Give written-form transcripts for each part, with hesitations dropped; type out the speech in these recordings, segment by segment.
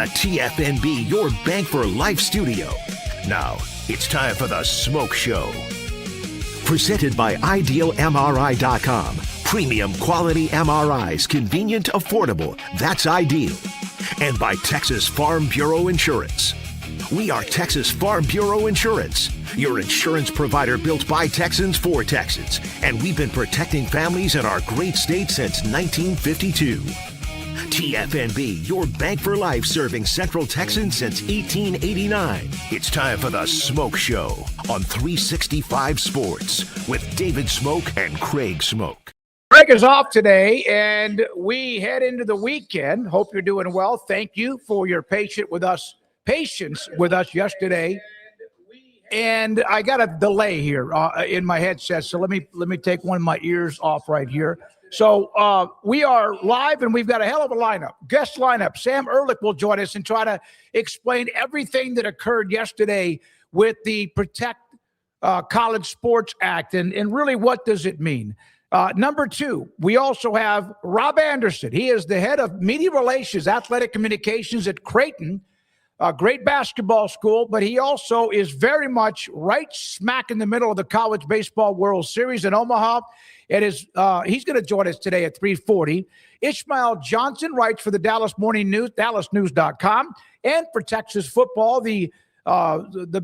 at TFNB, your Bank for Life studio. Now, it's time for the SMOAK Show. Presented by IdealMRI.com. Premium quality MRIs, convenient, affordable. That's ideal. And by Texas Farm Bureau Insurance. We are Texas Farm Bureau Insurance, your insurance provider built by Texans for Texans. And we've been protecting families in our great state since 1952. TFNB, your bank for life, serving Central Texans since 1889. It's time for the SMOAK Show on 365 Sports with David SMOAK and Craig SMOAK. Craig is off today, and we head into the weekend. Hope you're doing well. Thank you for your patience with us yesterday. And I got a delay here in my headset, so let me take one of my ears off right here. So we are live, and we've got a hell of a lineup. Guest lineup. Sam Ehrlich will join us and try to explain everything that occurred yesterday with the Protect College Sports Act, and really what does it mean. Number two, we also have Rob Anderson. He is the head of media relations, athletic communications at Creighton, a great basketball school, but he also is very much right smack in the middle of the College Baseball World Series in Omaha. He's going to join us today at 3:40. Ishmael Johnson writes for the Dallas Morning News, dallasnews.com, and for Texas football, the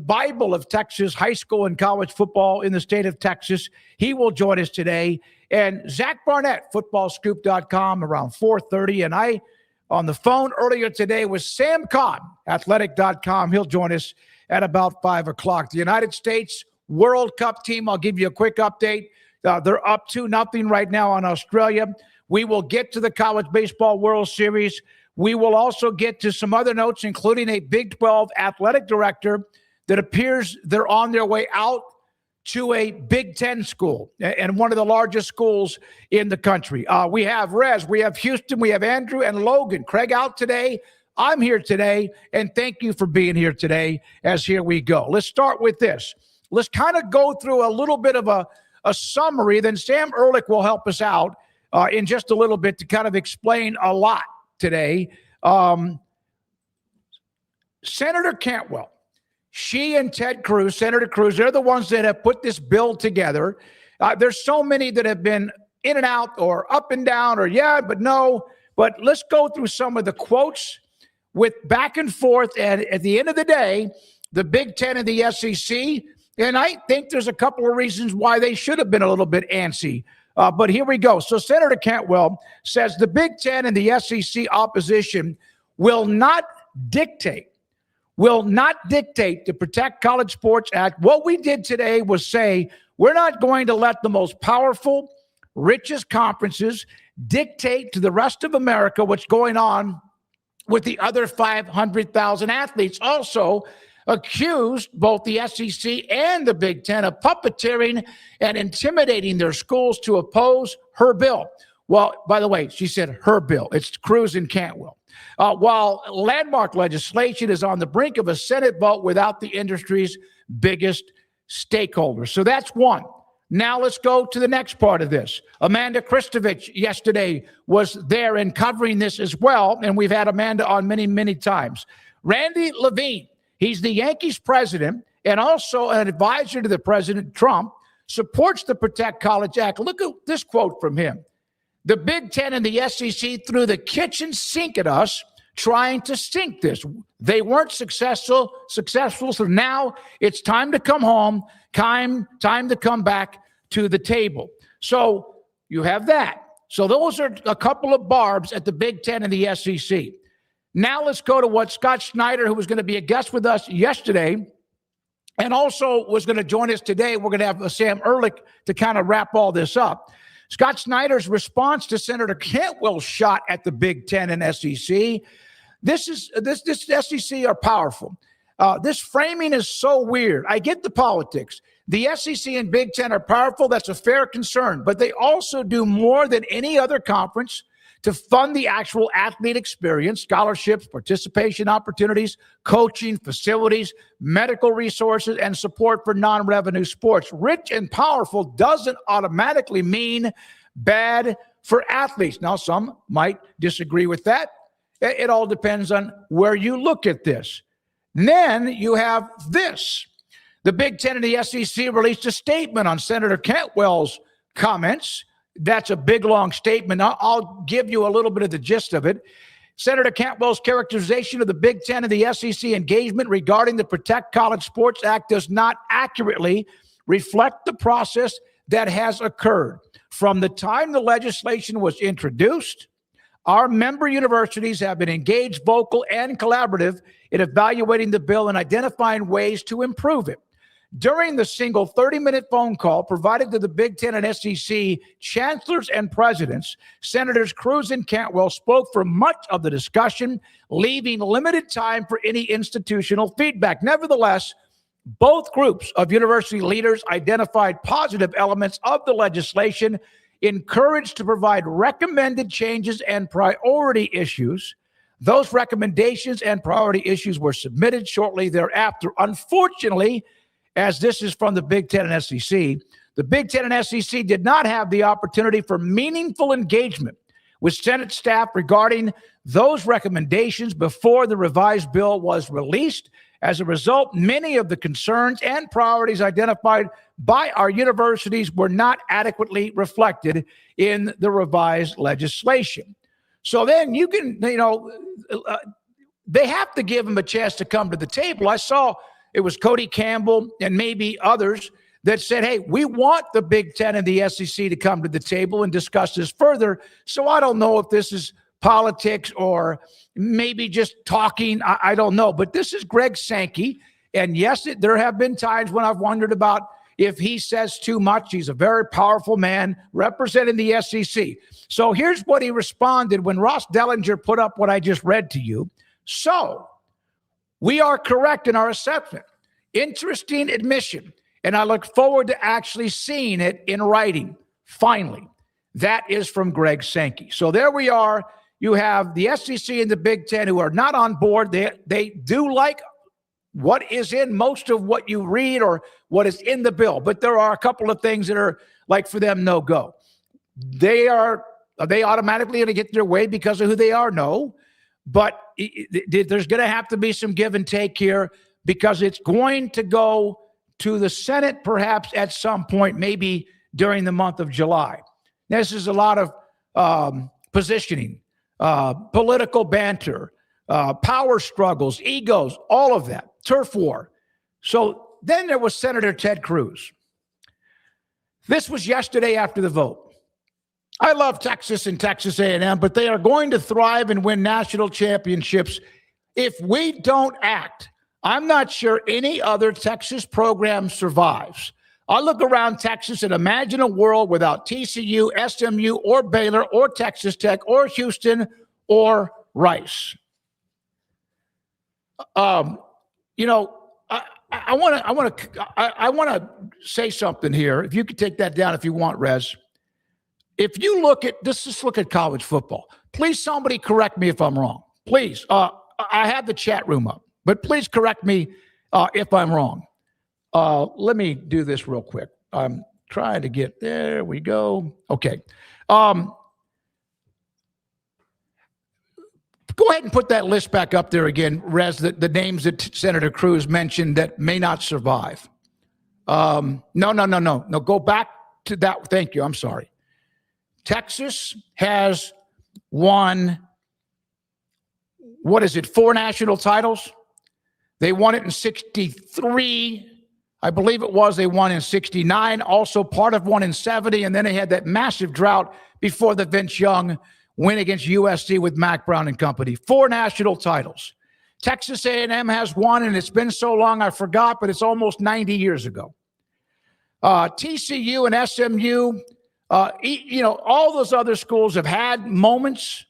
Bible of Texas high school and college football in the state of Texas. He will join us today. And Zach Barnett, footballscoop.com, around 4:30. And I, on the phone earlier today, with Sam Kahn, athletic.com. He'll join us at about 5 o'clock. The United States World Cup team, I'll give you a quick update. They're up 2-0 right now on Australia. We will get to the College Baseball World Series. We will also get to some other notes, including a Big 12 athletic director that appears they're on their way out to a Big 10 school and one of the largest schools in the country. We have Rez, we have Houston, we have Andrew and Logan. Craig out today. I'm here today, and thank you for being here today as here we go. Let's start with this. Let's kind of go through a little bit of a summary. Then Sam Ehrlich will help us out in just a little bit to kind of explain a lot today. Senator Cantwell, she and Ted Cruz, Senator Cruz, they're the ones that have put this bill together. There's so many that have been in and out or up and down or yeah, but no. But let's go through some of the quotes with back and forth. And at the end of the day, the Big Ten and the SEC, and I think there's a couple of reasons why they should have been a little bit antsy. But here we go. So Senator Cantwell says the Big Ten and the SEC opposition will not dictate the Protect College Sports Act. What we did today was say we're not going to let the most powerful, richest conferences dictate to the rest of America what's going on with the other 500,000 athletes. Also accused both the SEC and the Big Ten of puppeteering and intimidating their schools to oppose her bill. Well, by the way, she said her bill. It's Cruz and Cantwell. While landmark legislation is on the brink of a Senate vote without the industry's biggest stakeholders. So that's one. Now let's go to the next part of this. Amanda Kristovich yesterday was there and covering this as well, and we've had Amanda on many, many times. Randy Levine, he's the Yankees president and also an advisor to the President Trump, supports the Protect College Act. Look at this quote from him. The Big Ten and the SEC threw the kitchen sink at us trying to sink this. They weren't successful, so now it's time to come home, time to come back to the table. So you have that. So those are a couple of barbs at the Big Ten and the SEC. Now let's go to what Scott Snyder, who was going to be a guest with us yesterday and also was going to join us today. We're going to have Sam Ehrlich to kind of wrap all this up. Scott Snyder's response to Senator Cantwell's shot at the Big Ten and SEC. This SEC are powerful. This framing is so weird. I get the politics. The SEC and Big Ten are powerful. That's a fair concern. But they also do more than any other conference to fund the actual athlete experience, scholarships, participation opportunities, coaching, facilities, medical resources, and support for non-revenue sports. Rich and powerful doesn't automatically mean bad for athletes. Now, some might disagree with that. It all depends on where you look at this. And then you have this. The Big Ten and the SEC released a statement on Senator Cantwell's comments. That's a big, long statement. I'll give you a little bit of the gist of it. Senator Cantwell's characterization of the Big Ten and the SEC engagement regarding the Protect College Sports Act does not accurately reflect the process that has occurred. From the time the legislation was introduced, our member universities have been engaged, vocal, and collaborative in evaluating the bill and identifying ways to improve it. During the single 30-minute phone call provided to the Big Ten and SEC chancellors and presidents, Senators Cruz and Cantwell spoke for much of the discussion, leaving limited time for any institutional feedback. Nevertheless, both groups of university leaders identified positive elements of the legislation, encouraged to provide recommended changes and priority issues. Those recommendations and priority issues were submitted shortly thereafter. Unfortunately, as this is from the Big Ten and SEC, the Big Ten and SEC did not have the opportunity for meaningful engagement with Senate staff regarding those recommendations before the revised bill was released. As a result, many of the concerns and priorities identified by our universities were not adequately reflected in the revised legislation. So then you can, they have to give them a chance to come to the table. I saw it was Cody Campbell and maybe others that said, hey, we want the Big Ten and the SEC to come to the table and discuss this further. So I don't know if this is politics or maybe just talking. I don't know. But this is Greg Sankey. And yes, there have been times when I've wondered about if he says too much. He's a very powerful man representing the SEC. So here's what he responded when Ross Dellinger put up what I just read to you. So we are correct in our assessment. Interesting admission. And I look forward to actually seeing it in writing. Finally, that is from Greg Sankey. So there we are. You have the SEC and the Big Ten who are not on board. They do like what is in most of what you read or what is in the bill. But there are a couple of things that are like for them, no go. Are they automatically going to get their way because of who they are? No. But there's going to have to be some give and take here because it's going to go to the Senate perhaps at some point, maybe during the month of July. This is a lot of positioning, political banter, power struggles, egos, all of that, turf war. So then there was Senator Ted Cruz. This was yesterday after the vote. I love Texas and Texas A&M, but they are going to thrive and win national championships if we don't act. I'm not sure any other Texas program survives. I look around Texas and imagine a world without TCU, SMU, or Baylor, or Texas Tech, or Houston, or Rice. I want to say something here. If you could take that down, if you want, Rez. If you look at this, just look at college football. Please, somebody correct me if I'm wrong. Please, I have the chat room up, but please correct me if I'm wrong. Let me do this real quick. I'm trying to get there. We go. Okay. Go ahead and put that list back up there again, Rez, the names that Senator Cruz mentioned that may not survive. No. Go back to that. Thank you. I'm sorry. Texas has won, 4 national titles? They won it in 63. I believe it was. They won in 69, also part of one in 70, and then they had that massive drought before the Vince Young win against USC with Mac Brown and company. 4 national titles. Texas A&M has won, and it's been so long I forgot, but it's almost 90 years ago. TCU and SMU, all those other schools have had moments.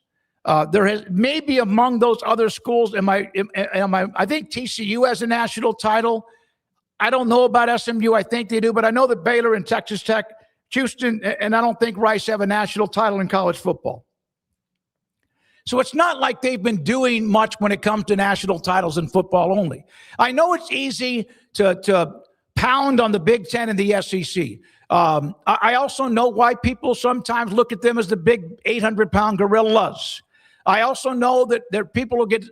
There has maybe among those other schools, I think TCU has a national title. I don't know about SMU. I think they do, but I know that Baylor and Texas Tech, Houston, and I don't think Rice have a national title in college football. So it's not like they've been doing much when it comes to national titles in football only. I know it's easy to pound on the Big Ten and the SEC. I also know why people sometimes look at them as the big 800-pound gorillas. I also know that there are people who get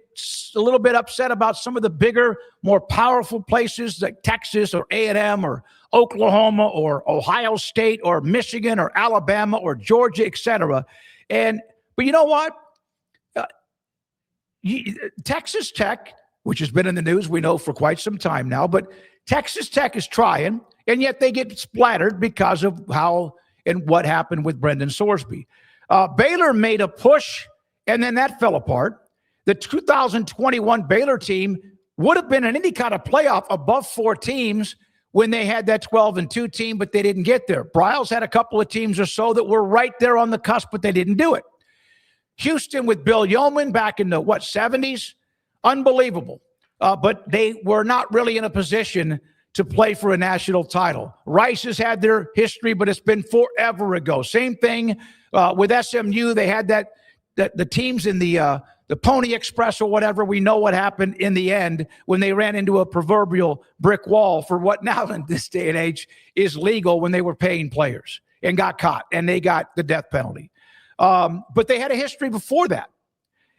a little bit upset about some of the bigger, more powerful places like Texas or A&M or Oklahoma or Ohio State or Michigan or Alabama or Georgia, et cetera. But you know what? Texas Tech, which has been in the news, we know for quite some time now, but Texas Tech is trying, and yet they get splattered because of how and what happened with Brendan Sorsby. Baylor made a push, and then that fell apart. The 2021 Baylor team would have been in any kind of playoff above 4 teams when they had that 12-2 team, but they didn't get there. Bryles had a couple of teams or so that were right there on the cusp, but they didn't do it. Houston with Bill Yeoman back in the, 70s? Unbelievable. But they were not really in a position to play for a national title. Rice has had their history, but it's been forever ago. Same thing with SMU. They had the teams in the Pony Express or whatever. We know what happened in the end when they ran into a proverbial brick wall for what now in this day and age is legal when they were paying players and got caught and they got the death penalty. But they had a history before that.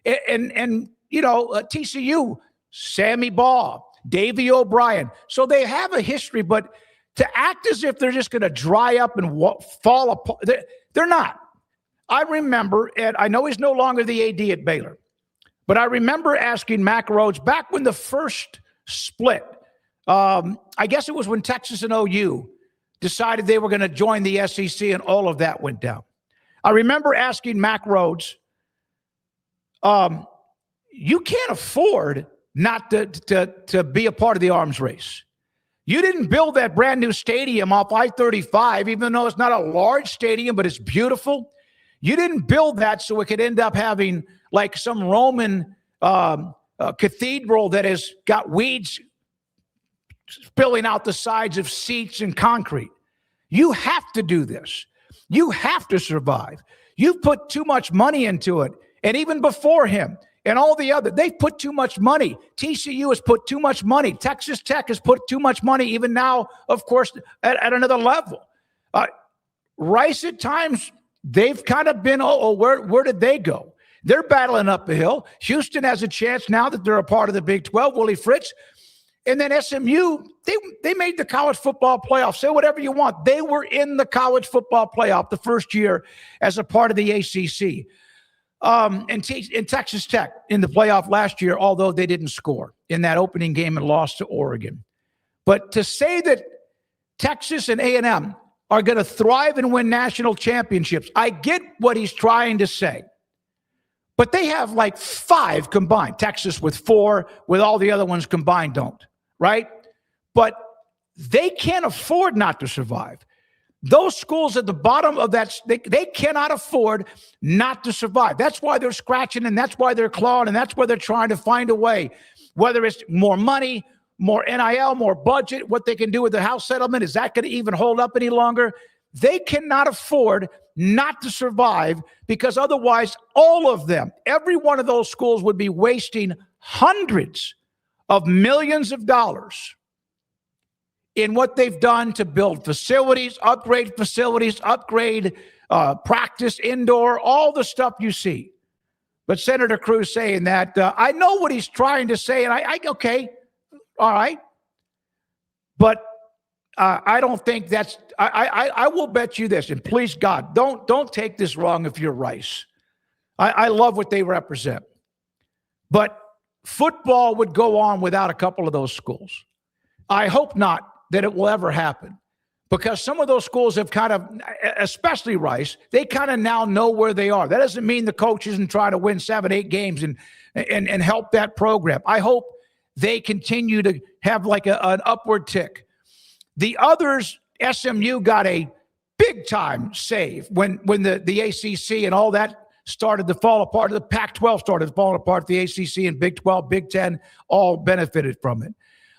And TCU, Sammy Baugh, Davey O'Brien. So they have a history, but to act as if they're just going to dry up and fall apart, they're not. I remember, and I know he's no longer the AD at Baylor, but I remember asking Mack Rhoades back when the first split, I guess it was when Texas and OU decided they were going to join the SEC and all of that went down. I remember asking Mack Rhoades, you can't afford not to be a part of the arms race. You didn't build that brand new stadium off I-35, even though it's not a large stadium, but it's beautiful. You didn't build that so it could end up having like some Roman cathedral that has got weeds spilling out the sides of seats and concrete. You have to do this. You have to survive. You've put too much money into it. And even before him and all the other, they've put too much money. TCU has put too much money. Texas Tech has put too much money, even now, of course, at another level. Rice at times, they've kind of been, where did they go? They're battling up the hill. Houston has a chance now that they're a part of the Big 12, Willie Fritz. And then SMU, they made the college football playoff. Say whatever you want. They were in the college football playoff the first year as a part of the ACC. And Texas Tech in the playoff last year, although they didn't score in that opening game and lost to Oregon. But to say that Texas and A&M are going to thrive and win national championships, I get what he's trying to say. But they have like 5 combined. Texas with 4, with all the other ones combined don't, right? But they can't afford not to survive. Those schools at the bottom of that, they cannot afford not to survive. That's why they're scratching, and that's why they're clawing, and that's why they're trying to find a way, whether it's more money, more NIL, more budget, what they can do with the house settlement. Is that going to even hold up any longer? They cannot afford not to survive, because otherwise all of them, every one of those schools would be wasting hundreds of millions of dollars in what they've done to build facilities, upgrade practice, indoor, all the stuff you see. But Senator Cruz saying that, I know what he's trying to say, and I okay, all right. But I don't think that's, I will bet you this, and please God, don't take this wrong if you're Rice. I love what they represent. But football would go on without a couple of those schools. I hope not that it will ever happen, because some of those schools have kind of, especially Rice, they kind of now know where they are. That doesn't mean the coach isn't trying to win 7-8 games and help that program. I hope they continue to have like an upward tick. The others, SMU got a big time save when the ACC and all that started to fall apart. The Pac-12 started falling apart. The ACC and Big 12, Big 10 all benefited from it.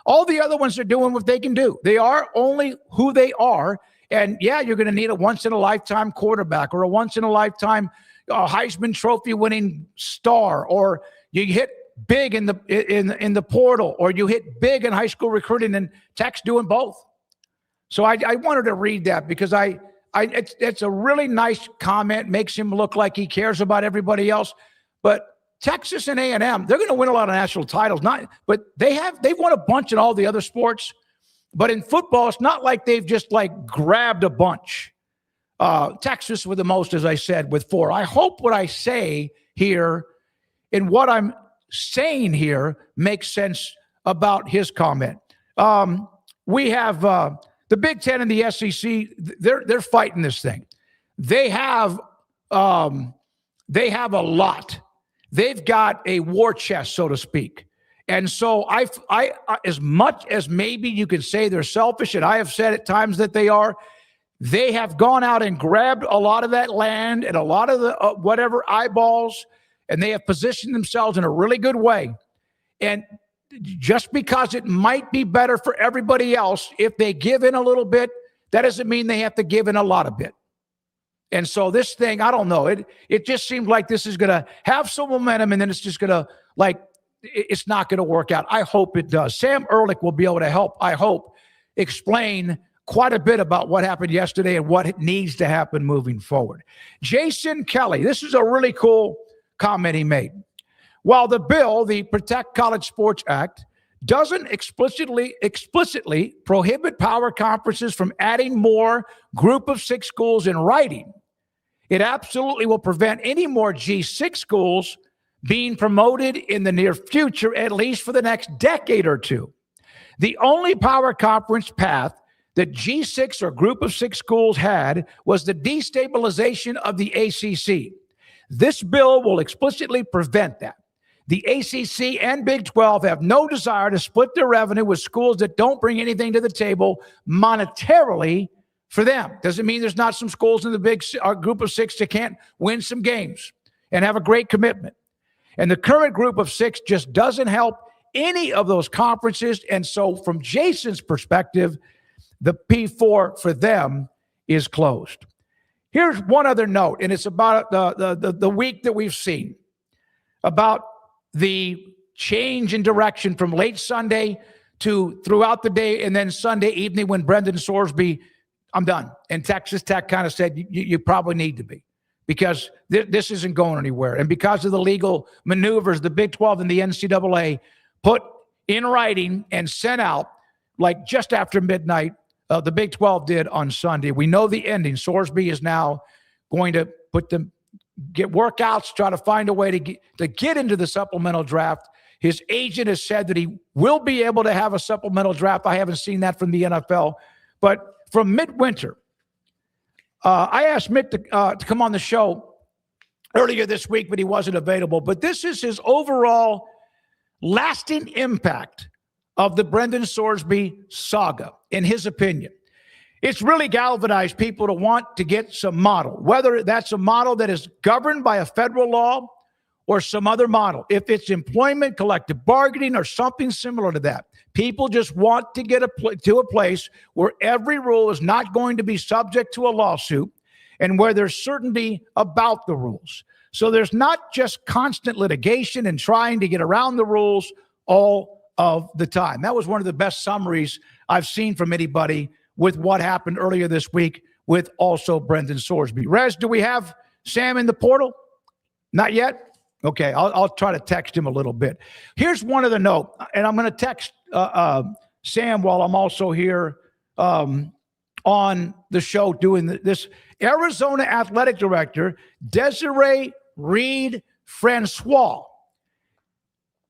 All the other ones are doing what they can do. They are only who they are. And yeah, you're going to need a once-in-a-lifetime quarterback or a once-in-a-lifetime Heisman Trophy winning star, or you hit big in the portal, or you hit big in high school recruiting, and Tech's doing both. So I wanted to read that because it's a really nice comment, makes him look like he cares about everybody else. But Texas and A&M, they're going to win a lot of national titles. But they've won a bunch in all the other sports. But in football, it's not like they've just like grabbed a bunch. Texas with the most, as I said, with 4. I hope what I say here and what I'm saying here makes sense about his comment. We have the Big Ten and the SEC. They're fighting this thing. They have a lot. They've got a war chest, so to speak. And so I as much as maybe you could say they're selfish, and I have said at times that they are, they have gone out and grabbed a lot of that land and a lot of the whatever eyeballs, and they have positioned themselves in a really good way. And just because it might be better for everybody else, if they give in a little bit, that doesn't mean they have to give in a lot of bit. And so this thing, I don't know, it just seems like this is going to have some momentum, and then it's just going to, like, it's not going to work out. I hope it does. Sam Ehrlich will be able to help, I hope, explain quite a bit about what happened yesterday and what needs to happen moving forward. Jason Kelly, this is a really cool comment he made. While the bill, the Protect College Sports Act, doesn't explicitly prohibit power conferences from adding more group of 6 schools in writing, it absolutely will prevent any more G6 schools being promoted in the near future, at least for the next decade or two. The only power conference path that G6 or group of 6 schools had was the destabilization of the ACC. This bill will explicitly prevent that. The ACC and Big 12 have no desire to split their revenue with schools that don't bring anything to the table monetarily for them. Doesn't mean there's not some schools in the big group of 6 that can't win some games and have a great commitment. And the current group of 6 just doesn't help any of those conferences. And so from Jason's perspective, the P4 for them is closed. Here's one other note, and it's about the week that we've seen, about the change in direction from late Sunday to throughout the day, and then Sunday evening when Brendan Sorsby, I'm done. And Texas Tech kind of said, you probably need to be, because this isn't going anywhere. And because of the legal maneuvers, the Big 12 and the NCAA put in writing and sent out, like just after midnight, the Big 12 did on Sunday. We know the ending. Sorsby is now going to get workouts, try to find a way to get into the supplemental draft. His agent has said that he will be able to have a supplemental draft. I haven't seen that from the NFL. But from midwinter, I asked Mick to come on the show earlier this week, but he wasn't available. But this is his overall lasting impact of the Brendan Sorsby saga, in his opinion. It's really galvanized people to want to get some model, whether that's a model that is governed by a federal law or some other model. If it's employment, collective bargaining, or something similar to that, people just want to get to a place where every rule is not going to be subject to a lawsuit and where there's certainty about the rules. So there's not just constant litigation and trying to get around the rules all of the time. That was one of the best summaries I've seen from anybody with what happened earlier this week with also Brendan Sorsby. Rez, do we have Sam in the portal? Not yet? Okay, I'll try to text him a little bit. Here's one other note, and I'm going to text Sam while I'm also here on the show doing this. Arizona Athletic Director Desiree Reed Francois,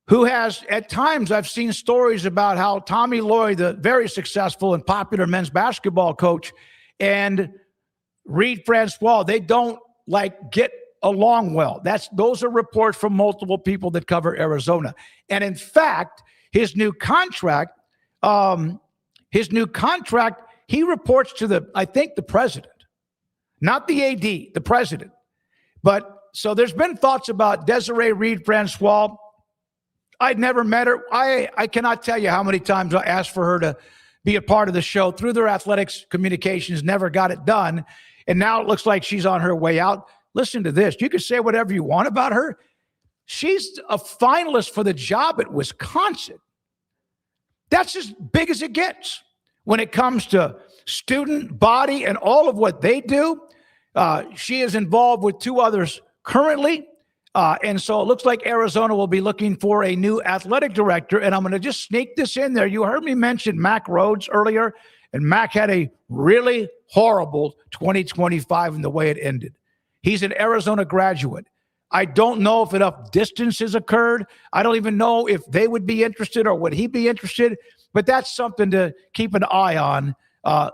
who has, at times, I've seen stories about how Tommy Lloyd, the very successful and popular men's basketball coach, and Reed Francois, they don't get along well. Those are reports from multiple people that cover Arizona. And in fact, his new contract, he reports to the president, not the AD, the president. But so there's been thoughts about Desiree Reed Francois. I'd never met her. I cannot tell you how many times I asked for her to be a part of the show through their athletics communications, never got it done. And now it looks like she's on her way out. Listen to this. You can say whatever you want about her. She's a finalist for the job at Wisconsin. That's as big as it gets when it comes to student body and all of what they do. She is involved with 2 others currently. And so it looks like Arizona will be looking for a new athletic director. And I'm going to just sneak this in there. You heard me mention Mac Rhodes earlier, and Mac had a really horrible 2025 in the way it ended. He's an Arizona graduate. I don't know if enough distance has occurred. I don't even know if they would be interested or would he be interested. But that's something to keep an eye on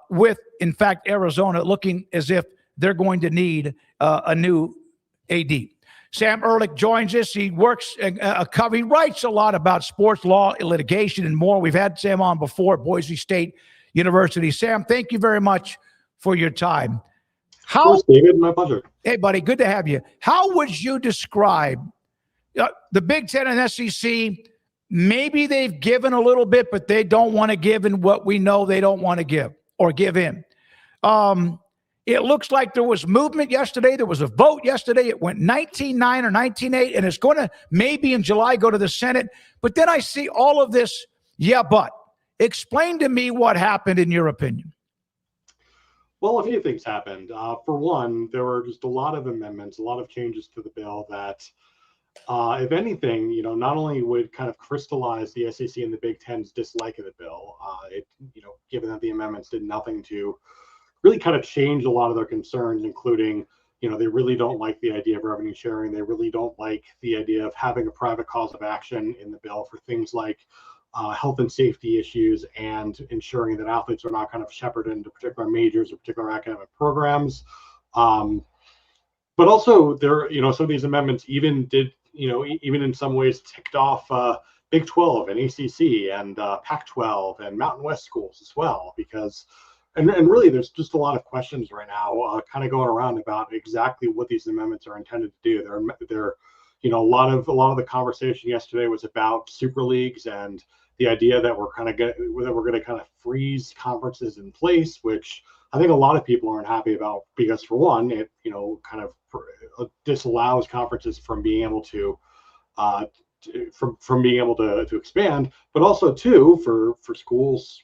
with, in fact, Arizona looking as if they're going to need a new AD. Sam Ehrlich joins us. He works he writes a lot about sports law, litigation, and more. We've had Sam on before at Boise State University. Sam, thank you very much for your time. Of course, David, my pleasure. Hey, buddy, good to have you. How would you describe the Big Ten and SEC? Maybe they've given a little bit, but they don't want to give in what we know they don't want to give or give in. It looks like there was movement yesterday. There was a vote yesterday. It went 19-9 or 19-8, and it's going to maybe in July go to the Senate. But then I see all of this, but. Explain to me what happened in your opinion. Well, a few things happened. For one, there were just a lot of amendments, a lot of changes to the bill that, if anything, not only would kind of crystallize the SEC and the Big Ten's dislike of the bill, given that the amendments did nothing to really kind of change a lot of their concerns, including, they really don't like the idea of revenue sharing. They really don't like the idea of having a private cause of action in the bill for things like health and safety issues and ensuring that athletes are not kind of shepherded into particular majors or particular academic programs. But also there, some of these amendments even did, even in some ways ticked off Big 12 and ACC and Pac-12 and Mountain West schools as well, because and really there's just a lot of questions right now kind of going around about exactly what these amendments are intended to do. They're a lot of the conversation yesterday was about super leagues and the idea that we're going to kind of freeze conferences in place, which I think a lot of people aren't happy about, because for one, it kind of disallows conferences from being able to from being able to expand, but also too for schools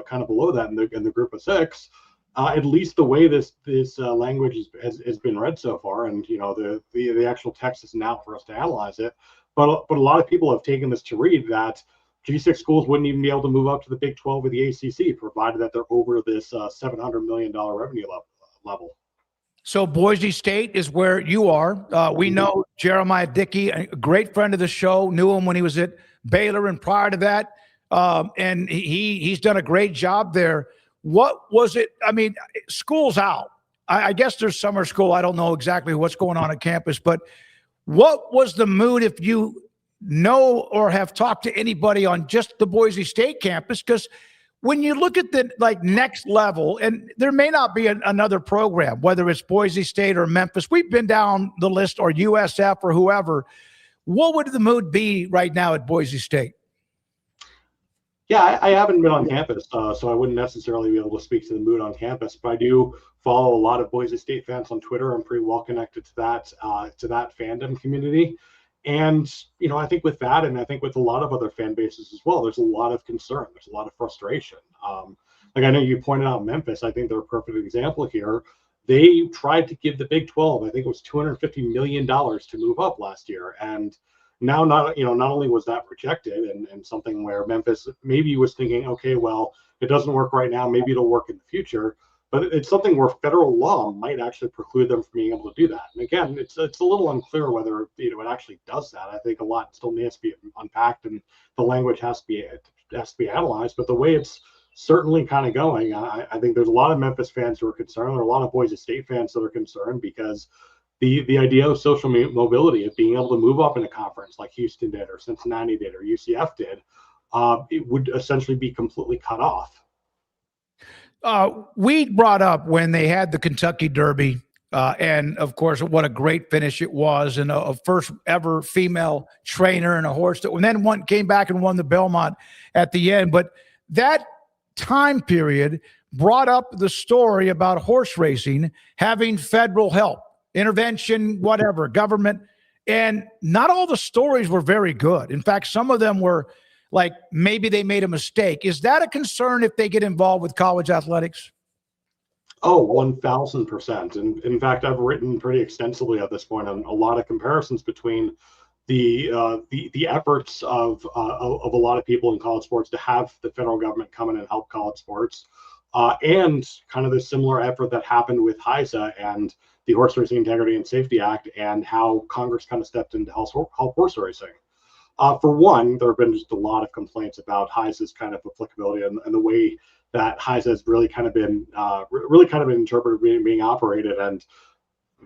kind of below that in the group of six. At least the way this language has been read so far, and the actual text is now for us to analyze it. But a lot of people have taken this to read that G6 schools wouldn't even be able to move up to the Big 12 or the ACC, provided that they're over this $700 million revenue level. So Boise State is where you are. We know Jeremiah Dickey, a great friend of the show, knew him when he was at Baylor and prior to that, and he's done a great job there. What was it? I mean, school's out. I guess there's summer school. I don't know exactly what's going on campus, but what was the mood, if you know or have talked to anybody on just the Boise State campus? Because when you look at the next level, and there may not be another program, whether it's Boise State or Memphis, we've been down the list, or USF or whoever. What would the mood be right now at Boise State? Yeah, I haven't been on campus, so I wouldn't necessarily be able to speak to the mood on campus. But I do follow a lot of Boise State fans on Twitter. I'm pretty well connected to that fandom community. And I think with that, and I think with a lot of other fan bases as well, there's a lot of concern. There's a lot of frustration. I know you pointed out Memphis. I think they're a perfect example here. They tried to give the Big 12, I think it was $250 million to move up last year, and now not only was that rejected and something where Memphis maybe was thinking, okay, well, it doesn't work right now, maybe it'll work in the future, but it's something where federal law might actually preclude them from being able to do that. And again, it's a little unclear whether it actually does that. I think a lot still needs to be unpacked and the language has to be analyzed. But the way it's certainly kind of going, I think there's a lot of Memphis fans who are concerned. There are a lot of Boise State fans that are concerned because the idea of social mobility, of being able to move up in a conference like Houston did or Cincinnati did or UCF did, it would essentially be completely cut off. We brought up when they had the Kentucky Derby, and of course, what a great finish it was, and a first ever female trainer and a horse that then came back and won the Belmont at the end. But that time period brought up the story about horse racing having federal help, intervention, whatever, government. And not all the stories were very good. In fact, some of them were like maybe they made a mistake. Is that a concern if they get involved with college athletics? Oh, 1000%. And in fact, I've written pretty extensively at this point on a lot of comparisons between the efforts of a lot of people in college sports to have the federal government come in and help college sports, and kind of the similar effort that happened with HISA and the Horse Racing Integrity and Safety Act, and how Congress kind of stepped in to help horse racing. For one, there have been just a lot of complaints about HISA's kind of applicability and the way that HISA has really kind of been interpreted, being operated, and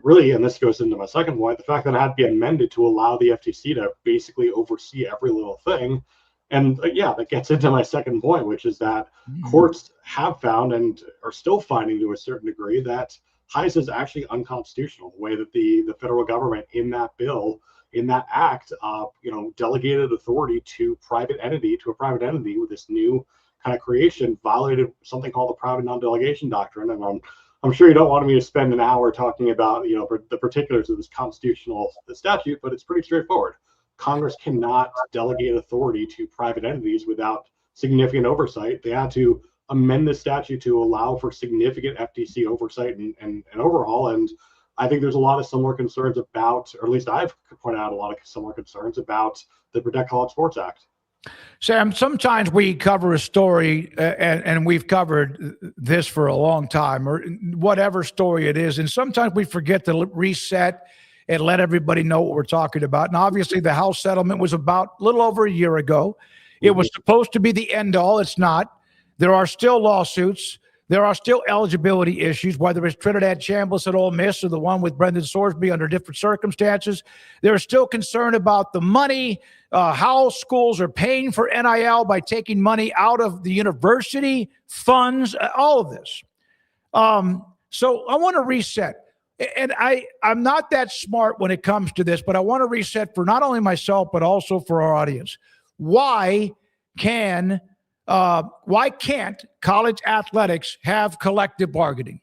really, and this goes into my second point, the fact that it had to be amended to allow the FTC to basically oversee every little thing. And yeah, that gets into my second point, which is that courts have found and are still finding to a certain degree that HISA is actually unconstitutional. The way that the federal government in that bill, in that act, delegated authority to a private entity with this new kind of creation, violated something called the private non-delegation doctrine. And I'm sure you don't want me to spend an hour talking about the particulars of this constitutional statute, but it's pretty straightforward. Congress cannot delegate authority to private entities without significant oversight. They had to amend the statute to allow for significant FTC oversight and overhaul. And I think there's a lot of similar concerns about, or at least I've pointed out a lot of similar concerns about the Protect College Sports Act. Sam, sometimes we cover a story, and we've covered this for a long time, or whatever story it is, and sometimes we forget to reset and let everybody know what we're talking about. And obviously, the House settlement was about a little over a year ago. It was supposed to be the end all. It's not. There are still lawsuits. There are still eligibility issues, whether it's Trinidad Chambliss at Ole Miss or the one with Brendan Sorsby under different circumstances. There's still concern about the money, how schools are paying for NIL by taking money out of the university funds, all of this. So I want to reset. And I'm not that smart when it comes to this, but I want to reset for not only myself, but also for our audience. Why can't college athletics have collective bargaining?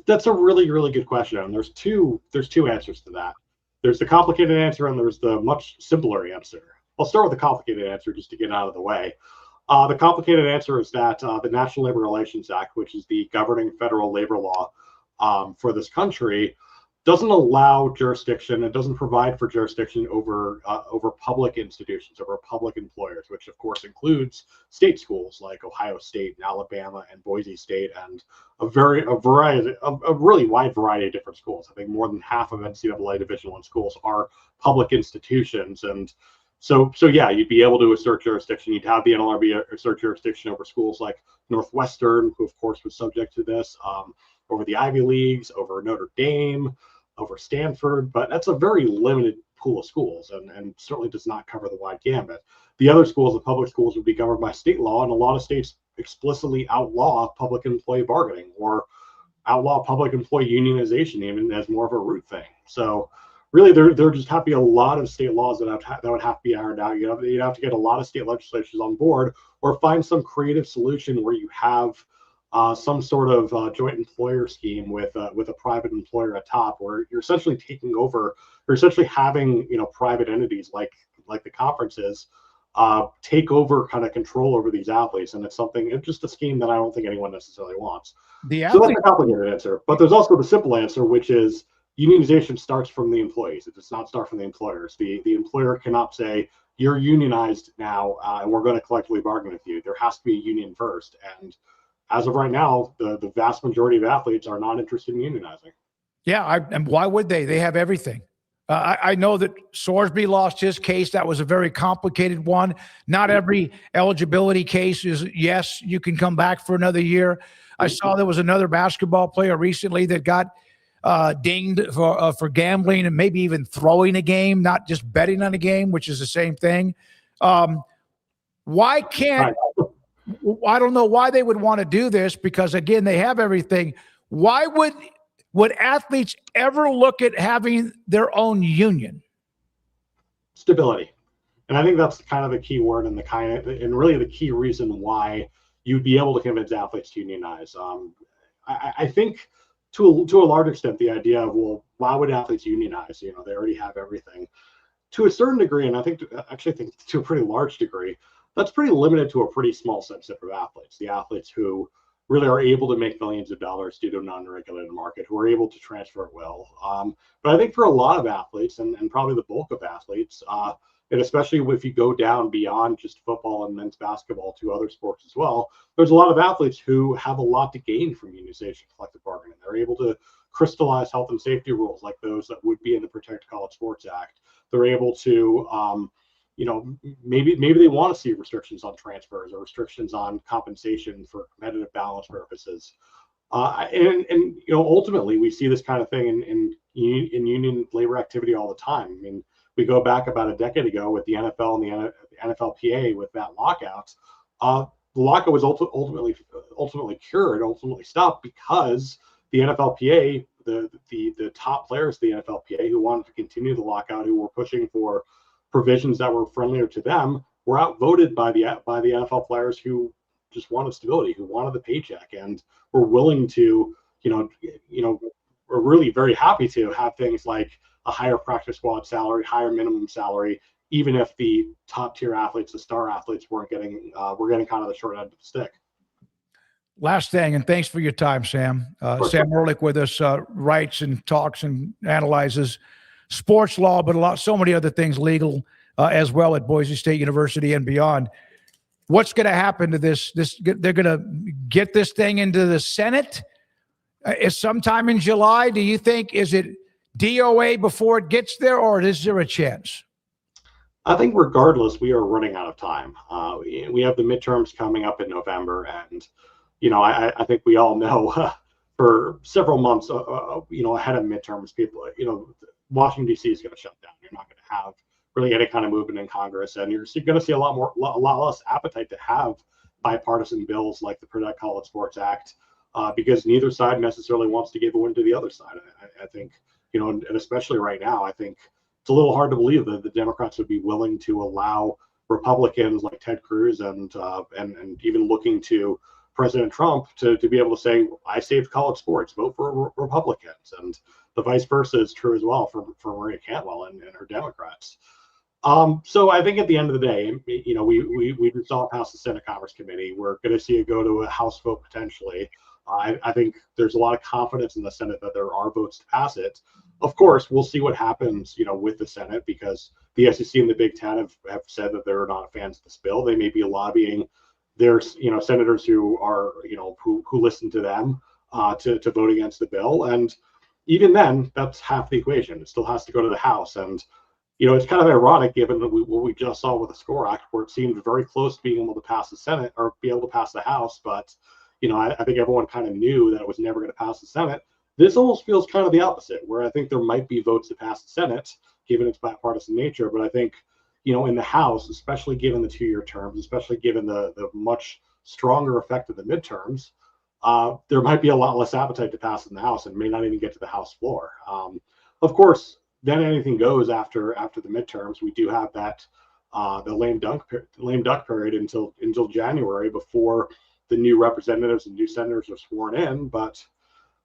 That's a really, really good question. And there's two answers to that. There's the complicated answer and there's the much simpler answer. I'll start with the complicated answer just to get out of the way. The complicated answer is that the National Labor Relations Act, which is the governing federal labor law for this country, doesn't allow jurisdiction. It doesn't provide for jurisdiction over public institutions, over public employers, which of course includes state schools like Ohio State and Alabama and Boise State, and a really wide variety of different schools. I think more than half of NCAA Division I schools are public institutions, and so yeah, you'd be able to assert jurisdiction. You'd have the NLRB assert jurisdiction over schools like Northwestern, who of course was subject to this, over the Ivy Leagues, over Notre Dame, over Stanford, but that's a very limited pool of schools and certainly does not cover the wide gambit. The other schools, the public schools, would be governed by state law, and a lot of states explicitly outlaw public employee bargaining or outlaw public employee unionization even as more of a root thing. So really, there just have to be a lot of state laws that would have to be ironed out. You'd have to get a lot of state legislatures on board, or find some creative solution where you have some sort of joint employer scheme with a private employer at top, where you're essentially taking over, you're essentially having private entities like the conferences take over kind of control over these athletes, and it's just a scheme that I don't think anyone necessarily wants. So that's a complicated answer, but there's also the simple answer, which is unionization starts from the employees. It does not start from the employers. The employer cannot say, you're unionized now, and we're going to collectively bargain with you. There has to be a union first, and as of right now, the vast majority of athletes are not interested in unionizing. Yeah, and why would they? They have everything. I know that Sorsby lost his case. That was a very complicated one. Not every eligibility case is, yes, you can come back for another year. I saw there was another basketball player recently that got dinged for gambling and maybe even throwing a game, not just betting on a game, which is the same thing. Why can't... I don't know why they would want to do this, because again, they have everything. Why would athletes ever look at having their own union? Stability. And I think that's kind of the key word and really the key reason why you'd be able to convince athletes to unionize. I think to a large extent, the idea of, well, why would athletes unionize? They already have everything. To a certain degree, and I think to a pretty large degree, that's pretty limited to a pretty small subset of athletes. The athletes who really are able to make millions of dollars due to an unregulated market, who are able to transfer at will. But I think for a lot of athletes, and probably the bulk of athletes, and especially if you go down beyond just football and men's basketball to other sports as well, there's a lot of athletes who have a lot to gain from unionization collective bargaining. They're able to crystallize health and safety rules like those that would be in the Protect College Sports Act. They're able to, maybe they want to see restrictions on transfers or restrictions on compensation for competitive balance purposes. And ultimately, we see this kind of thing in union labor activity all the time. I mean, we go back about a decade ago with the NFL and the NFLPA with that lockout. The lockout was ultimately cured, ultimately stopped because the NFLPA, the top players of the NFLPA who wanted to continue the lockout, who were pushing for provisions that were friendlier to them, were outvoted by the NFL players who just wanted stability, who wanted the paycheck, and were willing to, were really very happy to have things like a higher practice squad salary, higher minimum salary, even if the top tier athletes, the star athletes, were getting kind of the short end of the stick. Last thing, and thanks for your time, Sam. Sam Ehrlich with us, writes and talks and analyzes sports law, but so many other things legal as well at Boise State University and beyond. What's going to happen to this? They're going to get this thing into the Senate is sometime in July. Do you think, is it DOA before it gets there, or is there a chance? I think regardless, we are running out of time. We have the midterms coming up in November, and I think we all know for several months, ahead of midterms, people, Washington D.C. is going to shut down. You're not going to have really any kind of movement in Congress, and you're going to see a lot less appetite to have bipartisan bills like the Protect College Sports Act, because neither side necessarily wants to give a win to the other side. I think, and especially right now, I think it's a little hard to believe that the Democrats would be willing to allow Republicans like Ted Cruz and even looking to President Trump to be able to say, I saved college sports, vote for Republicans. And the vice versa is true as well for Maria Cantwell and her Democrats. So I think at the end of the day, we saw it pass the Senate Commerce Committee. We're going to see it go to a House vote potentially. I think there's a lot of confidence in the Senate that there are votes to pass it. Of course, we'll see what happens, with the Senate, because the SEC and the Big Ten have said that they're not fans of this bill. They may be lobbying their, senators who are, who listen to them to vote against the bill. And even then, that's half the equation. It still has to go to the House. And, it's kind of ironic given what we just saw with the SCORE Act, where it seemed very close to being able to pass the Senate or be able to pass the House. But, I think everyone kind of knew that it was never going to pass the Senate. This almost feels kind of the opposite, where I think there might be votes to pass the Senate, given its bipartisan nature. But I think, in the House, especially given the 2-year terms, especially given the much stronger effect of the midterms, there might be a lot less appetite to pass in the House and may not even get to the House floor. Of course, then anything goes after the midterms. We do have that the lame duck period until January before the new representatives and new senators are sworn in. But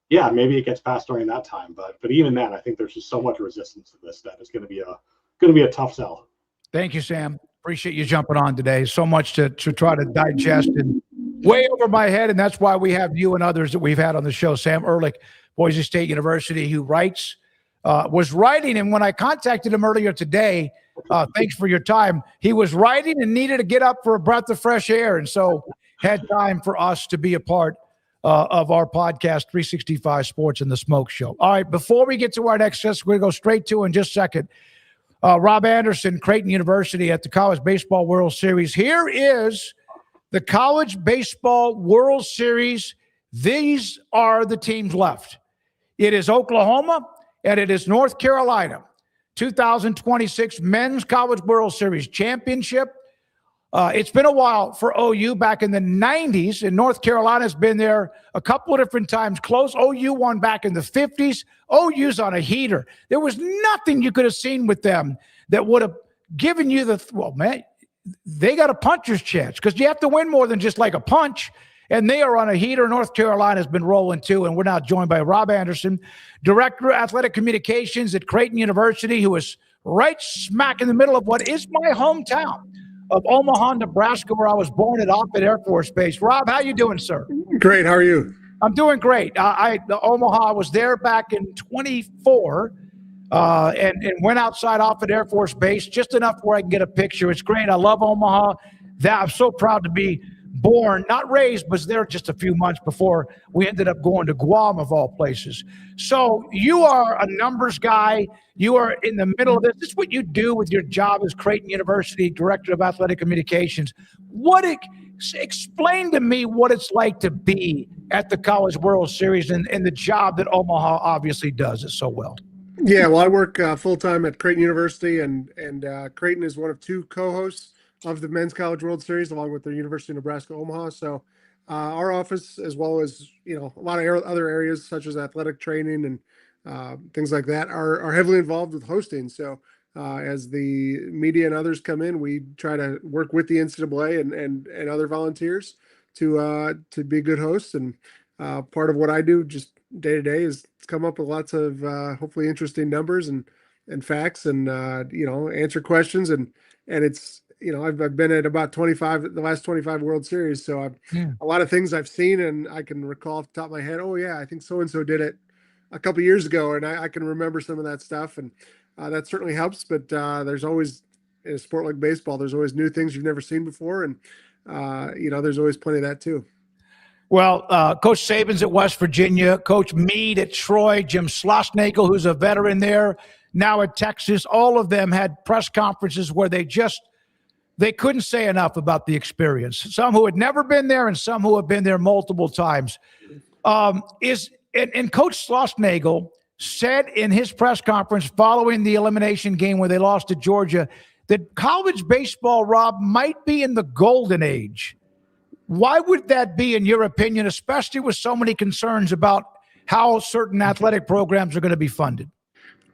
yeah, maybe it gets passed during that time. But even then, I think there's just so much resistance to this that it's going to be a tough sell. Thank you, Sam. Appreciate you jumping on today. So much to try to digest and way over my head, and that's why we have you and others that we've had on the show. Sam Ehrlich, Boise State University, who was writing, and when I contacted him earlier today, thanks for your time, he was writing and needed to get up for a breath of fresh air, and so had time for us to be a part of our podcast, 365 Sports and the SMOAK Show. All right, before we get to our next guest, we're going to go straight to in just a second. Rob Anderson, Creighton University at the College Baseball World Series. Here is the College Baseball World Series. These are the teams left. It is Oklahoma and it is North Carolina. 2026 Men's College World Series Championship. It's been a while for OU back in the 90s, and North Carolina's been there a couple of different times close. OU won back in the 50s. OU's on a heater. There was nothing you could have seen with them that would have given you they got a puncher's chance, because you have to win more than just like a punch, and they are on a heater. North Carolina's been rolling too, and we're now joined by Rob Anderson, Director of Athletic Communications at Creighton University, who is right smack in the middle of what is my hometown of Omaha, Nebraska, where I was born at Offutt Air Force Base. Rob, how you doing, sir? Great. How are you? I'm doing great. The Omaha was there back in 24 and went outside off at Air Force Base just enough where I can get a picture. It's great. I love Omaha. I'm so proud to be born, not raised, but was there just a few months before we ended up going to Guam, of all places. So you are a numbers guy. You are in the middle of this. This is what you do with your job as Creighton University Director of Athletic Communications. Explain to me what it's like to be at the College World Series and the job that Omaha obviously does it so well. Yeah, well, I work full-time at Creighton University, and Creighton is one of two co-hosts of the Men's College World Series, along with the University of Nebraska Omaha. So our office, as well as a lot of other areas such as athletic training and things like that, are heavily involved with hosting. So as the media and others come in, we try to work with the NCAA and other volunteers to be good hosts. And part of what I do just day to day is come up with lots of hopefully interesting numbers and facts and answer questions and it's I've been at about the last 25 World Series, so a lot of things I've seen and I can recall off the top of my head. Oh yeah, I think so and so did it a couple years ago, and I can remember some of that stuff, and that certainly helps. But there's always, in a sport like baseball, there's always new things you've never seen before, and there's always plenty of that too. Well, Coach Saban's at West Virginia, Coach Meade at Troy, Jim Schlossnagle, who's a veteran there, now at Texas. All of them had press conferences where they couldn't say enough about the experience. Some who had never been there and some who have been there multiple times. And Coach Schlossnagle said in his press conference following the elimination game where they lost to Georgia that college baseball, Rob, might be in the golden age. Why would that be, in your opinion, especially with so many concerns about how certain athletic programs are going to be funded?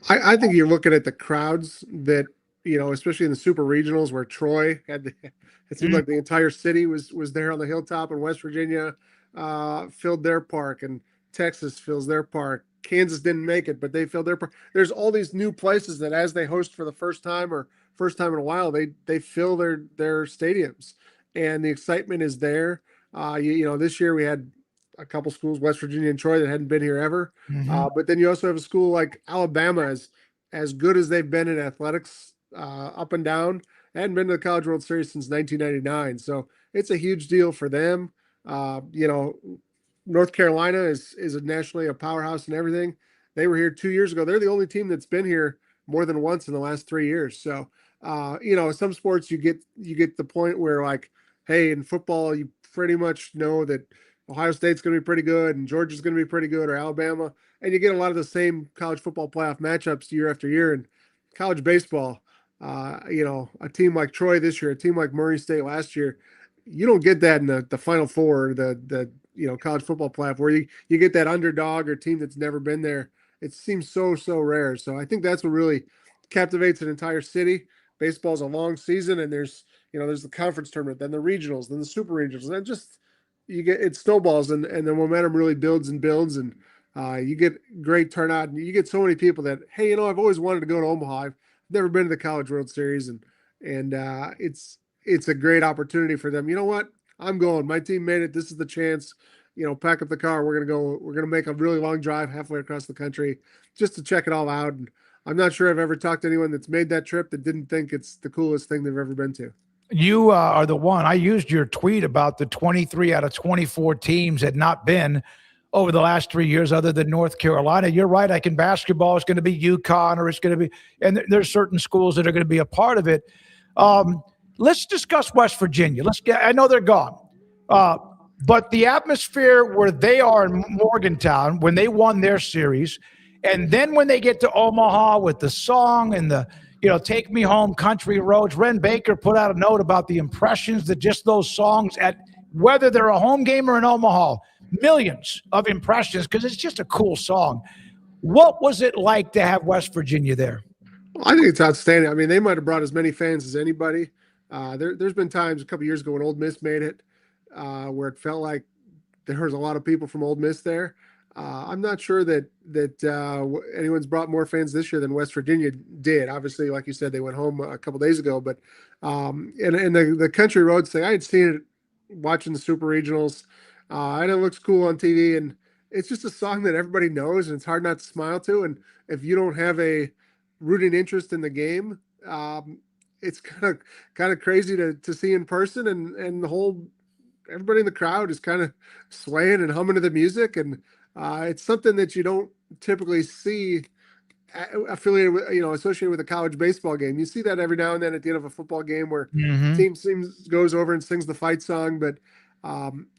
I think you're looking at the crowds that, especially in the super regionals where Troy had, it seemed like the entire city was there on the hilltop, and West Virginia filled their park, and Texas fills their park. Kansas didn't make it, but they filled their park. There's all these new places that as they host for the first time in a while, they fill their stadiums. And the excitement is there. This year we had a couple schools, West Virginia and Troy, that hadn't been here ever. But then you also have a school like Alabama, as good as they've been in athletics, up and down, hadn't been to the College World Series since 1999. So it's a huge deal for them. North Carolina is nationally a powerhouse and everything. They were here 2 years ago. They're the only team that's been here more than once in the last 3 years. So, some sports you get the point where, like, hey, in football, you pretty much know that Ohio State's going to be pretty good and Georgia's going to be pretty good, or Alabama, and you get a lot of the same college football playoff matchups year after year. And college baseball, a team like Troy this year, a team like Murray State last year, you don't get that in the Final Four, or the college football playoff, where you get that underdog or team that's never been there. It seems so rare. So I think that's what really captivates an entire city. Baseball's a long season, and there's the conference tournament, then the regionals, then the super regionals, and just it snowballs, and the momentum really builds and builds, and you get great turnout, and you get so many people that, hey, I've always wanted to go to Omaha. I've never been to the College World Series, and it's a great opportunity for them. You know what? I'm going. My team made it. This is the chance. Pack up the car. We're gonna go. We're gonna make a really long drive halfway across the country just to check it all out. And I'm not sure I've ever talked to anyone that's made that trip that didn't think it's the coolest thing they've ever been to. You are the one. I used your tweet about the 23 out of 24 teams had not been over the last 3 years other than North Carolina. You're right. Like in basketball, it's going to be UConn, or it's going to be, and there's certain schools that are going to be a part of it. Let's discuss West Virginia. I know they're gone. But the atmosphere where they are in Morgantown when they won their series, and then when they get to Omaha with the song and the, Take Me Home, Country Roads, Ren Baker put out a note about the impressions that just those songs, at whether they're a home game or in Omaha, millions of impressions, because it's just a cool song. What was it like to have West Virginia there? Well, I think it's outstanding. I mean, they might have brought as many fans as anybody. There's been times a couple years ago when Ole Miss made it, where it felt like there was a lot of people from Ole Miss there. I'm not sure that anyone's brought more fans this year than West Virginia did. Obviously, like you said, they went home a couple days ago, but and the country roads thing, I had seen it watching the super regionals. and it looks cool on TV. And it's just a song that everybody knows, and it's hard not to smile to. And if you don't have a rooting interest in the game, it's kind of crazy to see in person. And the whole everybody in the crowd is kind of swaying and humming to the music, and it's something that you don't typically see affiliated with, associated with a college baseball game. You see that every now and then at the end of a football game where team goes over and sings the fight song, but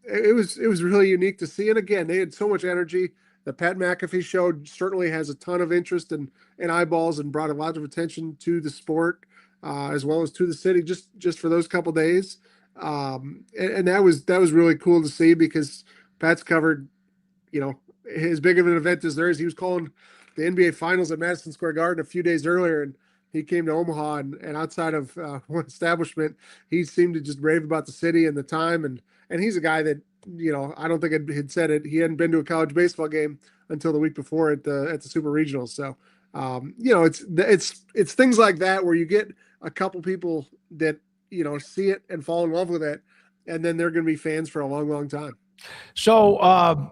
it was really unique to see. And again, they had so much energy. The Pat McAfee show certainly has a ton of interest and eyeballs, and brought a lot of attention to the sport, as well as to the city, just for those couple days. And that was really cool to see, because Pat's covered, as big of an event as there is. He was calling the NBA Finals at Madison Square Garden a few days earlier, and he came to Omaha, and outside of one establishment, he seemed to just rave about the city and the time. And he's a guy that, I don't think had said it. He hadn't been to a college baseball game until the week before at the Super Regionals. So, it's things like that where you get a couple people that, see it and fall in love with it, and then they're going to be fans for a long, long time. So,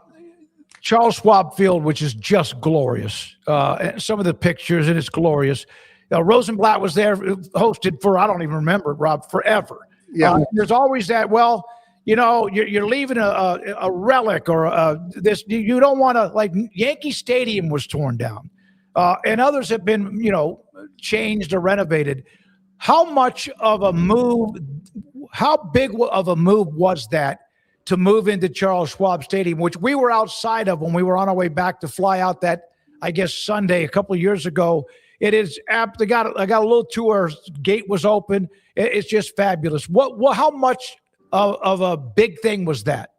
Charles Schwab Field, which is just glorious. Some of the pictures, and it's glorious. Rosenblatt was there, hosted for, I don't even remember, Rob, forever. Yeah. There's always that, well, you're leaving a relic or this. You don't want to, like Yankee Stadium was torn down, and others have been, changed or renovated. How much of a move, how big of a move was that to move into Charles Schwab Stadium, which we were outside of when we were on our way back to fly out that, I guess, Sunday a couple of years ago? It is I got a little tour. Gate was open. It's just fabulous. How much of a big thing was that?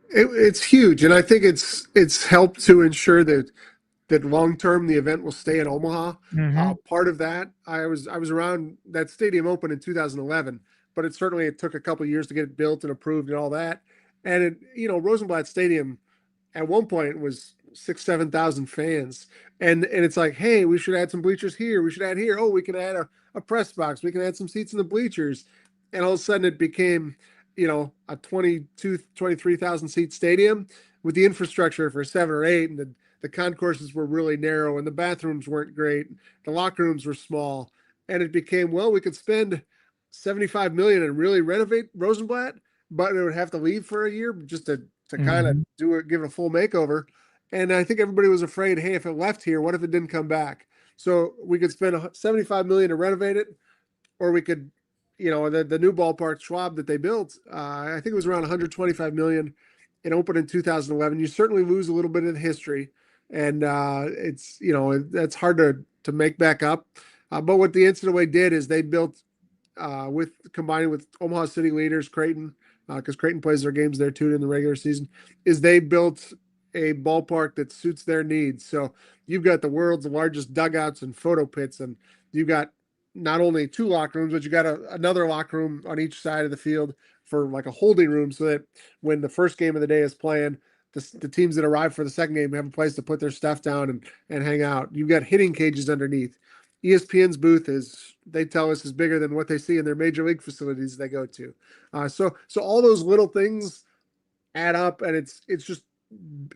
It's huge, and I think it's helped to ensure that long term the event will stay in Omaha. Part of that, I was around that stadium open in 2011, but it took a couple of years to get it built and approved and all that. And Rosenblatt Stadium at one point was 6,000-7,000 fans, and it's like, hey, we should add some bleachers here. We should add here. Oh, we can add a press box. We can add some seats in the bleachers. And all of a sudden it became, a 23,000 seat stadium with the infrastructure for 7 or 8. And the concourses were really narrow, and the bathrooms weren't great. The locker rooms were small, and it became, well, we could spend $75 million and really renovate Rosenblatt, but it would have to leave for a year just to kind of give it a full makeover. And I think everybody was afraid, hey, if it left here, what if it didn't come back? So we could spend $75 million to renovate it, or we could, the new ballpark Schwab that they built, I think it was around $125 million. It opened in 2011. You certainly lose a little bit of the history, and it's, that's hard to make back up. But what the NCAA did is they built, combining with Omaha City Leaders, Creighton, because Creighton plays their games there too in the regular season, is they built a ballpark that suits their needs. So you've got the world's largest dugouts and photo pits, and you've got not only 2 locker rooms, but you got another locker room on each side of the field for like a holding room, so that when the first game of the day is playing, the teams that arrive for the second game have a place to put their stuff down and hang out. You've got hitting cages underneath. ESPN's booth they tell us, is bigger than what they see in their major league facilities they go to. So all those little things add up, and it's just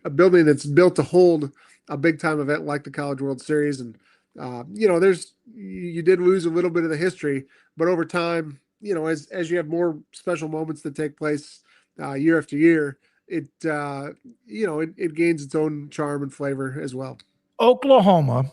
a building that's built to hold a big time event like the College World Series. And you did lose a little bit of the history, but over time, as you have more special moments that take place year after year, it gains its own charm and flavor as well. Oklahoma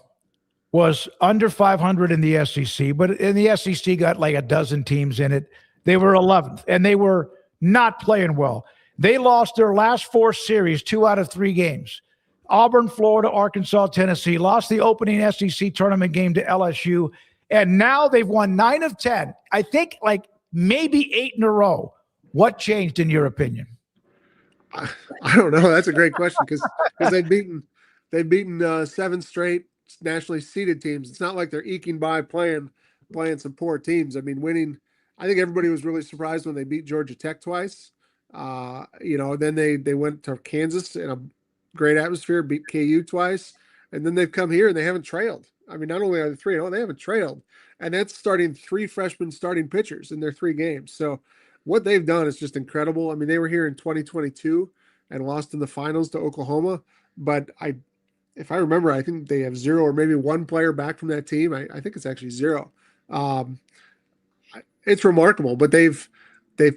was under 500 in the SEC, but in the SEC got like a dozen teams in it. They were 11th, and they were not playing well. They lost their last 4 series, 2 out of 3 games. Auburn, Florida, Arkansas, Tennessee, lost the opening SEC tournament game to LSU, and now they've won 9 of 10. I think like maybe 8 in a row. What changed in your opinion? I don't know. That's a great question, because they've beaten 7 straight nationally seeded teams. It's not like they're eking by playing some poor teams. I mean, winning. I think everybody was really surprised when they beat Georgia Tech twice. Then they went to Kansas in a great atmosphere, beat KU twice, and then they've come here and they haven't trailed. I mean, not only are they 3-0, they haven't trailed, and that's starting 3 freshman starting pitchers in their 3 games. So what they've done is just incredible. I mean, they were here in 2022 and lost in the finals to Oklahoma. But if I remember, I think they have 0 or maybe 1 player back from that team. I think it's actually 0. Um, it's remarkable, but they've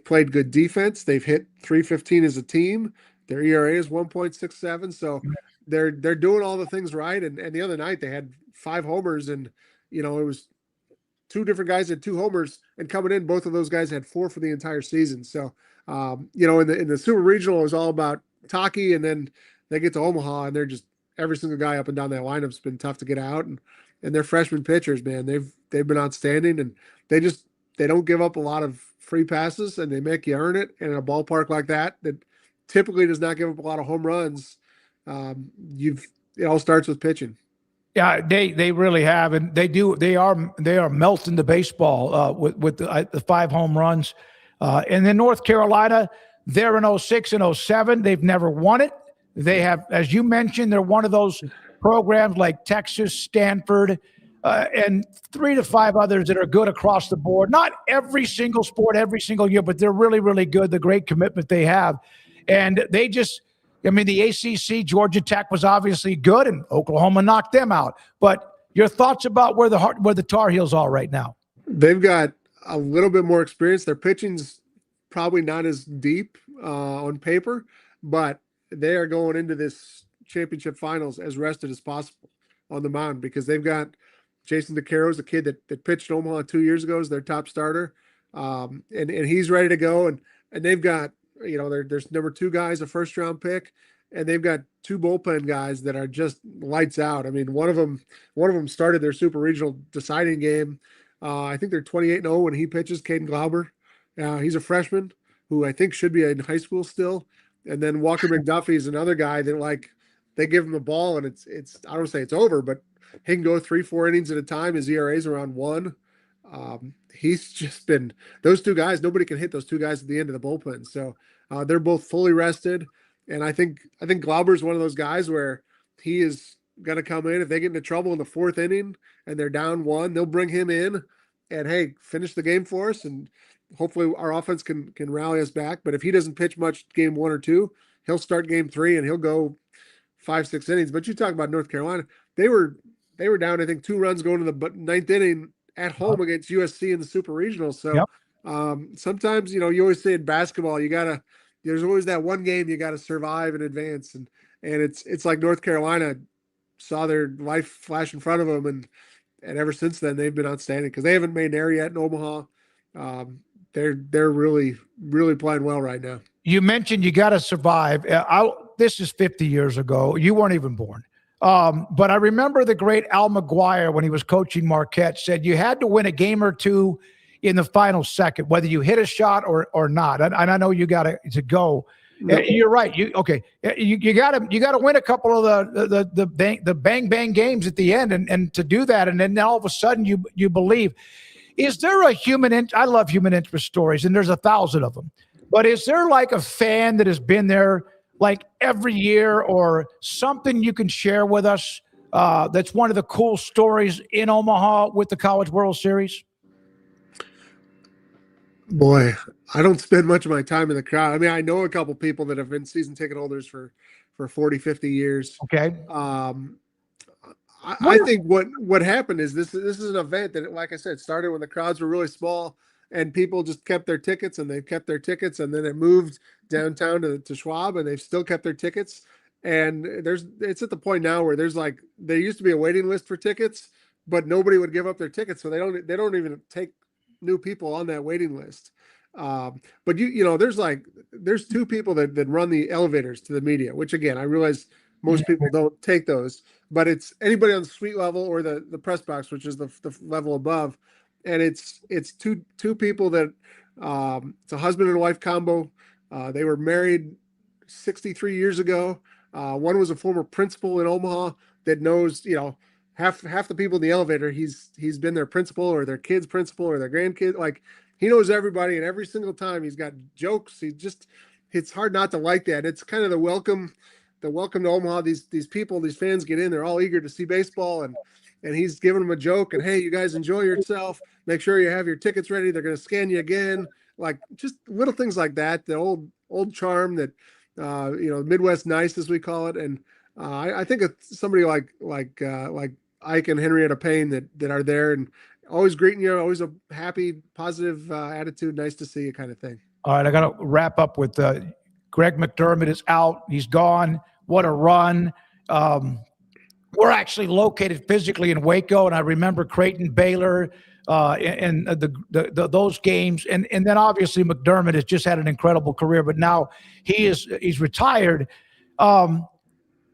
played good defense. They've hit 315 as a team. Their ERA is 1.67. So they're doing all the things right. And the other night they had 5 homers, and it was 2 different guys had 2 homers, and coming in, both of those guys had 4 for the entire season. So in the Super Regional, it was all about Taki, and then they get to Omaha, and they're just every single guy up and down that lineup's been tough to get out, and their freshman pitchers, man, they've been outstanding, and they don't give up a lot of free passes, and they make you earn it. And in a ballpark like that typically does not give up a lot of home runs, it all starts with pitching. Yeah, they really have, and they are melting the baseball with the 5 home runs. And then North Carolina, they're in 06 and 07. They've never won it. They have, as you mentioned, they're one of those programs like Texas, Stanford, and 3 to 5 others that are good across the board. Not every single sport, every single year, but they're really, really good. The great commitment they have. And they just, the ACC, Georgia Tech was obviously good, and Oklahoma knocked them out. But your thoughts about where the Tar Heels are right now? They've got a little bit more experience. Their pitching's probably not as deep on paper, but they are going into this championship finals as rested as possible on the mound, because they've got Jason DeCaro's, the kid that pitched in Omaha 2 years ago, is their top starter, and he's ready to go. And they've got there's number 2 guys, a first-round pick, and they've got 2 bullpen guys that are just lights out. One of them started their Super Regional deciding game. I think they're 28-0 when he pitches, Caden Glauber. He's a freshman who I think should be in high school still. And then Walker McDuffie is another guy that, they give him the ball, and it's I don't say it's over, but he can go 3-4 innings at a time. His ERA is around 1. He's just been those 2 guys. Nobody can hit those 2 guys at the end of the bullpen. So they're both fully rested. And I think Glauber is one of those guys where he is going to come in. If they get into trouble in the 4th inning and they're down 1, they'll bring him in and, hey, finish the game for us. And hopefully our offense can rally us back. But if he doesn't pitch much game 1 or 2, he'll start game 3 and he'll go 5-6 innings. But you talk about North Carolina, they were down, I think, 2 runs going to the 9th inning at home against USC in the Super Regional. So sometimes, you always say in basketball, there's always that one game you got to survive and advance. And it's like North Carolina saw their life flash in front of them. And ever since then, they've been outstanding, because they haven't made an air yet in Omaha. They're really, really playing well right now. You mentioned you got to survive. This is 50 years ago. You weren't even born. But I remember the great Al McGuire, when he was coaching Marquette, said you had to win a game or 2 in the final second, whether you hit a shot or not. And I know you got to go. No. You're right. You got to win a couple of the bang games at the end, and to do that, and then all of a sudden you believe. Is there a I love human interest stories, and there's 1,000 of them. But is there like a fan that has been there like every year, or something you can share with us that's one of the cool stories in Omaha with the College World Series? Boy, I don't spend much of my time in the crowd. I know a couple people that have been season ticket holders for 40, 50 years. Okay. I think what happened is this is an event that, like I said, started when the crowds were really small and people just kept their tickets, and they've kept their tickets, and then it moved downtown to Schwab, and they've still kept their tickets. And it's at the point now where there used to be a waiting list for tickets, but nobody would give up their tickets, so they don't even take new people on that waiting list. But there's 2 people that run the elevators to the media, which again, I realize most people don't take those, but it's anybody on the suite level or the press box, which is the level above. And it's two people that it's a husband and wife combo. They were married 63 years ago. One was a former principal in Omaha that knows, half the people in the elevator. He's been their principal or their kid's principal or their grandkid. Like, he knows everybody, and every single time he's got jokes. It's hard not to like that. It's kind of the welcome to Omaha. These people, these fans get in, they're all eager to see baseball, and he's giving them a joke, and hey, you guys enjoy yourself. Make sure you have your tickets ready. They're going to scan you again. Like, just little things like that. The old charm that Midwest nice as we call it. And I think it's somebody like Ike and Henrietta Payne that are there and always greeting you, always a happy, positive attitude. Nice to see you, kind of thing. All right, I got to wrap up with Greg McDermott is out. He's gone. What a run. We're actually located physically in Waco, and I remember Creighton, Baylor, and those games. And then obviously McDermott has just had an incredible career, but now he's retired.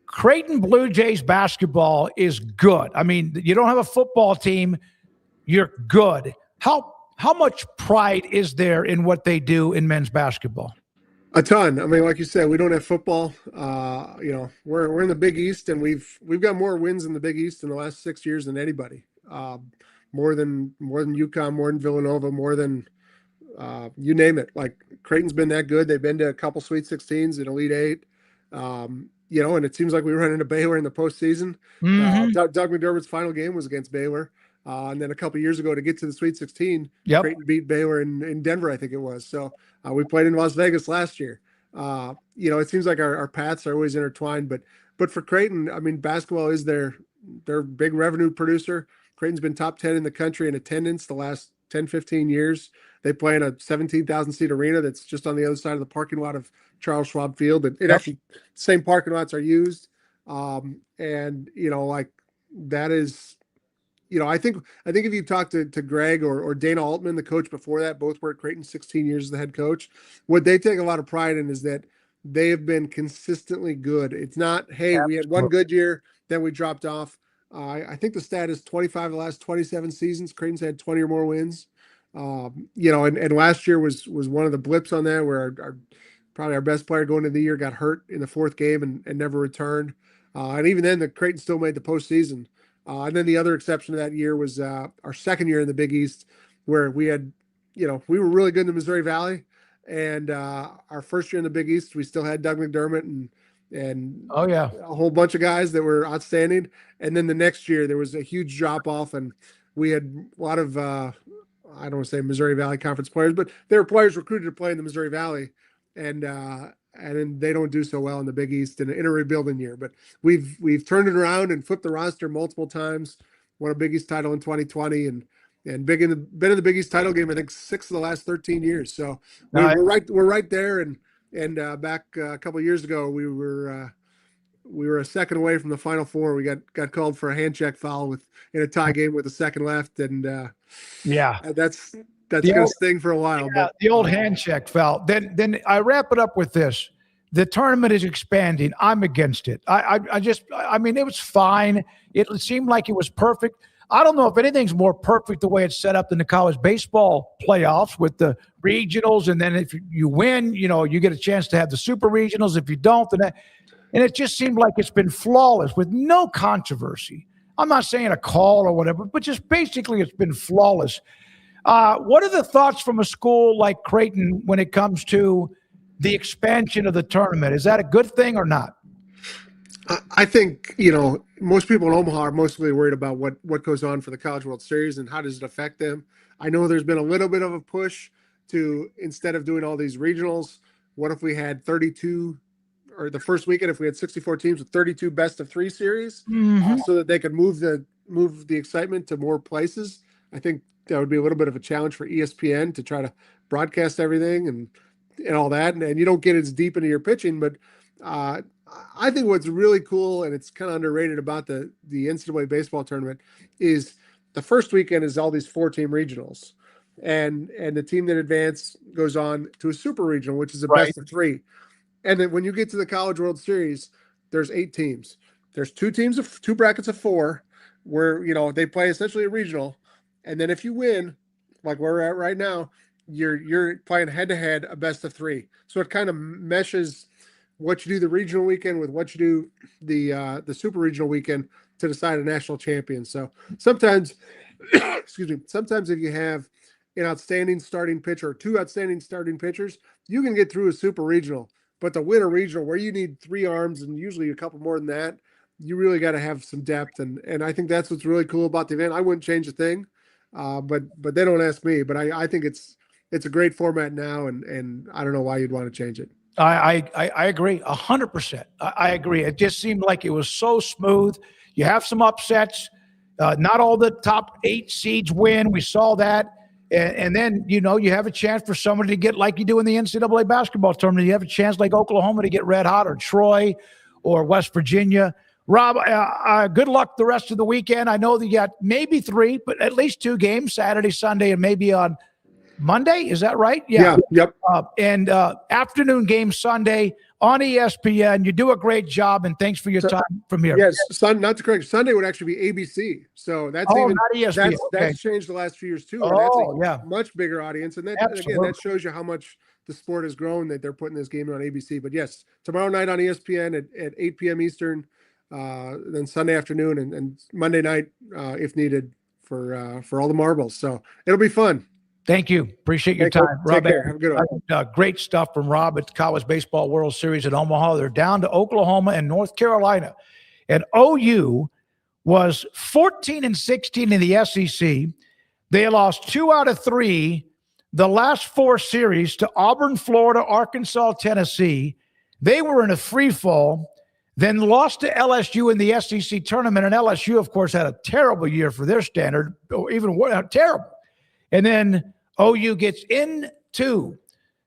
Creighton Blue Jays basketball is good. I mean, you don't have a football team, you're good. How much pride is there in what they do in men's basketball? A ton. I mean, like you said, we don't have football. We're in the Big East, and we've got more wins in the Big East in the last 6 years than anybody. More than UConn, more than Villanova, more than you name it. Like Creighton's been that good. They've been to a couple Sweet 16s and Elite Eight. And it seems like we run into Baylor in the postseason. Mm-hmm. Doug McDermott's final game was against Baylor. And then a couple of years ago to get to the Sweet 16, yep. Creighton beat Baylor in Denver, I think it was. So we played in Las Vegas last year. It seems like our paths are always intertwined. But for Creighton, I mean, basketball is their big revenue producer. Creighton's been top 10 in the country in attendance the last 10, 15 years. They play in a 17,000 seat arena that's just on the other side of the parking lot of Charles Schwab Field. It actually, same parking lots are used. That is, I think if you talk to Greg or Dana Altman, the coach before that, both were at Creighton 16 years as the head coach. What they take a lot of pride in is that they have been consistently good. It's not, hey, we had one good year, then we dropped off. I think the stat is 25 of the last 27 seasons. Creighton's had 20 or more wins. And last year was one of the blips on that where probably our best player going into the year got hurt in the fourth game and never returned. And even then, the Creighton still made the postseason. And then the other exception to that year was our second year in the Big East, where we had, we were really good in the Missouri Valley. And our first year in the Big East, we still had Doug McDermott and a whole bunch of guys that were outstanding. And then the next year, there was a huge drop off, and we had a lot of I don't want to say Missouri Valley Conference players, but there were players recruited to play in the Missouri Valley, and then they don't do so well in the Big East in a rebuilding year. But we've turned it around and flipped the roster multiple times. Won a Big East title in 2020, and been in the Big East title game I think 6 of the last 13 years. So we're right there. And back a couple of years ago, we were a second away from the Final Four. We got called for a hand check foul in a tie game with a second left, and that's going to sting for a while. Yeah, but the old hand check foul. Then I wrap it up with this: the tournament is expanding. I'm against it. I mean, it was fine. It seemed like it was perfect. I don't know if anything's more perfect the way it's set up than the college baseball playoffs with the regionals, and then if you win, you get a chance to have the super regionals. If you don't, and it just seemed like it's been flawless with no controversy. I'm not saying a call or whatever, but just basically it's been flawless. What are the thoughts from a school like Creighton when it comes to the expansion of the tournament? Is that a good thing or not? I think, most people in Omaha are mostly worried about what goes on for the College World Series and how does it affect them. I know there's been a little bit of a push to, instead of doing all these regionals, what if we had 32, or the first weekend, if we had 64 teams with 32 best of 3 series, so that they could move the excitement to more places. I think that would be a little bit of a challenge for ESPN to try to broadcast everything and all that. And you don't get as deep into your pitching, but I think what's really cool, and it's kind of underrated about the NCAA baseball tournament, is the first weekend is all these 4-team regionals, and the team that advanced goes on to a super regional, which is a best of 3. And then when you get to the College World Series, there's 8 teams. There's 2 brackets of 4, where they play essentially a regional, and then if you win, like where we're at right now, you're playing head to head a best of 3. So it kind of meshes what you do the regional weekend with what you do the super regional weekend to decide a national champion. So sometimes, sometimes if you have an outstanding starting pitcher or 2 outstanding starting pitchers, you can get through a super regional. But to win a regional where you need 3 arms and usually a couple more than that, you really got to have some depth. And I think that's what's really cool about the event. I wouldn't change a thing, but they don't ask me. But I think it's a great format now, and I don't know why you'd want to change it. I agree 100%. I agree. It just seemed like it was so smooth. You have some upsets. Not all the top 8 seeds win. We saw that. And then, you have a chance for somebody to get like you do in the NCAA basketball tournament. You have a chance like Oklahoma to get red hot, or Troy or West Virginia. Rob, good luck the rest of the weekend. I know that you got maybe 3, but at least 2 games, Saturday, Sunday, and maybe on Monday. Is that right? Yeah. Yep. And afternoon game Sunday on ESPN. You do a great job, and thanks for your time from here. Yes, not to correct. Sunday would actually be ABC. So that's not ESPN. That's changed the last few years too. That's a much bigger audience, and that again, that shows you how much the sport has grown that they're putting this game on ABC. But yes, tomorrow night on ESPN at 8 p.m. Eastern, then Sunday afternoon and Monday night if needed for all the marbles. So it'll be fun. Thank you. Appreciate your time. Rob, have a good one. Great stuff from Rob at the College Baseball World Series at Omaha. They're down to Oklahoma and North Carolina. And OU was 14-16 in the SEC. They lost 2 out of 3 the last 4 series to Auburn, Florida, Arkansas, Tennessee. They were in a free fall, then lost to LSU in the SEC tournament. And LSU, of course, had a terrible year for their standard, or even terrible. And then OU gets into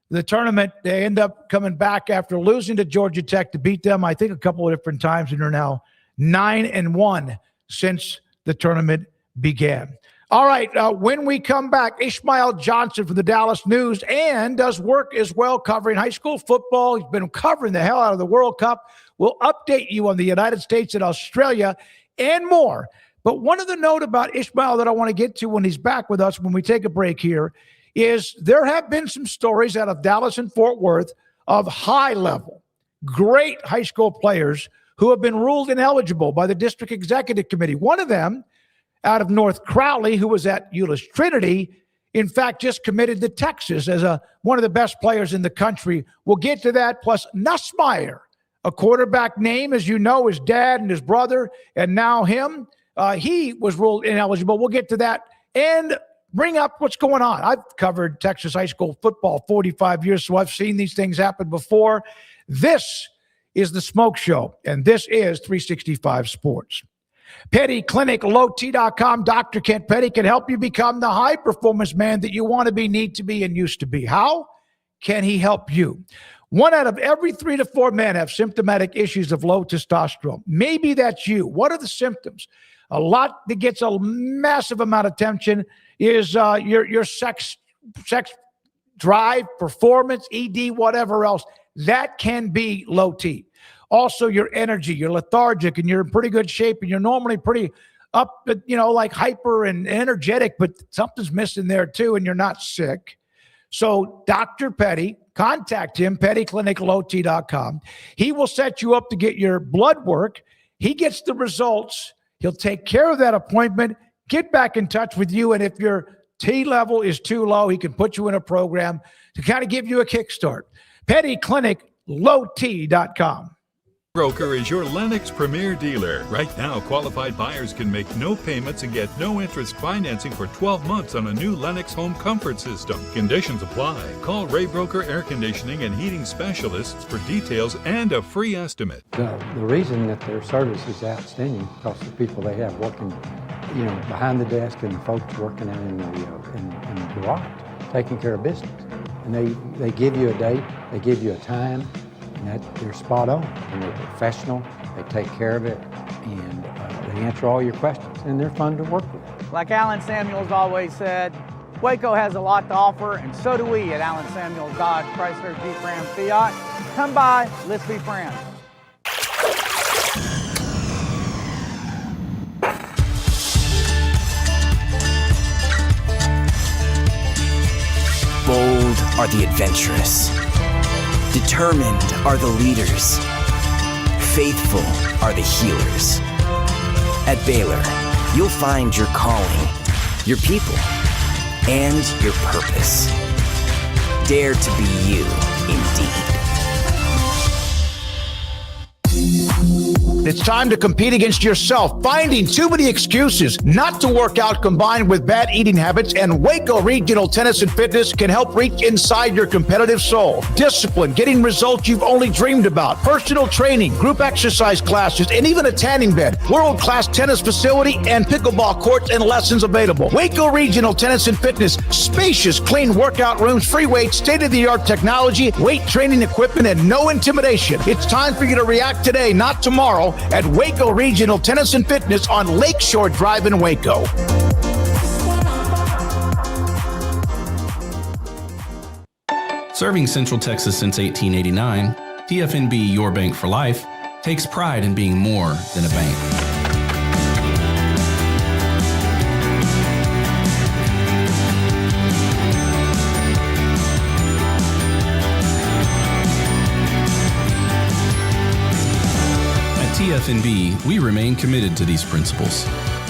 the tournament. They end up coming back after losing to Georgia Tech to beat them, I think, a couple of different times, and are now 9-1 since the tournament began. All right, when we come back, Ishmael Johnson from the Dallas News and does work as well covering high school football. He's been covering the hell out of the World Cup. We'll update you on the United States and Australia and more. But one of the note about Ishmael that I want to get to when he's back with us when we take a break here is there have been some stories out of Dallas and Fort Worth of high-level, great high school players who have been ruled ineligible by the district executive committee. One of them out of North Crowley, who was at Euless Trinity, in fact, just committed to Texas as one of the best players in the country. We'll get to that, plus Nussmeier, a quarterback name, as you know, his dad and his brother, and now him. He was ruled ineligible. We'll get to that and bring up what's going on. I've covered Texas high school football 45 years, so I've seen these things happen before. This is the Smoke Show, and this is 365 Sports. Petty Clinic, LowT.com. Dr. Kent Petty can help you become the high-performance man that you want to be, need to be, and used to be. How can he help you? 1 out of every 3 to 4 men have symptomatic issues of low testosterone. Maybe that's you. What are the symptoms? A lot that gets a massive amount of attention is your sex drive, performance, ED, whatever else. That can be low T. Also, your energy, you're lethargic and you're in pretty good shape and you're normally pretty up, like hyper and energetic, but something's missing there too and you're not sick. So Dr. Petty, contact him, pettycliniclowt.com. He will set you up to get your blood work. He gets the results. He'll take care of that appointment, get back in touch with you, and if your T level is too low, he can put you in a program to kind of give you a kickstart. pettycliniclowt.com. Broker is your Lennox Premier dealer. Right now, qualified buyers can make no payments and get no interest financing for 12 months on a new Lennox home comfort system. Conditions apply. Call Ray Broker Air Conditioning and Heating Specialists for details and a free estimate. The reason that their service is outstanding because the people they have working, behind the desk and the folks working out in the garage, taking care of business. And they give you a date, they give you a time, and they're spot on, and they're professional, they take care of it, and they answer all your questions, and they're fun to work with. Like Alan Samuels always said, Waco has a lot to offer, and so do we at Alan Samuels Dodge, Chrysler, Jeep, Ram, Fiat. Come by, let's be friends. Bold are the adventurous. Determined are the leaders. Faithful are the healers. At Baylor, you'll find your calling, your people, and your purpose. Dare to be you, indeed. It's time to compete against yourself, finding too many excuses not to work out combined with bad eating habits, and Waco Regional Tennis and Fitness can help reach inside your competitive soul. Discipline, getting results you've only dreamed about, personal training, group exercise classes, and even a tanning bed, world-class tennis facility, and pickleball courts and lessons available. Waco Regional Tennis and Fitness, spacious, clean workout rooms, free weights, state-of-the-art technology, weight training equipment, and no intimidation. It's time for you to react today, not tomorrow, at Waco Regional Tennis and Fitness on Lakeshore Drive in Waco. Serving Central Texas since 1889, TFNB Your Bank for Life takes pride in being more than a bank. TFNB, we remain committed to these principles.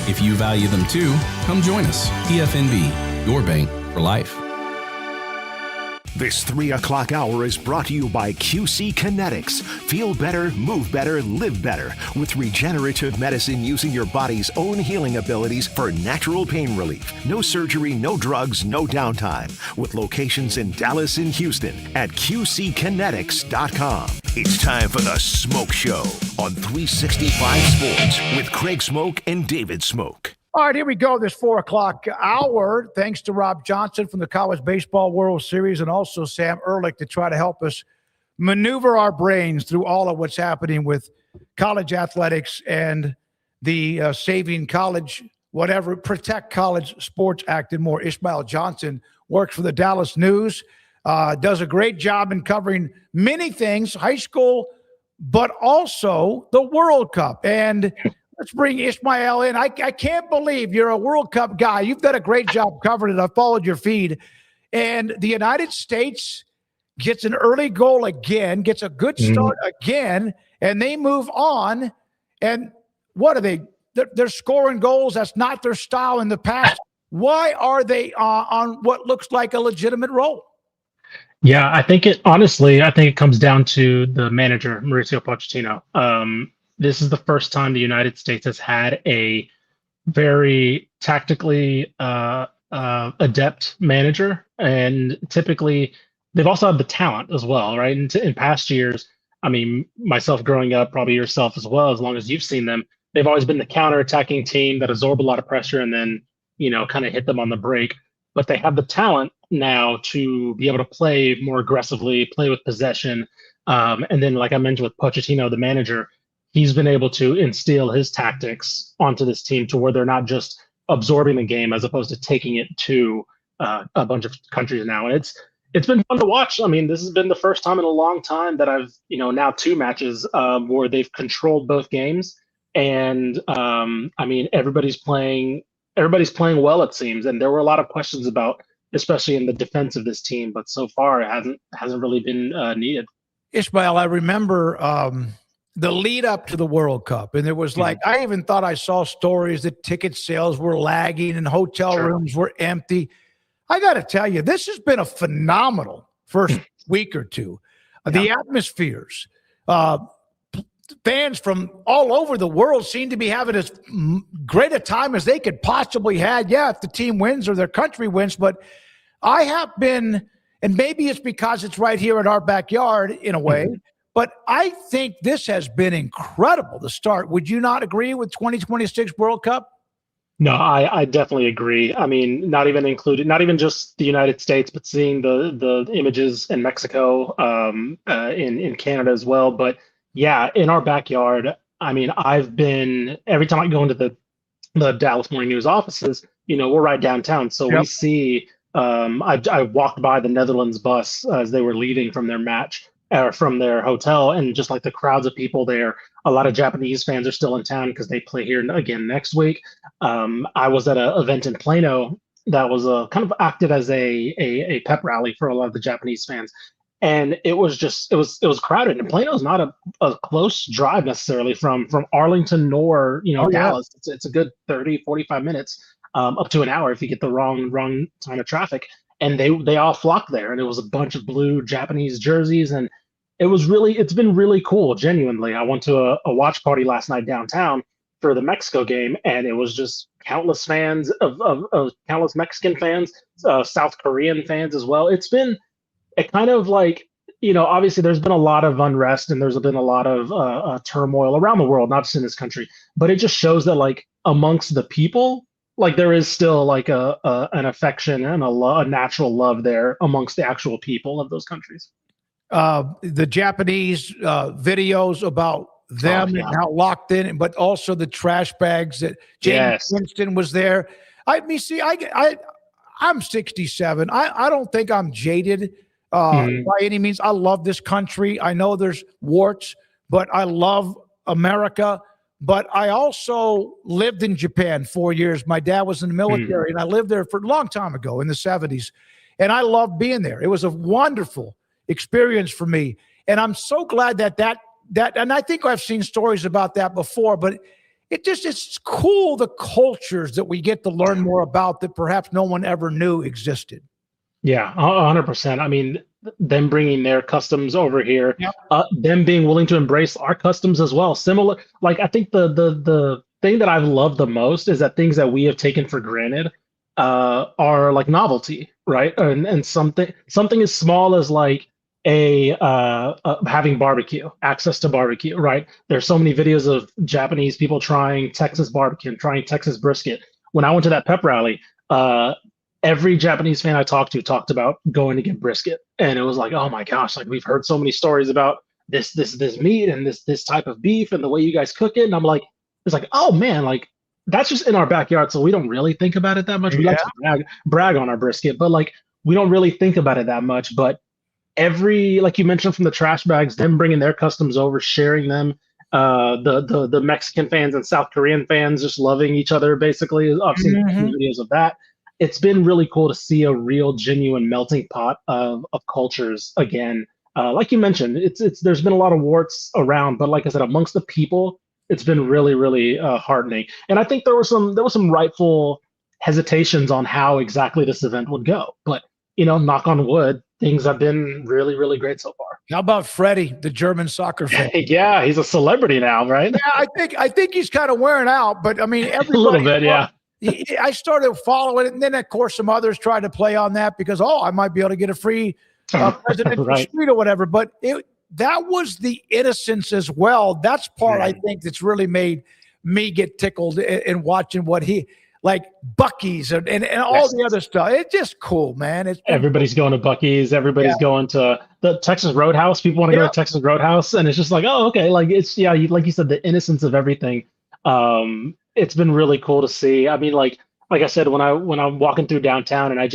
If you value them too, come join us. TFNB, your bank for life. This 3 o'clock hour is brought to you by QC Kinetics. Feel better, move better, live better with regenerative medicine using your body's own healing abilities for natural pain relief. No surgery, no drugs, no downtime. With locations in Dallas and Houston at QCkinetics.com. It's time for the Smoke Show on 365 Sports with Craig Smoke and David Smoke. All right, here we go. This 4 o'clock hour, thanks to Rob Johnson from the College Baseball World Series and also Sam Ehrlich to try to help us maneuver our brains through all of what's happening with college athletics and the Saving College, whatever, Protect College Sports Act and more. Ishmael Johnson works for the Dallas News, does a great job in covering many things, high school, but also the World Cup. And let's bring Ishmael in. I can't believe you're a World Cup guy. You've done a great job covering it. I followed your feed. And the United States gets an early goal again, gets a good start again, and they move on. And what are they? They're scoring goals. That's not their style in the past. Why are they on what looks like a legitimate role? Yeah, I think it comes down to the manager, Mauricio Pochettino. This is the first time the United States has had a very tactically adept manager, and typically they've also had the talent as well, right? In past years, I mean, myself growing up, probably yourself as well, as long as you've seen them, they've always been the counter-attacking team that absorb a lot of pressure and then, kind of hit them on the break. But they have the talent now to be able to play more aggressively, play with possession. And then, like I mentioned with Pochettino, the manager, he's been able to instill his tactics onto this team to where they're not just absorbing the game as opposed to taking it to a bunch of countries now. And it's been fun to watch. I mean, this has been the first time in a long time that I've, now 2 matches where they've controlled both games. And I mean, everybody's playing well, it seems. And there were a lot of questions about, especially in the defense of this team, but so far it hasn't really been needed. Ishmael, I remember the lead up to the World Cup. And there was I even thought I saw stories that ticket sales were lagging and hotel rooms were empty. I got to tell you, this has been a phenomenal first week or two. The atmospheres, fans from all over the world seem to be having as great a time as they could possibly have. Yeah, if the team wins or their country wins. But I have been, and maybe it's because it's right here in our backyard in a way, but I think this has been incredible to start. Would you not agree with 2026 World Cup? No, I definitely agree. I mean, not even just the United States, but seeing the images in Mexico, in Canada as well. But yeah, in our backyard, I mean, every time I go into the Dallas Morning News offices, we're right downtown. So we see, I walked by the Netherlands bus as they were leaving from their match. From their hotel, and just like the crowds of people there, a lot of Japanese fans are still in town because they play here again next week. I was at an event in Plano that was kind of acted as a pep rally for a lot of the Japanese fans, and it was crowded. And Plano is not a close drive necessarily from Arlington nor Dallas. It's a good 30-45 minutes, up to an hour if you get the wrong time of traffic. And they all flocked there, and it was a bunch of blue Japanese jerseys, and it's been really cool. Genuinely, I went to a watch party last night downtown for the Mexico game, and it was just countless fans of countless Mexican fans, South Korean fans as well. It's been a kind of like, obviously there's been a lot of unrest and there's been a lot of turmoil around the world, not just in this country, but it just shows that like amongst the people, like there is still like an affection and a natural love there amongst the actual people of those countries. The Japanese videos about them and how locked in, but also the trash bags that James Winston was there. I'm 67. I don't think I'm jaded by any means. I love this country. I know there's warts, but I love America. But I also lived in Japan 4 years. My dad was in the military, and I lived there for a long time ago in the 70s. And I loved being there. It was a wonderful experience for me. And I'm so glad that and I think I've seen stories about that before, but it's cool, the cultures that we get to learn more about that perhaps no one ever knew existed. Yeah, 100%. I mean, them bringing their customs over here, them being willing to embrace our customs as well. Similar, like I think the thing that I've loved the most is that things that we have taken for granted are like novelty, right? And something as small as like having barbecue, access to barbecue, right? There's so many videos of Japanese people trying Texas barbecue and trying Texas brisket. When I went to that pep rally, every Japanese fan I talked to talked about going to get brisket. And it was like, oh my gosh, like we've heard so many stories about this meat and this type of beef and the way you guys cook it. And I'm like, it's like, oh man, like that's just in our backyard. So we don't really think about it that much. We like to brag on our brisket, but like, we don't really think about it that much. But like you mentioned, from the trash bags, them bringing their customs over, sharing them, the Mexican fans and South Korean fans just loving each other, basically. I've seen videos of that. It's been really cool to see a real genuine melting pot of cultures again. Like you mentioned, there's been a lot of warts around, but like I said, amongst the people, it's been really, really heartening. And I think there was some rightful hesitations on how exactly this event would go. But knock on wood, things have been really, really great so far. How about Freddie, the German soccer fan? Yeah, he's a celebrity now, right? Yeah, I think he's kind of wearing out, but I mean, everybody, a little bit, yeah. I started following it, and then of course some others tried to play on that because I might be able to get a free presidential suite or whatever. But that was the innocence as well. That's part I think that's really made me get tickled in watching what he. Like Buc-ee's and all the other stuff. It's just cool, man. Everybody's going to Buc-ee's. Everybody's going to the Texas Roadhouse. People want to go to Texas Roadhouse. And it's just like, oh, okay. Like it's, like you said, the innocence of everything. It's been really cool to see. I mean, like I said, when I'm walking through downtown and I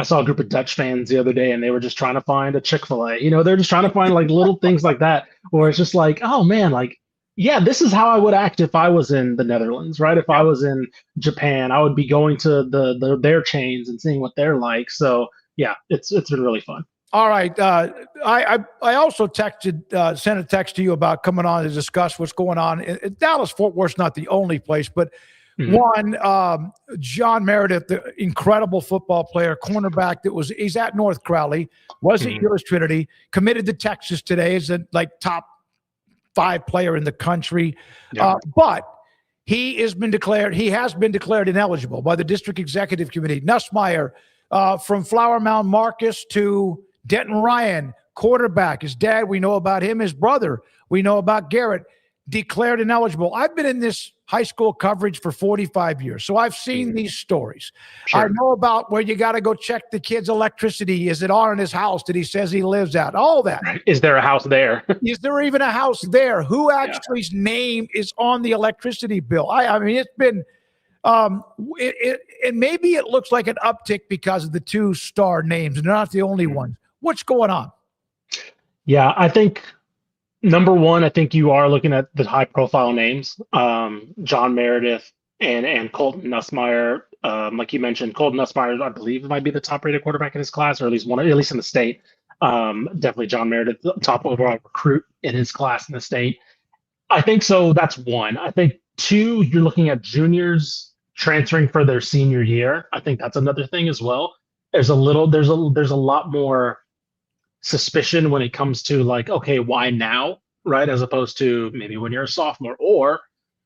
saw a group of Dutch fans the other day and they were just trying to find a Chick-fil-A. They're just trying to find like little things like that, where it's just like, oh man, like, yeah, this is how I would act if I was in the Netherlands, right? If I was in Japan, I would be going to their chains and seeing what they're like. So yeah, it's been really fun. All right. I also sent a text to you about coming on to discuss what's going on. Dallas Fort Worth's not the only place, but one, John Meredith, the incredible football player, cornerback he's at North Crowley, was at US Trinity, committed to Texas today, is a top 5 player in the country. But he has been declared ineligible by the district executive committee. Nussmeier, from Flower Mound Marcus to Denton Ryan, quarterback. His dad, we know about him. His brother, we know about Garrett, declared ineligible. I've been in this high school coverage for 45 years, so I've seen these stories. Sure. I know about where you got to go check the kid's electricity. Is it on in his house that he says he lives at? All that. Is there a house there? Is there even a house there? Who actually's name is on the electricity bill? I mean, it's been and maybe it looks like an uptick because of the 2 star names, and they're not the only ones. What's going on? Yeah, I think number one, I think you are looking at the high profile names, John Meredith and Colton Nussmeier. Like you mentioned, Colton Nussmeier, I believe, might be the top rated quarterback in his class, or at least in the state. Definitely John Meredith, the top overall recruit in his class in the state. I think so. That's one. I think 2, you're looking at juniors transferring for their senior year. I think that's another thing as well. There's a lot more suspicion when it comes to like, okay, why now, right? As opposed to maybe when you're a sophomore, or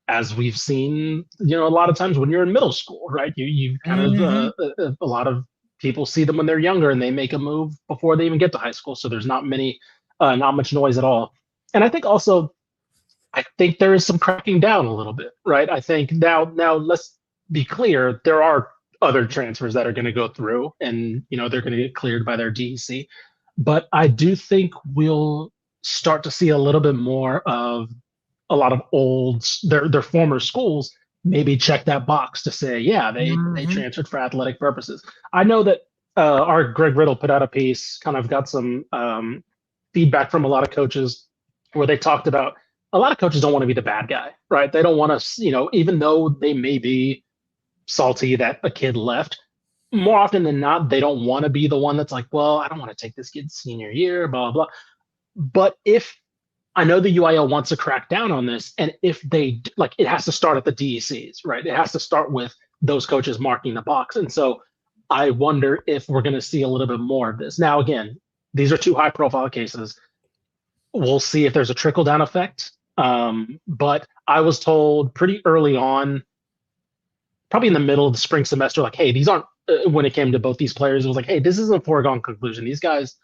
as we've seen, a lot of times when you're in middle school, right? You kind of a lot of people see them when they're younger and they make a move before they even get to high school. So there's not much noise at all. And I think also, I think there is some cracking down a little bit, right? I think now let's be clear, there are other transfers that are going to go through, and they're going to get cleared by their DEC. But I do think we'll start to see a little bit more of a lot of their former schools maybe check that box to say, yeah, they transferred for athletic purposes. I know that our Greg Riddle put out a piece, kind of got some feedback from a lot of coaches where they talked about a lot of coaches don't want to be the bad guy, right? They don't want to, even though they may be salty that a kid left, more often than not, they don't want to be the one that's like, well, I don't want to take this kid's senior year, blah, blah. But if I know the UIL wants to crack down on this, and if they it has to start at the DECs, right? It has to start with those coaches marking the box. And so I wonder if we're going to see a little bit more of this. Now, again, these are two high profile cases. We'll see if there's a trickle down effect. But I was told pretty early on, probably in the middle of the spring semester, like, hey, these aren't, when it came to both these players, it was like, hey, this isn't a foregone conclusion. These guys,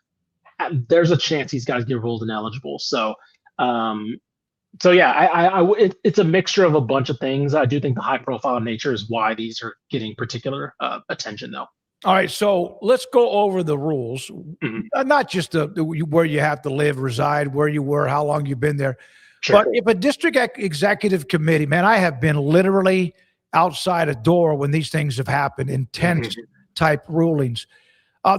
there's a chance these guys get ruled ineligible. So, yeah, it's a mixture of a bunch of things. I do think the high profile nature is why these are getting particular attention, though. All right, so let's go over the rules, not just where you have to live, reside, where you were, how long you've been there. Sure. But if a district executive committee, man, I have been literally outside a door when these things have happened, intense type rulings.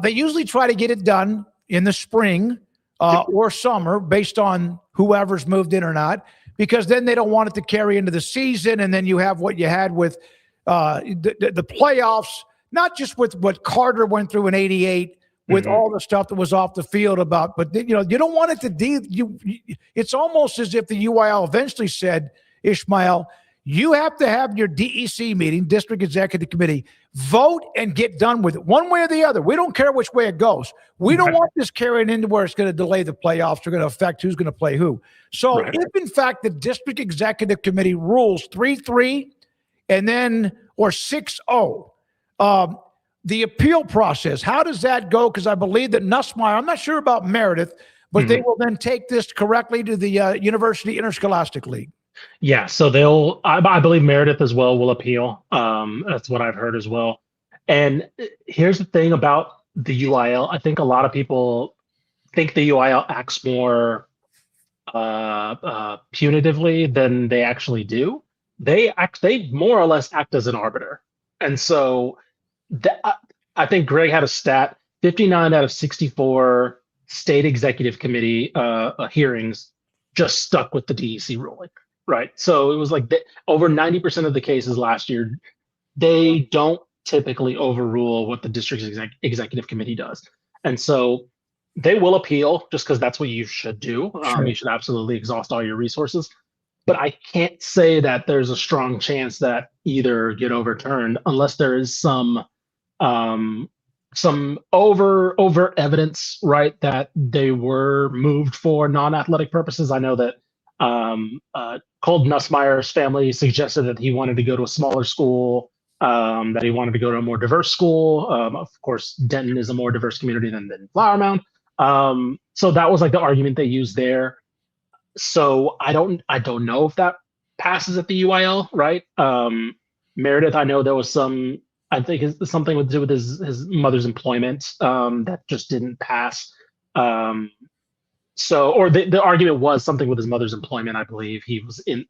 They usually try to get it done in the spring or summer based on whoever's moved in or not, because then they don't want it to carry into the season. And then you have what you had with the playoffs, not just with what Carter went through in '88, with all the stuff that was off the field about, but you don't want it to it's almost as if the UIL eventually said, Ishmael, you have to have your DEC meeting, District Executive Committee, vote and get done with it one way or the other. We don't care which way it goes. We don't want this carrying into where it's going to delay the playoffs or going to affect who's going to play who. So if in fact the District Executive Committee rules 3-3 and then, or 6-0, the appeal process, how does that go? Because I believe that Nussmeier, I'm not sure about Meredith, but they will then take this correctly to the University Interscholastic League. Yeah, so I believe Meredith as well will appeal. That's what I've heard as well. And here's the thing about the UIL. I think a lot of people think the UIL acts more punitively than they actually do. They more or less act as an arbiter. And so I think Greg had a stat, 59 out of 64 state executive committee hearings just stuck with the DEC ruling, right? So it was like over 90% of the cases last year, they don't typically overrule what the district executive committee does. And so they will appeal just because that's what you should do. You should absolutely exhaust all your resources. But I can't say that there's a strong chance that either get overturned unless there is some overt evidence, right, that they were moved for non-athletic purposes. I know that Colt Nussmeier's family suggested that he wanted to go to a smaller school, that he wanted to go to a more diverse school. Of course, Denton is a more diverse community than Flower Mound. So that was like the argument they used there. So I don't know if that passes at the UIL, right? Meredith, I know there was I think it's something to do with his mother's employment that just didn't pass. The argument was something with his mother's employment. I believe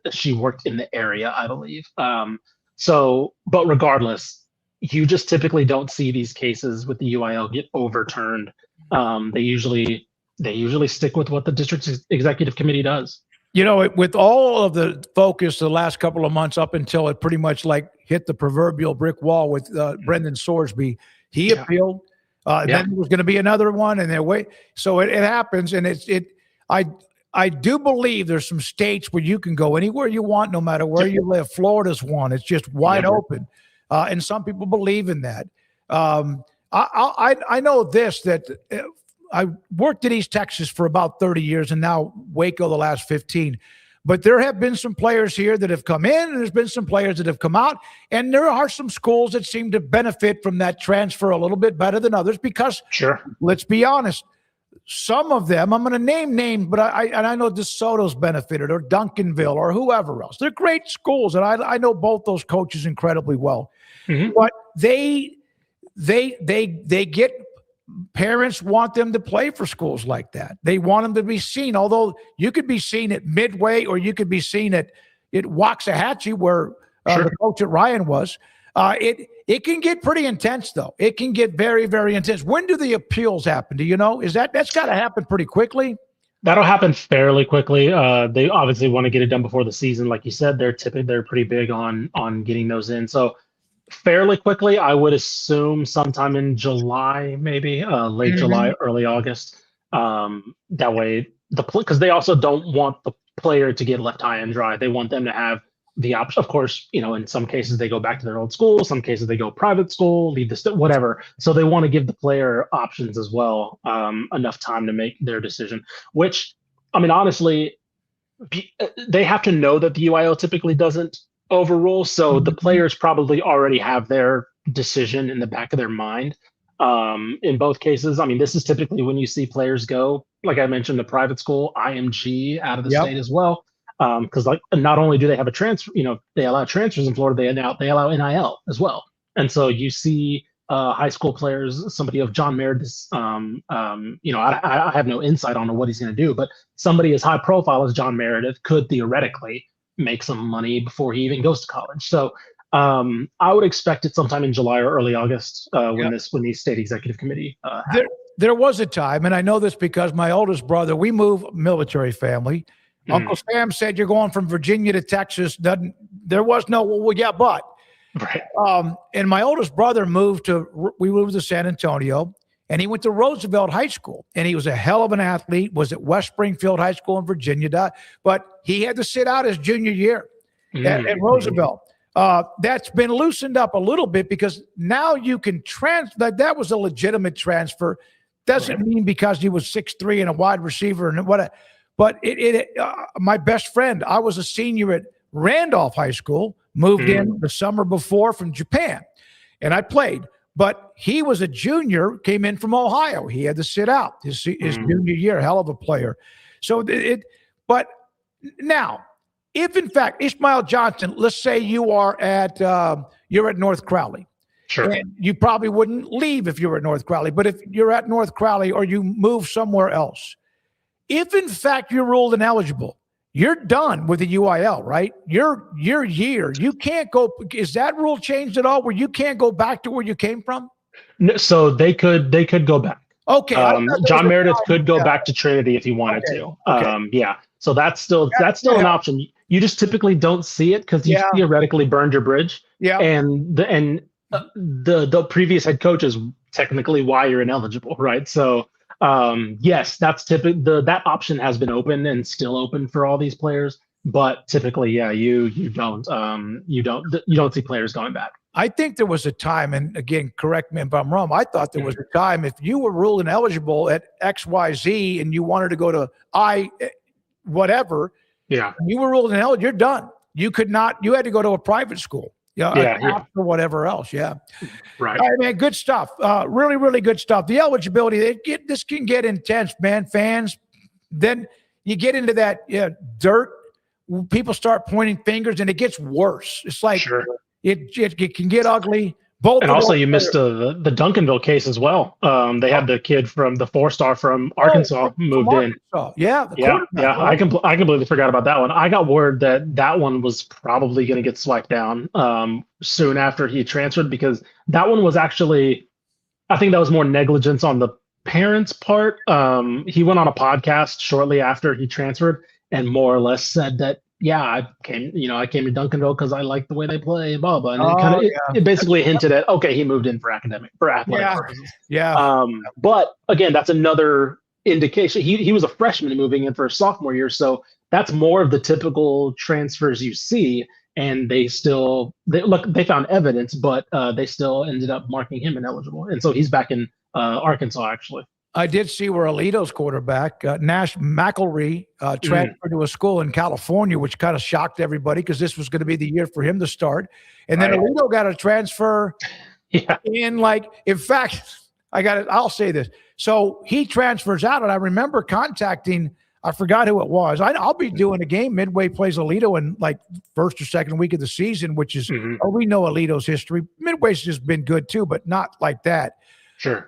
she worked in the area, I believe. But regardless, you just typically don't see these cases with the UIL get overturned. They usually stick with what the district executive committee does. With all of the focus the last couple of months up until it pretty much like hit the proverbial brick wall with Brendan Sorsby, he appealed. Then there was going to be another one, and so it happens, and I do believe there's some states where you can go anywhere you want, no matter where you live. Florida's one; it's just wide open, and some people believe in that. I know this that. I worked at East Texas for about 30 years and now Waco the last 15. But there have been some players here that have come in, and there's been some players that have come out. And there are some schools that seem to benefit from that transfer a little bit better than others because, let's be honest, some of them, I'm going to name names, but I know DeSoto's benefited, or Duncanville, or whoever else. They're great schools, and I know both those coaches incredibly well. But they get parents want them to play for schools like that. They want them to be seen, although you could be seen at Midway or you could be seen at Waxahachie, where the coach at Ryan was. It can get pretty intense, though. It can get very, very intense. When do the appeals happen? Do you know? That's got to happen pretty quickly? That'll happen fairly quickly. They obviously want to get it done before the season. Like you said, they're pretty big on getting those in. So fairly quickly, I would assume sometime in July, maybe late July, early August. That way, because they also don't want the player to get left high and dry. They want them to have the option. Of course, in some cases they go back to their old school. Some cases they go private school, leave the whatever. So they want to give the player options as well, enough time to make their decision. Which, I mean, honestly, they have to know that the UIL typically doesn't overrule, so the players probably already have their decision in the back of their mind. In both cases, I mean, this is typically when you see players go, like I mentioned, the private school, IMG out of the state as well, because like not only do they have a transfer, they allow transfers in Florida, they allow NIL as well, and so you see high school players, somebody of John Meredith's, I have no insight on what he's going to do, but somebody as high profile as John Meredith could theoretically make some money before he even goes to college. So I would expect it sometime in July or early August when the state executive committee there was a time, and I know this because my oldest brother, we moved military family. Uncle Sam said you're going from Virginia to Texas. There was no, but. Right. And my oldest brother we moved to San Antonio, and he went to Roosevelt High School, and he was a hell of an athlete, was at West Springfield High School in Virginia, but he had to sit out his junior year at Roosevelt. That's been loosened up a little bit because now you can transfer. That was a legitimate transfer. Doesn't mean because he was 6'3" and a wide receiver and what. But my best friend, I was a senior at Randolph High School, moved in the summer before from Japan, and I played. But he was a junior, came in from Ohio. He had to sit out his junior year. Hell of a player. So but now, if in fact Ishmael Johnson, let's say you're at North Crowley. Sure. And you probably wouldn't leave if you were at North Crowley. But if you're at North Crowley or you move somewhere else, if in fact you're ruled ineligible, you're done with the UIL, right? Your year, you can't go. Is that rule changed at all where you can't go back to where you came from? No, so they could go back. Okay. John Meredith could go back to Trinity if he wanted to. Yeah. So that's still an option. You just typically don't see it because you theoretically burned your bridge. Yeah. And the previous head coach is technically why you're ineligible, right? So yes, that's typically that option has been open and still open for all these players, but typically, you don't see players going back. I think there was a time, and again, correct me if I'm wrong, I thought there was a time if you were ruled ineligible at XYZ and you wanted to go to whatever, you were ruled ineligible, you're done. You could not, you had to go to a private school. Or whatever else. Yeah. Right. All right, man. Good stuff. Really, really good stuff. The eligibility, this can get intense, man. Fans, then you get into that dirt. People start pointing fingers, and it gets worse. It's like it can get ugly. And also, you missed the Duncanville case as well. They had the kid from the 4-star from Arkansas moved in. Yeah. I completely forgot about that one. I got word that one was probably going to get swiped down soon after he transferred because that one was actually, I think that was more negligence on the parents' part. He went on a podcast shortly after he transferred and more or less said that, I came to Duncanville because I like the way they play, blah, blah. And it basically hinted at, he moved in for athletic purposes. Yeah. But again, that's another indication. He was a freshman moving in for his sophomore year. So that's more of the typical transfers you see. And they found evidence, but they still ended up marking him ineligible. And so he's back in Arkansas, actually. I did see where Alito's quarterback, Nash McElree, transferred to a school in California, which kind of shocked everybody because this was going to be the year for him to start. And then Alito got a transfer in fact, I'll say this. So he transfers out, and I remember contacting, I forgot who it was. I'll be doing a game. Midway plays Alito in like first or second week of the season, which is, we know Alito's history. Midway's just been good too, but not like that. Sure.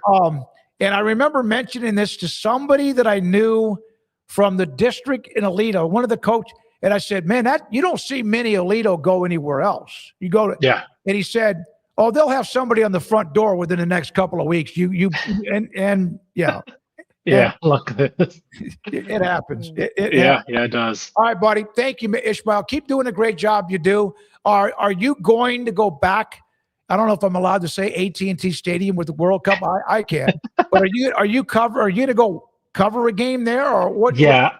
And I remember mentioning this to somebody that I knew from the district in Alito, one of the coach, and I said, man, that you don't see many Alito go anywhere else. You go to, and he said, oh, they'll have somebody on the front door within the next couple of weeks. Yeah, look, it happens. It does. All right, buddy. Thank you, Ishmael. Keep doing a great job you do. Are you going to go back? I don't know if I'm allowed to say AT&T Stadium with the World Cup. I can. But are you going to go cover a game there or what? Yeah.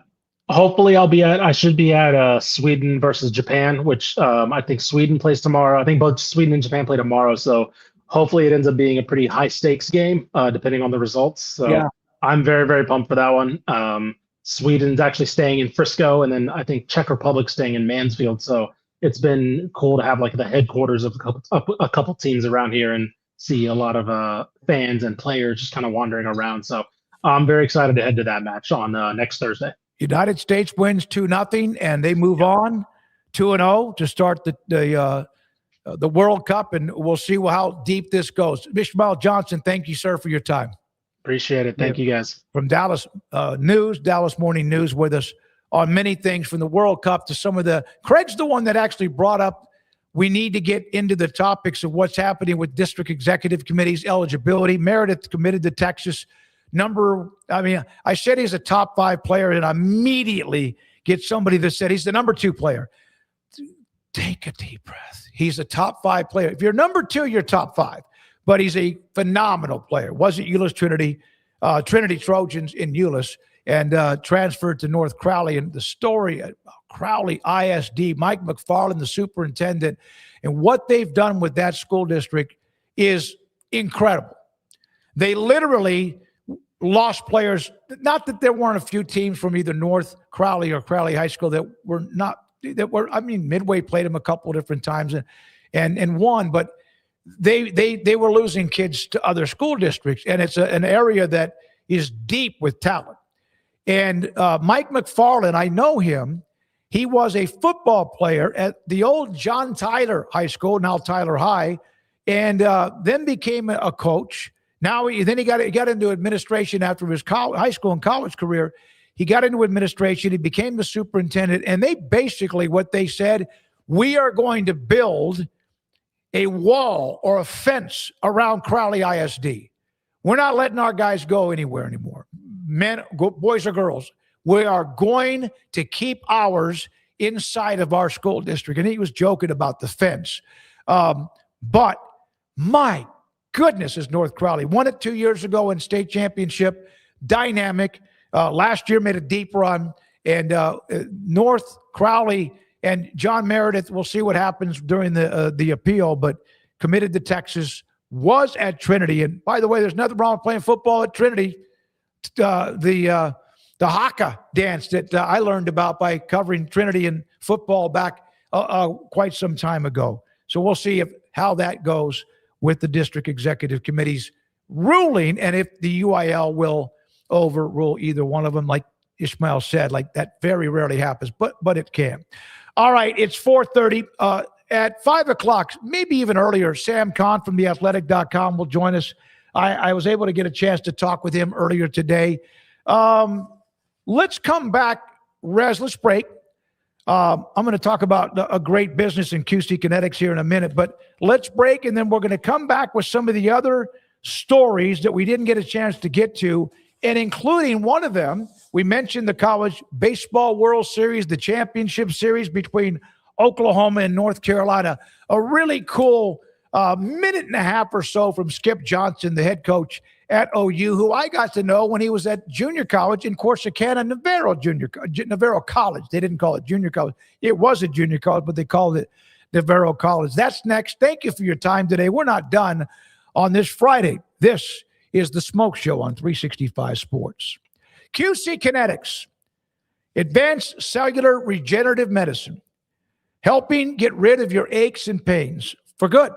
Hopefully I should be at Sweden versus Japan, which I think Sweden plays tomorrow. I think both Sweden and Japan play tomorrow. So hopefully it ends up being a pretty high stakes game, depending on the results. So I'm very, very pumped for that one. Sweden's actually staying in Frisco, and then I think Czech Republic staying in Mansfield. So it's been cool to have like the headquarters of a couple teams around here and see a lot of fans and players just kind of wandering around. So I'm very excited to head to that match on next Thursday. United States wins 2-0, and they move on 2-0 to start the World Cup, and we'll see how deep this goes. Ishmael Johnson, thank you, sir, for your time. Appreciate it. Thank you, guys. From Dallas Dallas Morning News, with us on many things from the World Cup to some of the – Craig's the one that actually brought up we need to get into the topics of what's happening with district executive committees, eligibility. Meredith committed to Texas. I said he's a top 5 player, and I immediately get somebody that said he's the number 2 player. Take a deep breath. He's a top 5 player. If you're number 2, you're top 5. But he's a phenomenal player. Was at Euless Trinity Trojans in Euless, and transferred to North Crowley. And the story at Crowley ISD, Mike McFarland, the superintendent, and what they've done with that school district is incredible. They literally lost players. Not that there weren't a few teams from either North Crowley or Crowley High School that were not, Midway played them a couple of different times and won, but they were losing kids to other school districts, and it's an area that is deep with talent. And Mike McFarland, I know him. He was a football player at the old John Tyler High School, now Tyler High, and then became a coach. Now he got into administration after his high school and college career. He got into administration. He became the superintendent, and they basically, what they said, we are going to build a wall or a fence around Crowley ISD. We're not letting our guys go anywhere anymore. Men, boys or girls, we are going to keep ours inside of our school district. And he was joking about the fence. But my goodness, is North Crowley. Won it 2 years ago in state championship. Dynamic. Last year made a deep run. And North Crowley and John Meredith, we'll see what happens during the appeal, but committed to Texas, was at Trinity. And by the way, there's nothing wrong with playing football at Trinity. The haka dance that I learned about by covering Trinity and football back quite some time ago. So we'll see how that goes with the district executive committee's ruling, and if the UIL will overrule either one of them, like Ishmael said. Like, that very rarely happens, but it can. All right, it's 4:30. At 5 o'clock, maybe even earlier, Sam Kahn from theathletic.com will join us. I was able to get a chance to talk with him earlier today. Let's come back, Rez. Let's break. I'm going to talk about a great business in QC Kinetics here in a minute, but let's break, and then we're going to come back with some of the other stories that we didn't get a chance to get to, and including one of them, we mentioned the College Baseball World Series, the championship series between Oklahoma and North Carolina. A really cool minute and a half or so from Skip Johnson, the head coach at OU, who I got to know when he was at junior college in Corsicana, Navarro College. They didn't call it junior college. It was a junior college, but they called it Navarro College. That's next. Thank you for your time today. We're not done on this Friday. This is the Smoke Show on 365 Sports. QC Kinetics, advanced cellular regenerative medicine, helping get rid of your aches and pains for good,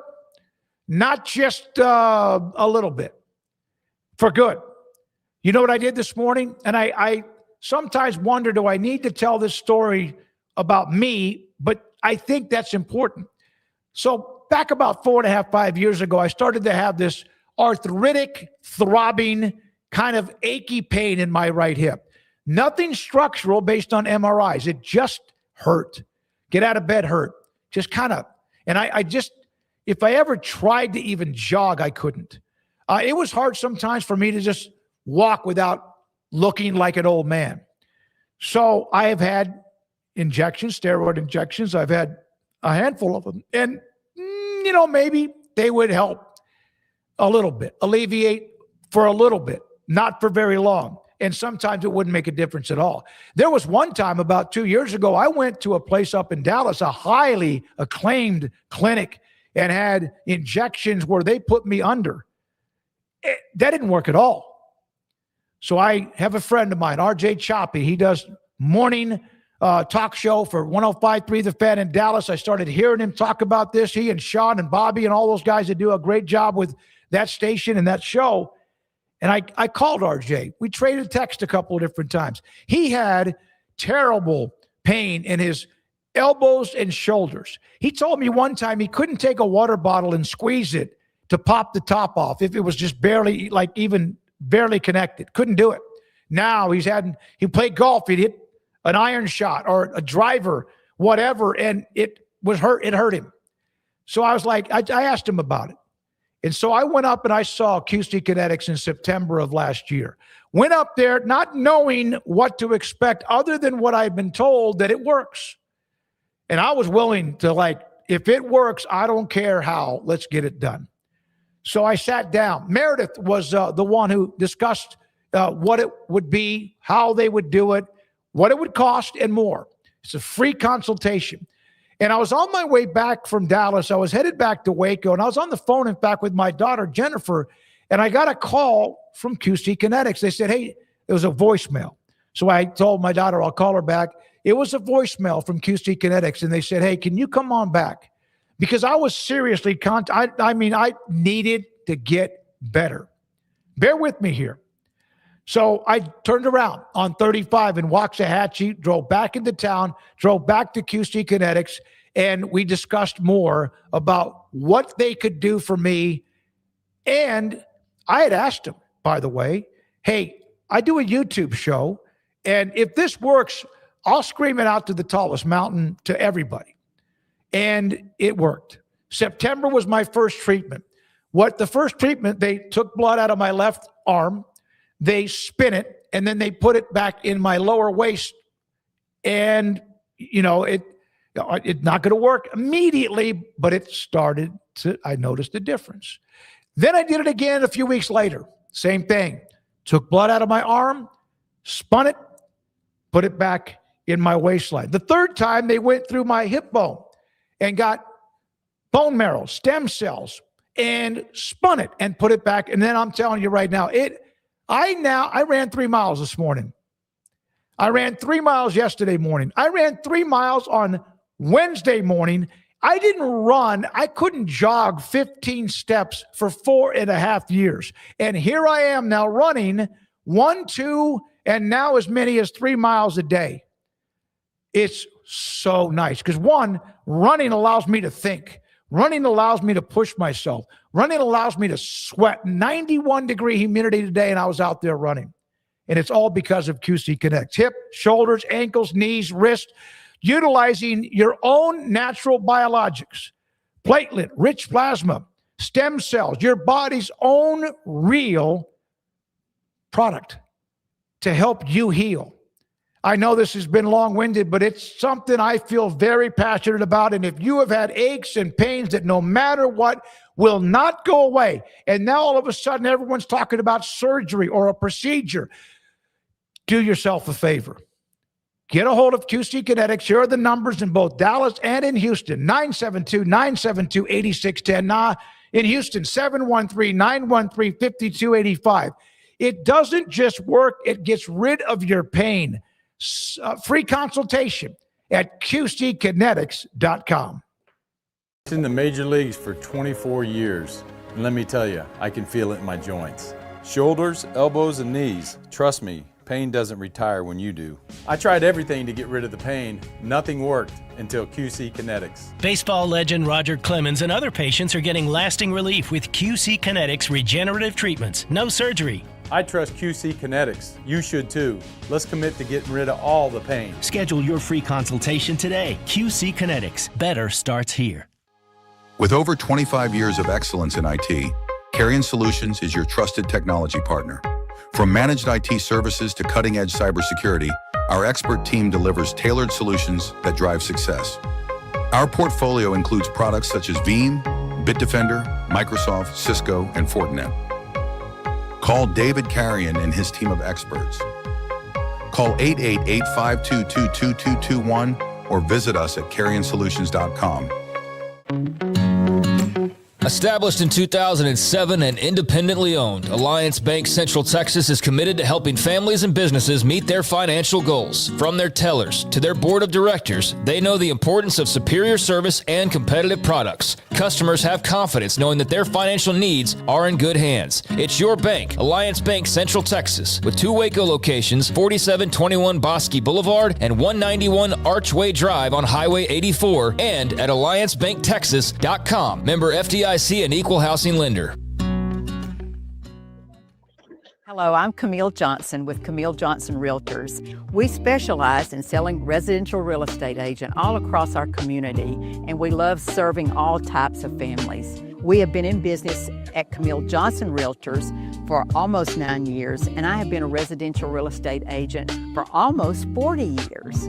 not just a little bit, for good. You know what I did this morning? And I sometimes wonder, do I need to tell this story about me? But I think that's important. So back about 4.5, 5 years ago, I started to have this arthritic, throbbing, kind of achy pain in my right hip. Nothing structural based on MRIs. It just hurt. Get out of bed hurt. Just kind of. And I just, if I ever tried to even jog, I couldn't. It was hard sometimes for me to just walk without looking like an old man. So I have had injections, steroid injections. I've had a handful of them. And, maybe they would help a little bit, alleviate for a little bit, not for very long. And sometimes it wouldn't make a difference at all. There was one time about 2 years ago, I went to a place up in Dallas, a highly acclaimed clinic, and had injections where they put me under. That didn't work at all. So I have a friend of mine, RJ Choppy. He does morning talk show for 105.3 The Fan in Dallas. I started hearing him talk about this. He and Sean and Bobby and all those guys that do a great job with that station and that show. And I called RJ. We traded text a couple of different times. He had terrible pain in his elbows and shoulders. He told me one time he couldn't take a water bottle and squeeze it to pop the top off if it was just barely, like even barely connected. Couldn't do it. Now he played golf. He'd hit an iron shot or a driver, whatever, and it hurt him. So I was like, I asked him about it. And so I went up and I saw QC Kinetics in September of last year. Went up there not knowing what to expect other than what I'd been told that it works. And I was willing to, if it works, I don't care how, let's get it done. So I sat down. Meredith was the one who discussed what it would be, how they would do it, what it would cost, and more. It's a free consultation. And I was on my way back from Dallas. I was headed back to Waco, and I was on the phone, in fact, with my daughter, Jennifer, and I got a call from QC Kinetics. They said, hey, it was a voicemail. So I told my daughter, I'll call her back. It was a voicemail from QC Kinetics, and they said, hey, can you come on back? Because I was seriously, I needed to get better. Bear with me here. So I turned around on 35 in Waxahachie, drove back into town, drove back to QC Kinetics, and we discussed more about what they could do for me. And I had asked them, by the way, hey, I do a YouTube show, and if this works, I'll scream it out to the tallest mountain to everybody. And it worked. September was my first treatment. The first treatment, they took blood out of my left arm, they spin it, and then they put it back in my lower waist. And, it's not going to work immediately, but I noticed a difference. Then I did it again a few weeks later. Same thing. Took blood out of my arm, spun it, put it back in my waistline. The third time, they went through my hip bone and got bone marrow, stem cells, and spun it and put it back. And then I'm telling you right now, I ran 3 miles this morning. I ran 3 miles yesterday morning. I ran 3 miles on Wednesday morning. I didn't run. I couldn't jog 15 steps for 4.5 years. And here I am now running 1, 2, and now as many as 3 miles a day. It's so nice because, one, running allows me to think. Running allows me to push myself. Running allows me to sweat. 91-degree humidity today, and I was out there running. And it's all because of QC Kinetics. Hip, shoulders, ankles, knees, wrist, utilizing your own natural biologics, platelet, rich plasma, stem cells, your body's own real product to help you heal. I know this has been long-winded, but it's something I feel very passionate about. And if you have had aches and pains that no matter what will not go away, and now all of a sudden everyone's talking about surgery or a procedure, do yourself a favor. Get a hold of QC Kinetics. Here are the numbers in both Dallas and in Houston, 972-972-8610. Nah, In Houston, 713-913-5285. It doesn't just work, it gets rid of your pain. Free consultation at qckinetics.com. In the major leagues for 24 years, and let me tell you, I can feel it in my joints. Shoulders, elbows, and knees. Trust me, pain doesn't retire when you do. I tried everything to get rid of the pain. Nothing worked until QC Kinetics. Baseball legend Roger Clemens and other patients are getting lasting relief with QC Kinetics regenerative treatments. No surgery. I trust QC Kinetics. You should too. Let's commit to getting rid of all the pain. Schedule your free consultation today. QC Kinetics. Better starts here. With over 25 years of excellence in IT, Carrion Solutions is your trusted technology partner. From managed IT services to cutting-edge cybersecurity, our expert team delivers tailored solutions that drive success. Our portfolio includes products such as Veeam, Bitdefender, Microsoft, Cisco, and Fortinet. Call David Carrion and his team of experts. Call 888-522-2221 or visit us at carrionsolutions.com. Established in 2007 and independently owned, Alliance Bank Central Texas is committed to helping families and businesses meet their financial goals. From their tellers to their board of directors, they know the importance of superior service and competitive products. Customers have confidence knowing that their financial needs are in good hands. It's your bank, Alliance Bank Central Texas, with 2 Waco locations, 4721 Bosque Boulevard and 191 Archway Drive on Highway 84, and at alliancebanktexas.com. Member FDIC and equal housing lender. Hello, I'm Camille Johnson with Camille Johnson Realtors. We specialize in selling residential real estate agent all across our community, and we love serving all types of families. We have been in business at Camille Johnson Realtors for almost 9 years, and I have been a residential real estate agent for almost 40 years.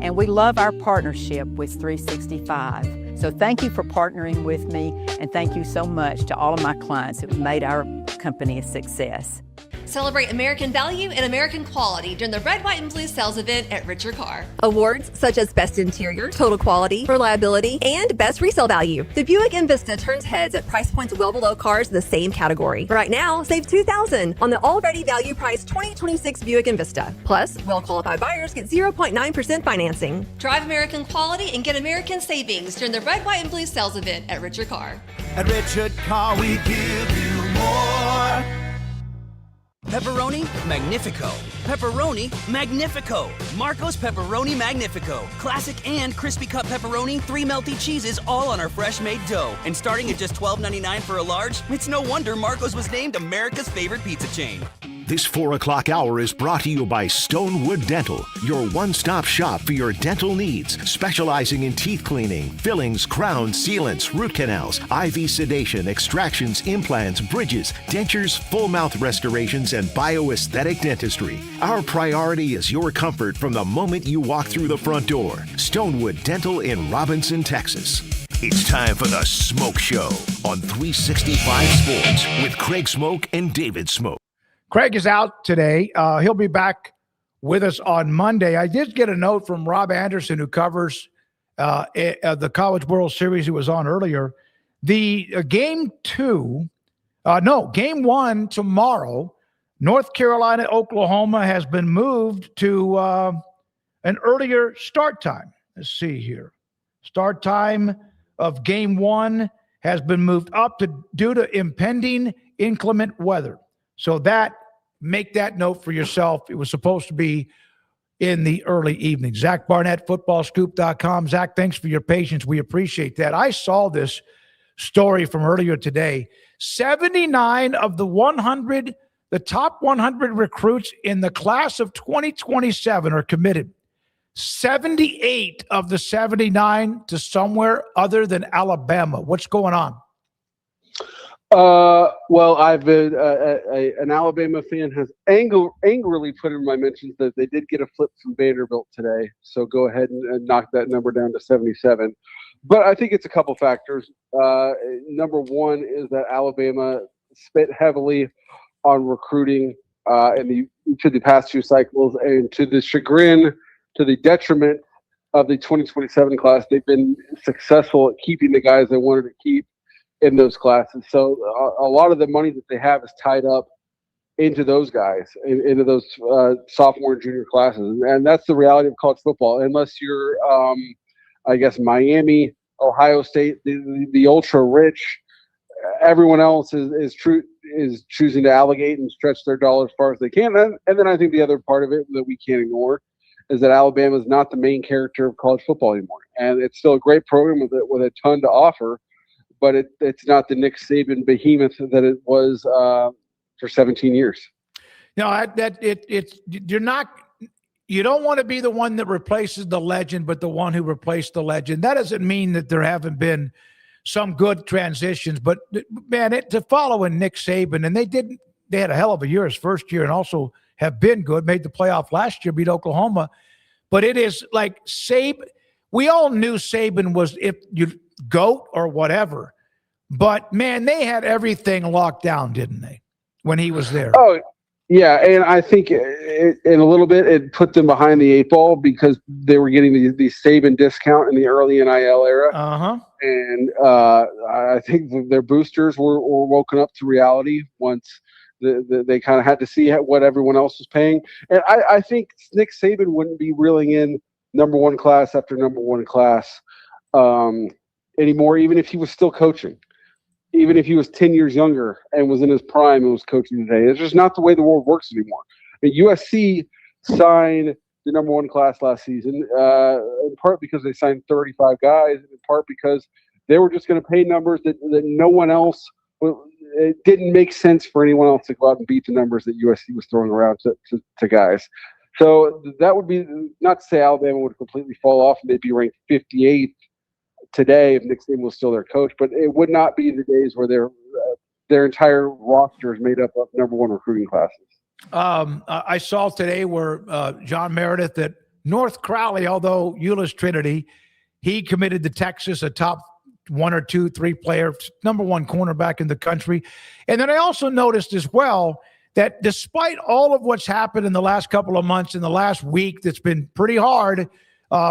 And we love our partnership with 365. So thank you for partnering with me, and thank you so much to all of my clients who have made our company a success. Celebrate American value and American quality during the Red, White, and Blue sales event at Richard Carr. Awards such as Best Interior, Total Quality, Reliability, and Best Resale Value. The Buick Envista turns heads at price points well below cars in the same category. Right now, save $2,000 on the already value priced 2026 Buick Envista. Plus, well-qualified buyers get 0.9% financing. Drive American quality and get American savings during the Red, White, and Blue sales event at Richard Carr. At Richard Carr, we give you more. Pepperoni Magnifico. Pepperoni Magnifico. Marco's Pepperoni Magnifico. Classic and crispy cut pepperoni, 3 melty cheeses, all on our fresh made dough. And starting at just $12.99 for a large, it's no wonder Marco's was named America's favorite pizza chain. This 4 o'clock hour is brought to you by Stonewood Dental, your one-stop shop for your dental needs, specializing in teeth cleaning, fillings, crowns, sealants, root canals, IV sedation, extractions, implants, bridges, dentures, full mouth restorations, and bioaesthetic dentistry. Our priority is your comfort from the moment you walk through the front door. Stonewood Dental in Robinson, Texas. It's time for the Smoke Show on 365 Sports with Craig Smoke and David Smoke. Craig is out today. He'll be back with us on Monday. I did get a note from Rob Anderson, who covers the College World Series he was on earlier. The game one tomorrow, North Carolina, Oklahoma, has been moved to an earlier start time. Let's see here. Start time of game one has been moved up due to impending inclement weather. So make that note for yourself. It was supposed to be in the early evening. Zach Barnett, footballscoop.com. Zach, thanks for your patience. We appreciate that. I saw this story from earlier today. 79 of the top 100 recruits in the class of 2027 are committed. 78 of the 79 to somewhere other than Alabama. What's going on? Well, I've been an Alabama fan has angrily put in my mentions that they did get a flip from Vanderbilt today. So go ahead and knock that number down to 77. But I think it's a couple factors. Number one is that Alabama spent heavily on recruiting to the past 2 cycles, and to the detriment of the 2027 class, they've been successful at keeping the guys they wanted to keep. in those classes. So a lot of the money that they have is tied up into those guys, into those sophomore and junior classes. And that's the reality of college football. Unless you're, I guess, Miami, Ohio State, the ultra rich, everyone else is choosing to allocate and stretch their dollars as far as they can. And then I think the other part of it that we can't ignore is that Alabama is not the main character of college football anymore. And it's still a great program with a ton to offer, but it's not the Nick Saban behemoth that it was for 17 years. No, you don't want to be the one that replaces the legend, but the one who replaced the legend. That doesn't mean that there haven't been some good transitions, but man, to follow in Nick Saban, and they had a hell of a year his first year and also have been good, made the playoff last year, beat Oklahoma. But it is like Saban, we all knew Saban was if you GOAT or whatever, but man, they had everything locked down, didn't they, when he was there? Oh, yeah, and I think in a little bit it put them behind the 8 ball because they were getting the Saban discount in the early NIL era. Uh-huh. And I think their boosters were woken up to reality once they kind of had to see what everyone else was paying. And I think Nick Saban wouldn't be reeling in number one class after number one class anymore, even if he was still coaching. Even if he was 10 years younger and was in his prime and was coaching today. It's just not the way the world works anymore. And USC signed the number one class last season, in part because they signed 35 guys, and in part because they were just going to pay numbers that no one else, it didn't make sense for anyone else to go out and beat the numbers that USC was throwing around to guys. So that would be, not to say Alabama would completely fall off and they'd be ranked 58th today if Nick Saban was still their coach, but it would not be the days where their entire roster is made up of number one recruiting classes. I saw today where John Meredith at North Crowley, although Euless Trinity, he committed to Texas, a top 1 or 2, 3 player, number one cornerback in the country. And then I also noticed as well that despite all of what's happened in the last couple of months, in the last week, that's been pretty hard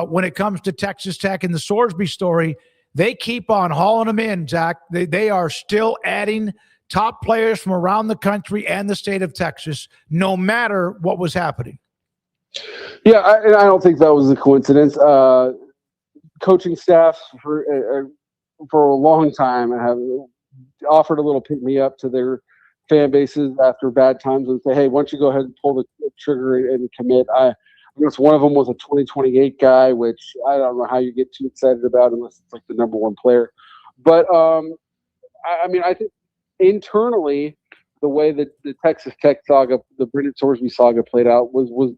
when it comes to Texas Tech and the Sorsby story, they keep on hauling them in, Zach. They are still adding top players from around the country and the state of Texas, no matter what was happening. Yeah, I don't think that was a coincidence. Coaching staffs for a long time have offered a little pick-me-up to their fan bases after bad times and say, hey, why don't you go ahead and pull the trigger and commit. I guess one of them was a 2028 guy, which I don't know how you get too excited about unless it's like the number one player. But, I mean, I think internally, the way that the Texas Tech saga, the Brendan Sorsby saga played out was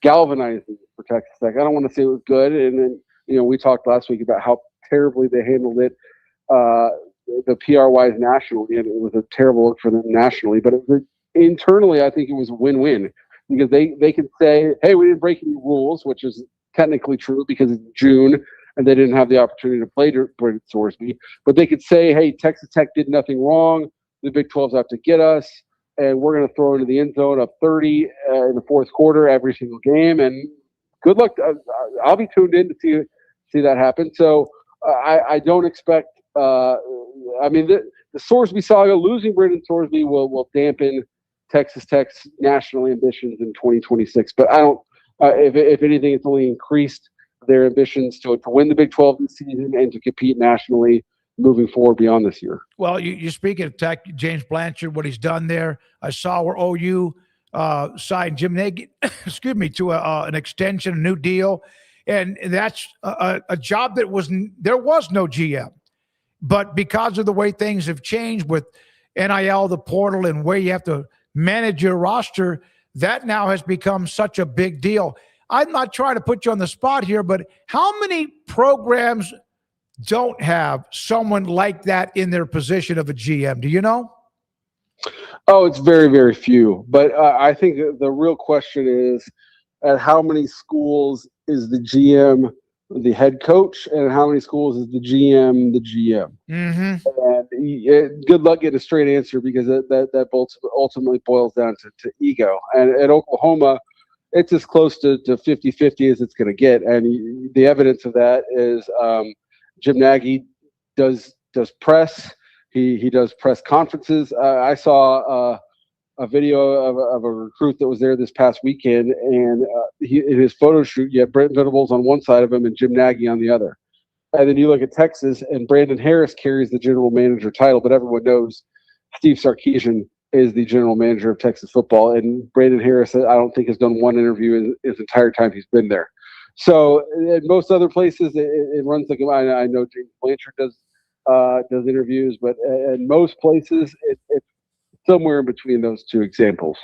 galvanizing for Texas Tech. I don't want to say it was good. And then, we talked last week about how terribly they handled it, the PR-wise nationally, and it was a terrible look for them nationally. But internally, I think it was a win-win because they could say, hey, we didn't break any rules, which is technically true because it's June and they didn't have the opportunity to play Brendan Sorsby. But they could say, hey, Texas Tech did nothing wrong. The Big 12's out to get us, and we're going to throw into the end zone up 30 in the fourth quarter every single game. And good luck. I'll be tuned in to see that happen. So I don't expect. I mean, the Sorsby saga, losing Brendan Sorsby will dampen Texas Tech's national ambitions in 2026. But I don't. If anything, it's only increased their ambitions to win the Big 12 this season and to compete nationally moving forward beyond this year. Well, you speak of Tech, James Blanchard, what he's done there. I saw where OU signed Jim Nagy, to an extension, a new deal. And that's a job that there was no GM. But because of the way things have changed with NIL, the portal, and where you have to manage your roster, that now has become such a big deal. I'm not trying to put you on the spot here, but how many programs don't have someone like that in their position of a GM? Do you know? Oh, it's very, very few. But I think the real question is at how many schools is the GM the head coach and how many schools is the GM the GM? Mm-hmm. And good luck getting a straight answer because that ultimately boils down to ego. And at Oklahoma, it's as close to 50-50 as it's going to get. And the evidence of that is Jim Nagy does press He does press conferences. I saw a video of a recruit that was there this past weekend, and in his photo shoot, you have Brent Venables on one side of him and Jim Nagy on the other. And then you look at Texas, and Brandon Harris carries the general manager title, but everyone knows Steve Sarkisian is the general manager of Texas football, and Brandon Harris, I don't think, has done one interview in his entire time he's been there. So in most other places, it runs like I know James Blanchard does interviews, but in most places, it's somewhere in between those two examples.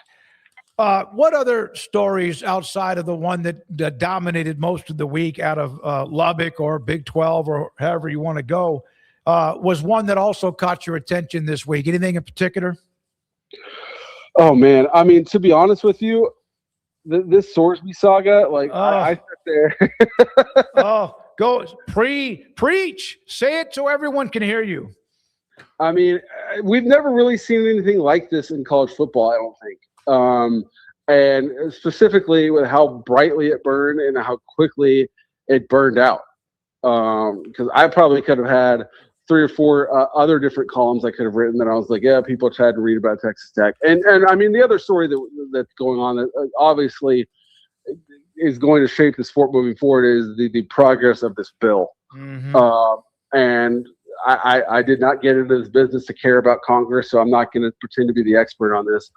What other stories outside of the one that dominated most of the week out of Lubbock or Big 12 or however you want to go was one that also caught your attention this week? Anything in particular? Oh, man. I mean, to be honest with you, this Sorsby saga, like I sat there. Go preach. Say it so everyone can hear you. I mean, we've never really seen anything like this in college football, I don't think. And specifically with how brightly it burned and how quickly it burned out. Because I probably could have had 3 or 4 other different columns I could have written that I was like, yeah, people tried to read about Texas Tech. And I mean, the other story that's going on that obviously is going to shape the sport moving forward is the progress of this bill. Mm-hmm. And I did not get into this business to care about Congress, so I'm not going to pretend to be the expert on this.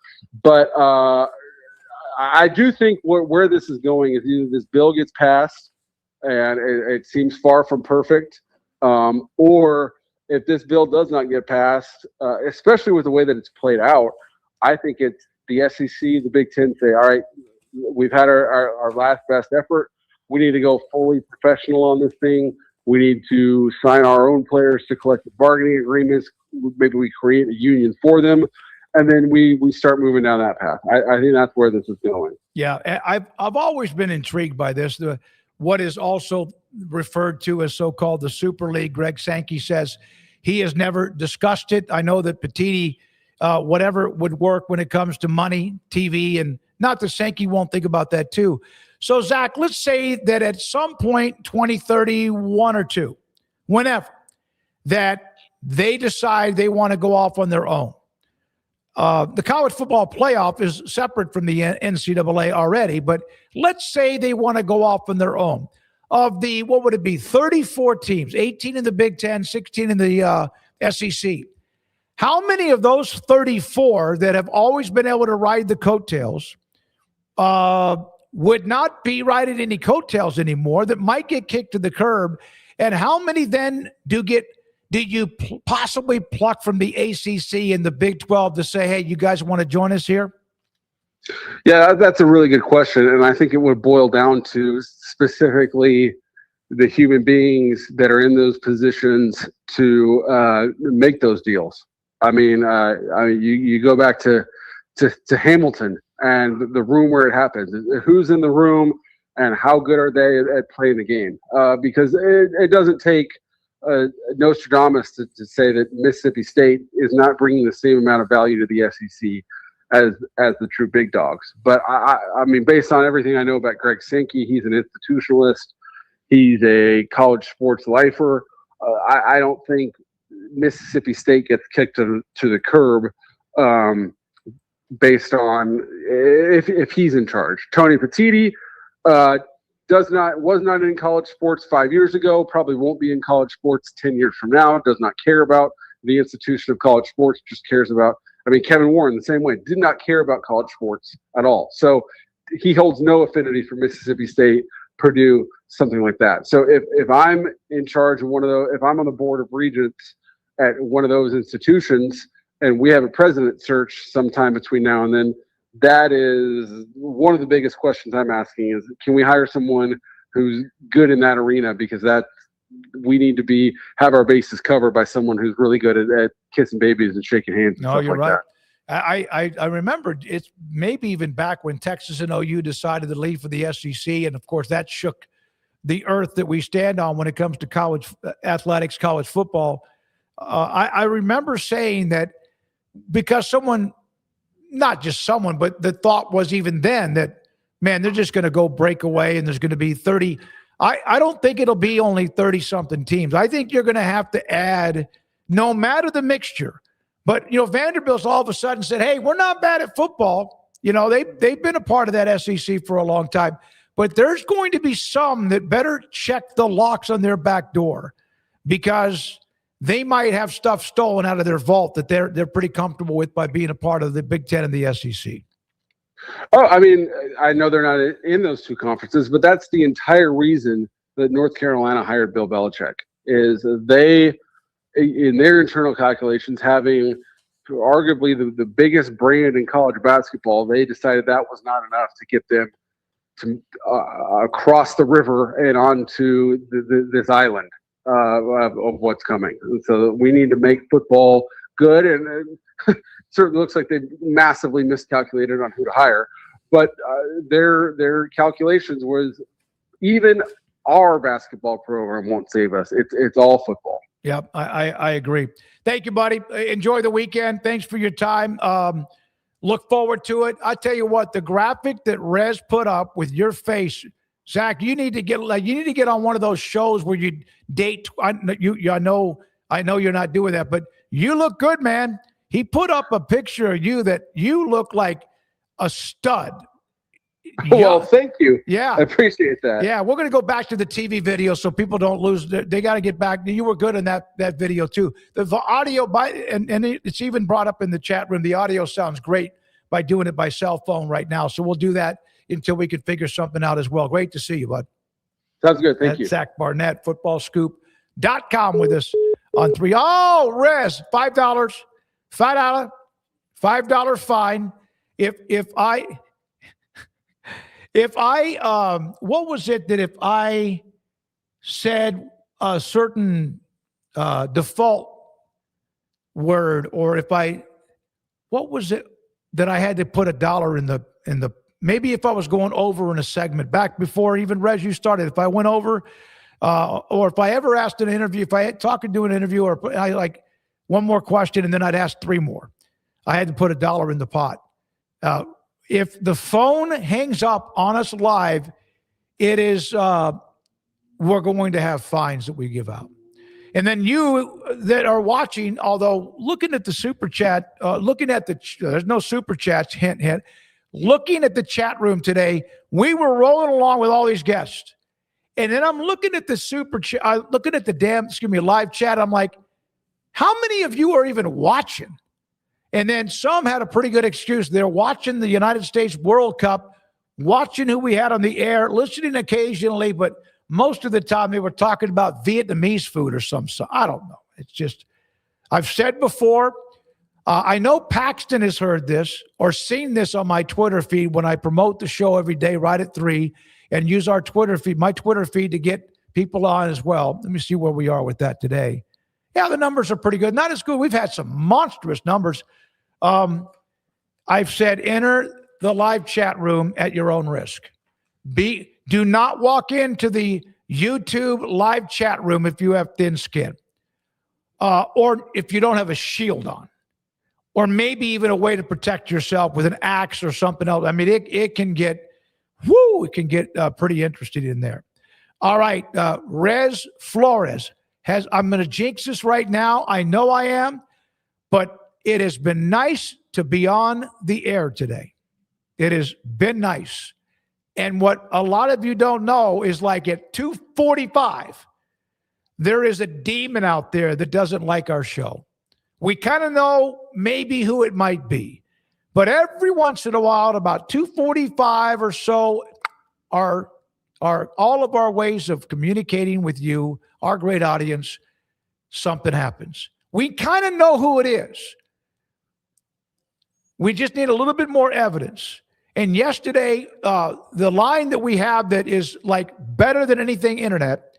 But I do think where this is going is either this bill gets passed, and it seems far from perfect, or if this bill does not get passed, especially with the way that it's played out, I think it's the SEC, the Big Ten say, all right, we've had our last best effort. We need to go fully professional on this thing. We need to sign our own players to collective bargaining agreements. Maybe we create a union for them, and then we start moving down that path. I think that's where this is going. Yeah, I've always been intrigued by this. What is also referred to as so-called the Super League. Greg Sankey says he has never discussed it. I know that Petiti, whatever would work when it comes to money, TV, and not that Sankey won't think about that too. So, Zach, let's say that at some point, 2031 or 2, whenever, that they decide they want to go off on their own. The college football playoff is separate from the NCAA already, but let's say they want to go off on their own. Of the, what would it be, 34 teams, 18 in the Big Ten, 16 in the SEC. How many of those 34 that have always been able to ride the coattails would not be riding any coattails anymore, that might get kicked to the curb? And how many then do you possibly pluck from the ACC and the Big 12 to say, hey, you guys want to join us here? Yeah, that's a really good question. And I think it would boil down to specifically the human beings that are in those positions to make those deals. I mean, you go back to Hamilton and the room where it happens. Who's in the room and how good are they at playing the game? Because it doesn't take Nostradamus to say that Mississippi State is not bringing the same amount of value to the SEC as the true big dogs. But I mean, based on everything I know about Greg Sankey, he's an institutionalist. He's a college sports lifer. I don't think Mississippi State gets kicked to the curb based on if he's in charge. Tony Petiti was not in college sports 5 years ago, probably won't be in college sports 10 years from now, does not care about the institution of college sports, just cares about, I mean, Kevin Warren, the same way, did not care about college sports at all. So he holds no affinity for Mississippi State, Purdue, something like that. So if I'm in charge of one of those, if I'm on the board of regents at one of those institutions and we have a president search sometime between now and then, that is one of the biggest questions I'm asking is, can we hire someone who's good in that arena? Because we need to have our bases covered by someone who's really good at kissing babies and shaking hands and stuff you're like right. that. I remember it's maybe even back when Texas and OU decided to leave for the SEC. And of course that shook the earth that we stand on when it comes to college athletics, college football. I remember saying that because someone, not just someone, but the thought was even then that, man, they're just going to go break away and there's going to be 30. I don't think it'll be only 30 something teams. I think you're going to have to add no matter the mixture. But, Vanderbilt's all of a sudden said, hey, we're not bad at football. They've been a part of that SEC for a long time. But there's going to be some that better check the locks on their back door because they might have stuff stolen out of their vault that they're pretty comfortable with by being a part of the Big Ten and the SEC. Oh, I mean, I know they're not in those two conferences, but that's the entire reason that North Carolina hired Bill Belichick is they, in their internal calculations, having arguably the biggest brand in college basketball, they decided that was not enough to get them to across the river and onto this island of what's coming. And so we need to make football good, and certainly looks like they massively miscalculated on who to hire. But their calculations was even our basketball program won't save us. It's all football. Yep, I agree. Thank you, buddy. Enjoy the weekend. Thanks for your time. Look forward to it. I tell you what, the graphic that Rez put up with your face, Zach, you need to get on one of those shows where you date. I know you're not doing that, but you look good, man. He put up a picture of you that you look like a stud. Well, thank you. Yeah. I appreciate that. Yeah, we're going to go back to the TV video so people don't lose. They got to get back. You were good in that video too. The audio, and it's even brought up in the chat room, the audio sounds great by doing it by cell phone right now. So we'll do that until we can figure something out as well. Great to see you, bud. Sounds good. Thank you. Zach Barnett, footballscoop.com with us on 3. Oh, Rez, $5 fine. If I what was it that if I said a certain default word, or if what was it that I had to put $1 in the maybe if I was going over in a segment back before even Rez, you started, if I went over or if I ever asked an interview, if I had talking to an interview, or I like one more question and then I'd ask 3 more, I had to put $1 in the pot. If the phone hangs up on us live, it is we're going to have fines that we give out. And then you that are watching, although looking at the super chat, there's no super chats, hint. Looking at the chat room today, we were rolling along with all these guests. And then I'm looking at the super chat, looking at the live chat. I'm like, how many of you are even watching? And then some had a pretty good excuse. They're watching the United States World Cup, watching who we had on the air, listening occasionally, but most of the time they were talking about Vietnamese food or something. I don't know. It's just, I've said before, I know Paxton has heard this or seen this on my Twitter feed when I promote the show every day right at 3 and use our Twitter feed, my Twitter feed, to get people on as well. Let me see where we are with that today. Yeah, the numbers are pretty good. Not as good. We've had some monstrous numbers. I've said enter the live chat room at your own risk. Do not walk into the YouTube live chat room if you have thin skin, or if you don't have a shield on, or maybe even a way to protect yourself with an axe or something else. I mean, it can get, pretty interesting in there. All right, Rez Flores I'm going to jinx this right now. I know I am, but it has been nice to be on the air today. It has been nice. And what a lot of you don't know is like at 2:45, there is a demon out there that doesn't like our show. We kind of know maybe who it might be. But every once in a while, at about 2:45 or so, are all of our ways of communicating with you, our great audience, something happens. We kind of know who it is. We just need a little bit more evidence. And yesterday, the line that we have that is like better than anything internet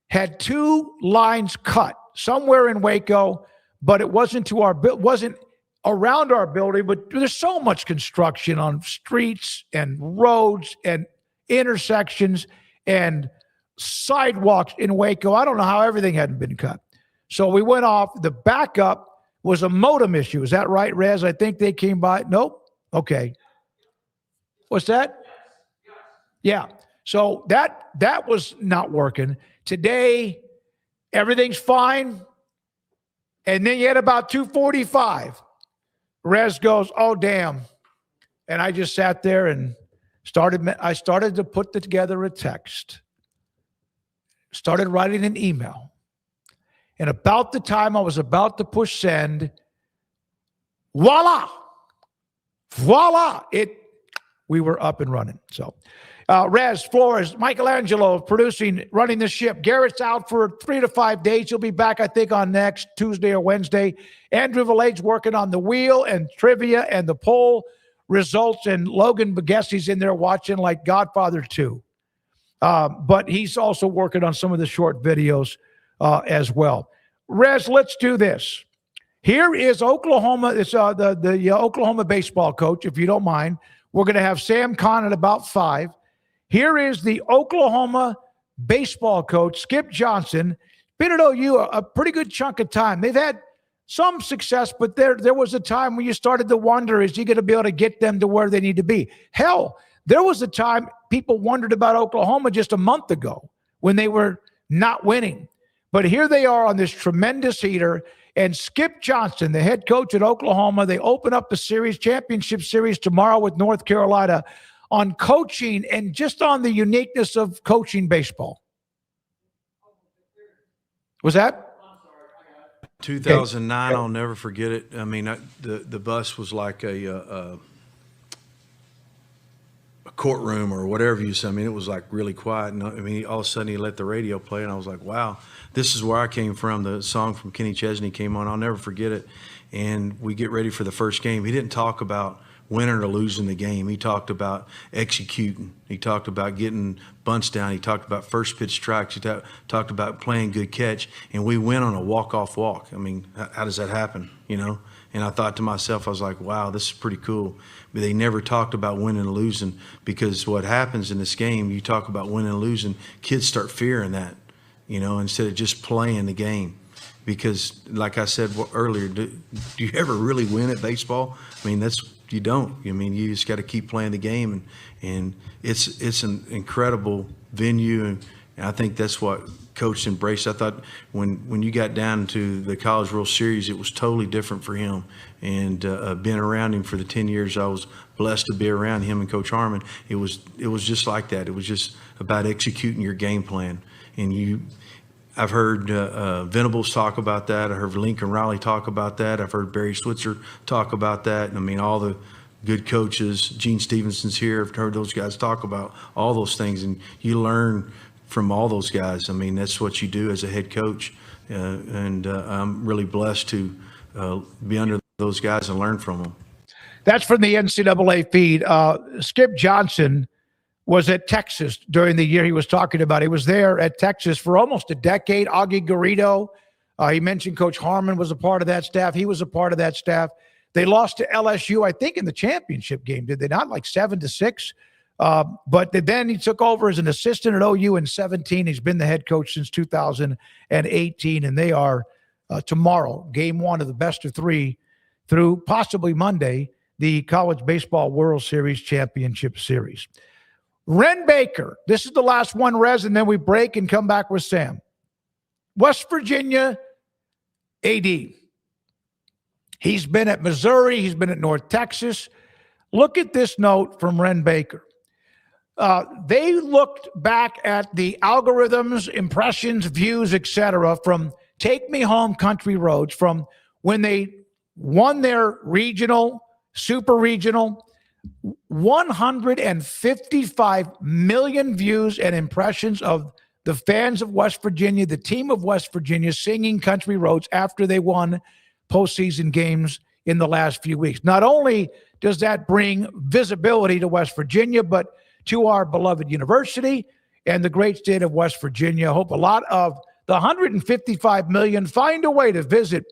had 2 lines cut somewhere in Waco, but it wasn't wasn't around our building. But there's so much construction on streets and roads and intersections and sidewalks in Waco. I don't know how everything hadn't been cut. So we went off. The backup was a modem issue. Is that right, Rez? I think they came by. Nope. Okay. What's that? Yeah. So that was not working. Today, everything's fine. And then you had about 2:45. Rez goes, oh, damn. And I just sat there and I started to put together a text, started writing an email. And about the time I was about to push send, voila, we were up and running. So Rez, Flores, Michelangelo producing, running the ship. Garrett's out for 3 to 5 days. He'll be back, I think, on next Tuesday or Wednesday. Andrew Vallade's working on the wheel and trivia and the poll results, and Logan Bagessi's in there watching like Godfather 2. But he's also working on some of the short videos as well. Rez, let's do this. Here is Oklahoma. It's the Oklahoma baseball coach, if you don't mind. We're going to have Sam Kahn at about 5. Here is the Oklahoma baseball coach, Skip Johnson. Been at OU a pretty good chunk of time. They've had some success, but there was a time when you started to wonder, is he going to be able to get them to where they need to be? Hell, there was a time people wondered about Oklahoma just a month ago when they were not winning. But here they are on this tremendous heater. And Skip Johnson, the head coach at Oklahoma, they open up the series, championship series tomorrow with North Carolina on coaching and just on the uniqueness of coaching baseball. Was that? 2009, I'll never forget it. I mean, the bus was like a courtroom or whatever you say. I mean, it was like really quiet. And I mean, all of a sudden he let the radio play, and I was like, wow, this is where I came from. The song from Kenny Chesney came on. I'll never forget it. And we get ready for the first game. He didn't talk about winning or losing the game. He talked about executing. He talked about getting bunts down. He talked about first pitch strikes. He talked about playing good catch. And we went on a walk-off walk. I mean, how does that happen, you know? And I thought to myself, I was like, wow, this is pretty cool. But they never talked about winning and losing, because what happens in this game, you talk about winning and losing, kids start fearing that, you know, instead of just playing the game. Because like I said earlier, do you ever really win at baseball? I mean, you don't. I mean, you just got to keep playing the game, and it's an incredible venue, and I think that's what Coach embraced. I thought when you got down to the College World Series, it was totally different for him. And being around him for the 10 years I was blessed to be around him and Coach Harmon, it was just like that. It was just about executing your game plan. And I've heard Venables talk about that. I heard Lincoln Riley talk about that. I've heard Barry Switzer talk about that. And I mean, all the good coaches, Gene Stevenson's here, I've heard those guys talk about all those things. And you learn from all those guys. I mean, that's what you do as a head coach. And I'm really blessed to be under those guys and learn from them. That's from the NCAA feed. Skip Johnson was at Texas during the year he was talking about. He was there at Texas for almost a decade. Augie Garrido, he mentioned Coach Harmon was a part of that staff. He was a part of that staff. They lost to LSU, I think, in the championship game. Did they not? Like 7-6? But then he took over as an assistant at OU in 2017. He's been the head coach since 2018, and they are tomorrow, game 1 of the best of 3 through possibly Monday, the College Baseball World Series Championship Series. Ren Baker, this is the last one, Rez, and then we break and come back with Sam. West Virginia AD. He's been at Missouri. He's been at North Texas. Look at this note from Ren Baker. They looked back at the algorithms, impressions, views, etc. from Take Me Home Country Roads, from when they won their regional, super regional, 155 million views and impressions of the fans of West Virginia, the team of West Virginia, singing Country Roads after they won postseason games in the last few weeks. Not only does that bring visibility to West Virginia, but to our beloved university and the great state of West Virginia. I hope a lot of the 155 million find a way to visit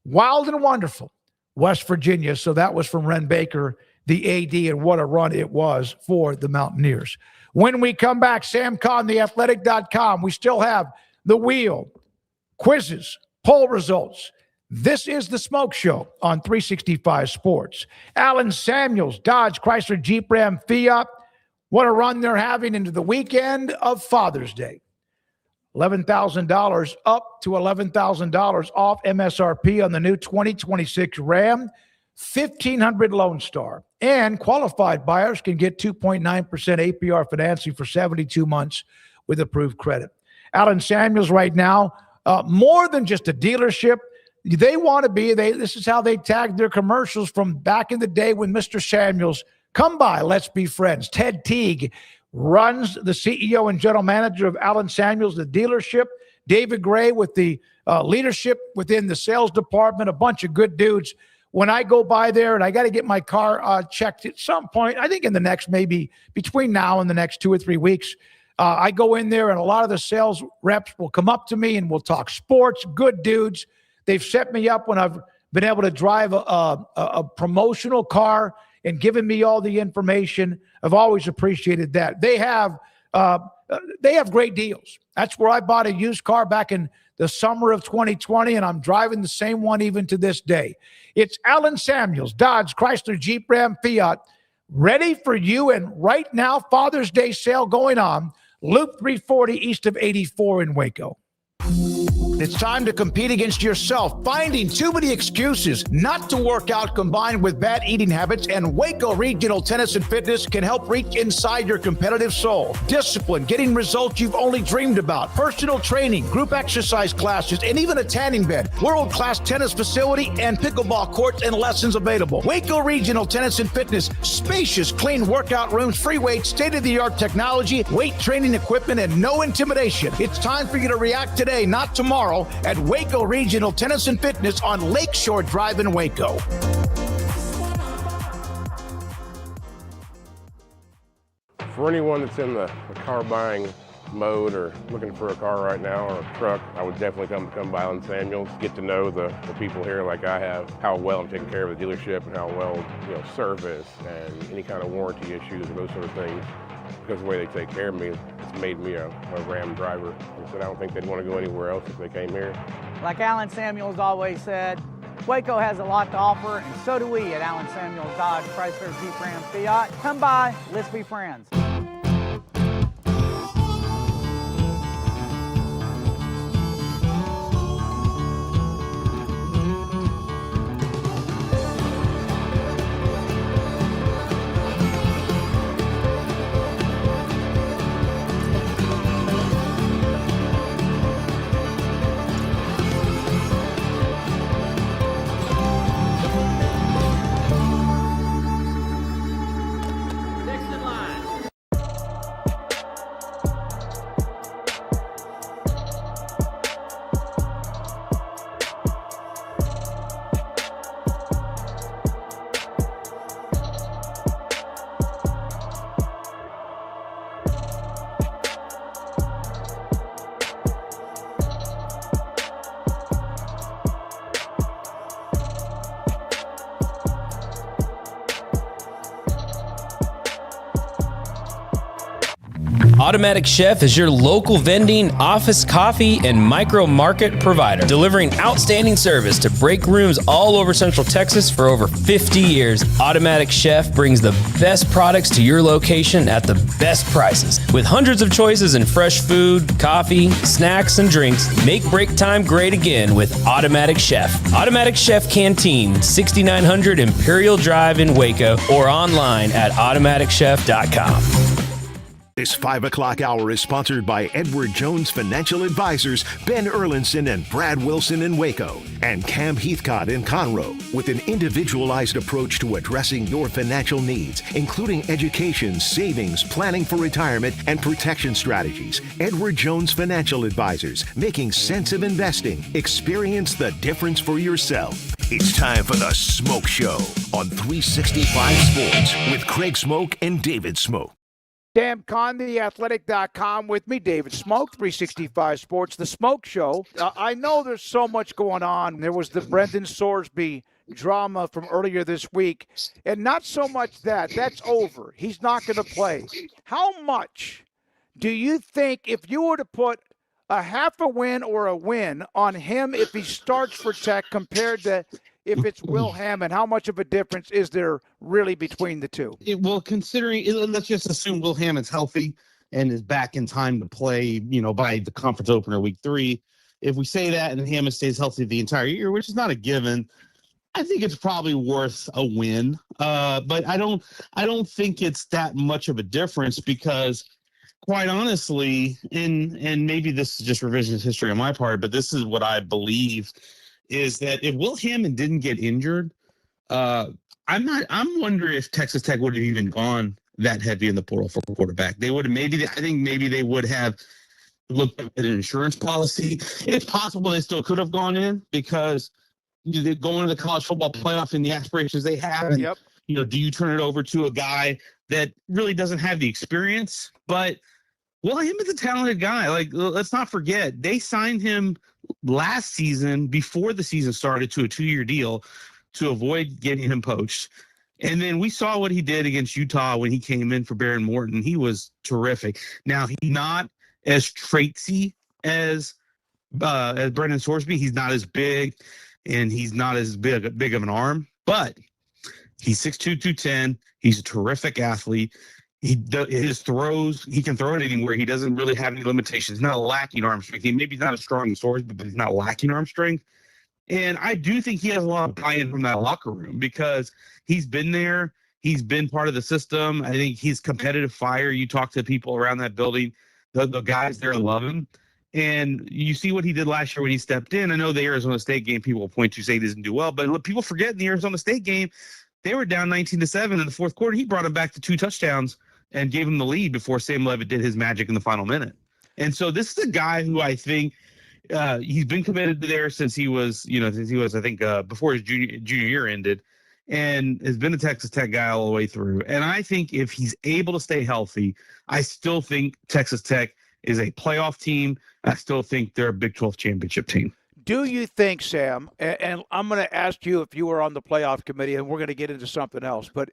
wild and wonderful West Virginia. So that was from Ren Baker, the AD, and what a run it was for the Mountaineers. When we come back, Sam Kahn, theathletic.com. We still have the wheel, quizzes, poll results. This is the Smoke Show on 365 Sports. Allen Samuels, Dodge, Chrysler, Jeep, Ram, Fiat. What a run they're having into the weekend of Father's Day. $11,000 up to $11,000 off MSRP on the new 2026 Ram 1500 Lone Star. And qualified buyers can get 2.9% APR financing for 72 months with approved credit. Allen Samuels right now, more than just a dealership, they want to be, this is how they tagged their commercials from back in the day when Mr. Samuels, come by, let's be friends. Ted Teague runs the CEO and general manager of Allen Samuels, the dealership. David Gray with the leadership within the sales department, a bunch of good dudes. When I go by there and I got to get my car checked at some point, I think in the next, maybe between now and the next 2 or 3 weeks, I go in there and a lot of the sales reps will come up to me and we'll talk sports, good dudes. They've set me up when I've been able to drive a promotional car and given me all the information. I've always appreciated that. They have great deals. That's where I bought a used car back in the summer of 2020, and I'm driving the same one even to this day. It's Allen Samuels, Dodge, Chrysler, Jeep, Ram, Fiat, ready for you. And right now, Father's Day sale going on, Loop 340 east of 84 in Waco. It's time to compete against yourself, finding too many excuses not to work out combined with bad eating habits, and Waco Regional Tennis and Fitness can help reach inside your competitive soul. Discipline, getting results you've only dreamed about, personal training, group exercise classes, and even a tanning bed, world-class tennis facility, and pickleball courts and lessons available. Waco Regional Tennis and Fitness, spacious, clean workout rooms, free weights, state-of-the-art technology, weight training equipment, and no intimidation. It's time for you to react today, not tomorrow, at Waco Regional Tennis and Fitness on Lakeshore Drive in Waco. For anyone that's in the car buying mode or looking for a car right now or a truck, I would definitely come by Allen Samuels, get to know the people here like I have, how well I'm taking care of the dealership and how well, service and any kind of warranty issues and those sort of things. Because the way they take care of me, it's made me a Ram driver. And so I don't think they'd want to go anywhere else if they came here. Like Allen Samuels always said, Waco has a lot to offer, and so do we at Allen Samuels Dodge, Chrysler, Jeep, Ram, Fiat. Come by, let's be friends. Automatic Chef is your local vending, office coffee, and micro market provider, delivering outstanding service to break rooms all over Central Texas for over 50 years. Automatic Chef brings the best products to your location at the best prices. With hundreds of choices in fresh food, coffee, snacks, and drinks, make break time great again with Automatic Chef. Automatic Chef Canteen, 6900 Imperial Drive in Waco, or online at automaticchef.com. This 5 o'clock hour is sponsored by Edward Jones Financial Advisors, Ben Erlinson and Brad Wilson in Waco, and Cam Heathcott in Conroe, with an individualized approach to addressing your financial needs, including education, savings, planning for retirement, and protection strategies. Edward Jones Financial Advisors, making sense of investing. Experience the difference for yourself. It's time for the Smoke Show on 365 Sports with Craig Smoke and David Smoke. Dan Kahn, theathletic.com, with me, David Smoke, 365 Sports, The Smoke Show. I know there's so much going on. There was the Brendan Sorsby drama from earlier this week, and not so much that. That's over. He's not going to play. How much do you think, if you were to put a half a win or a win on him if he starts for Tech compared to if it's Will Hammond, how much of a difference is there really between the two? Well, considering, let's just assume Will Hammond's healthy. and is back in time to play, by the conference opener week 3. If we say that and Hammond stays healthy the entire year, which is not a given, I think it's probably worth a win. But I don't think it's that much of a difference because, quite honestly, and maybe this is just revisionist history on my part, but this is what I believe is that if Will Hammond didn't get injured, I'm wondering if Texas Tech would have even gone that heavy in the portal for quarterback. They would have maybe they would have looked at an insurance policy. It's possible they still could have gone in because they're going to the college football playoff and the aspirations they have. And, do you turn it over to a guy that really doesn't have the experience? But Will Hammond's a talented guy. Like, let's not forget, they signed him last season before the season started to a 2-year deal to avoid getting him poached. And then we saw what he did against Utah when he came in for Baron Morton. He was terrific. Now, he's not as traitsy as Brendan Sorsby. He's not as big, and he's not as big of an arm. But he's 6'2", 210. He's a terrific athlete. His throws, he can throw it anywhere. He doesn't really have any limitations. He's not lacking arm strength. Maybe he's not as strong as Sorsby, but he's not lacking arm strength. And I do think he has a lot of buy-in from that locker room because he's been there. He's been part of the system. I think he's competitive fire. You talk to people around that building, the guys there love him. And you see what he did last year when he stepped in. I know the Arizona State game people will point to say he doesn't do well, but people forget in the Arizona State game, they were down 19-7 in the fourth quarter. He brought them back to 2 touchdowns and gave him the lead before Sam Levitt did his magic in the final minute. And so this is a guy who I think he's been committed to there since he was, I think, before his junior year ended, and has been a Texas Tech guy all the way through. And I think if he's able to stay healthy, I still think Texas Tech is a playoff team. I still think they're a Big 12 championship team. Do you think, Sam, and I'm going to ask you if you were on the playoff committee, and we're going to get into something else, but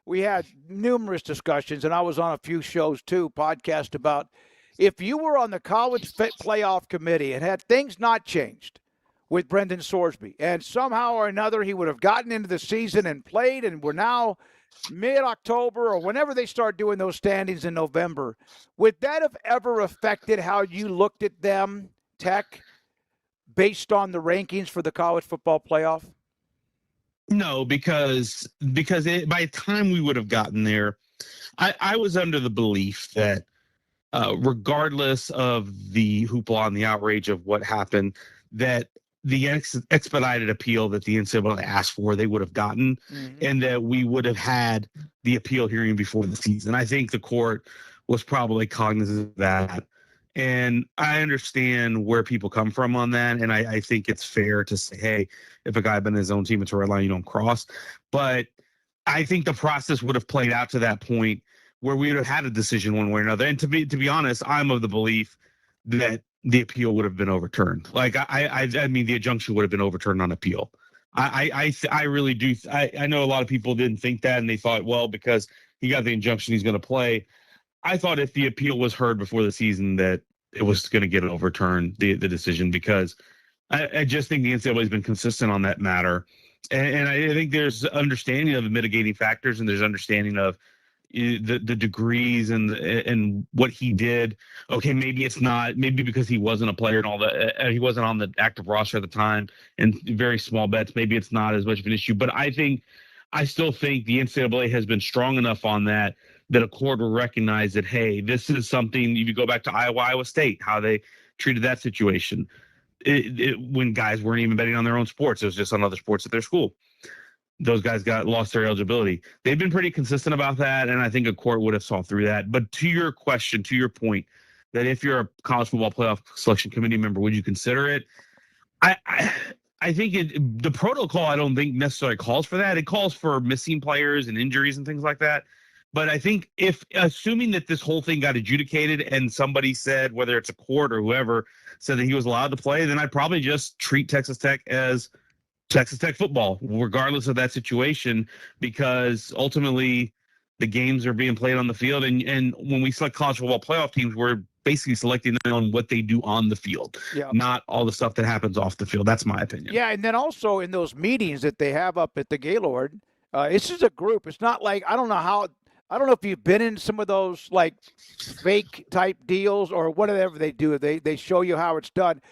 we had numerous discussions, and I was on a few shows too, podcast about if you were on the college playoff committee and had things not changed with Brendan Sorsby, and somehow or another he would have gotten into the season and played, and we're now mid-October or whenever they start doing those standings in November, would that have ever affected how you looked at them, Tech, based on the rankings for the college football playoff? No, because by the time we would have gotten there, I was under the belief that regardless of the hoopla and the outrage of what happened, that the expedited appeal that the NCAA asked for, they would have gotten, and that we would have had the appeal hearing before the season. I think the court was probably cognizant of that. And I understand where people come from on that. And I think it's fair to say, hey, if a guy been in his own team, it's a red line you don't cross. But I think the process would have played out to that point where we would have had a decision one way or another. And to be honest, I'm of the belief that the appeal would have been overturned. Like I mean, the injunction would have been overturned on appeal. I really do. I know a lot of people didn't think that, and they thought, well, because he got the injunction, he's going to play. I thought if the appeal was heard before the season that it was going to get overturned, the decision, because I just think the NCAA has been consistent on that matter. And I think there's understanding of the mitigating factors, and there's understanding of the degrees and what he did. Okay, maybe it's not, maybe because he wasn't a player and all that, he wasn't on the active roster at the time, and very small bets, maybe it's not as much of an issue. But I still think the NCAA has been strong enough on that a court will recognize that, hey, this is something. If you go back to Iowa State, how they treated that situation, when guys weren't even betting on their own sports, it was just on other sports at their school. Those guys lost their eligibility. They've been pretty consistent about that, and I think a court would have saw through that. But to your question, to your point, that if you're a college football playoff selection committee member, would you consider it? I think the protocol, I don't think necessarily calls for that. It calls for missing players and injuries and things like that. But I think assuming that this whole thing got adjudicated and somebody said, whether it's a court or whoever, said that he was allowed to play, then I'd probably just treat Texas Tech as Texas Tech football, regardless of that situation, because ultimately the games are being played on the field. And when we select college football playoff teams, we're basically selecting them on what they do on the field, not all the stuff that happens off the field. That's my opinion. Yeah, and then also in those meetings that they have up at the Gaylord, it's just a group. It's not like, I don't know how I don't know if you've been in some of those like fake type deals or whatever they do. They show you how it's done,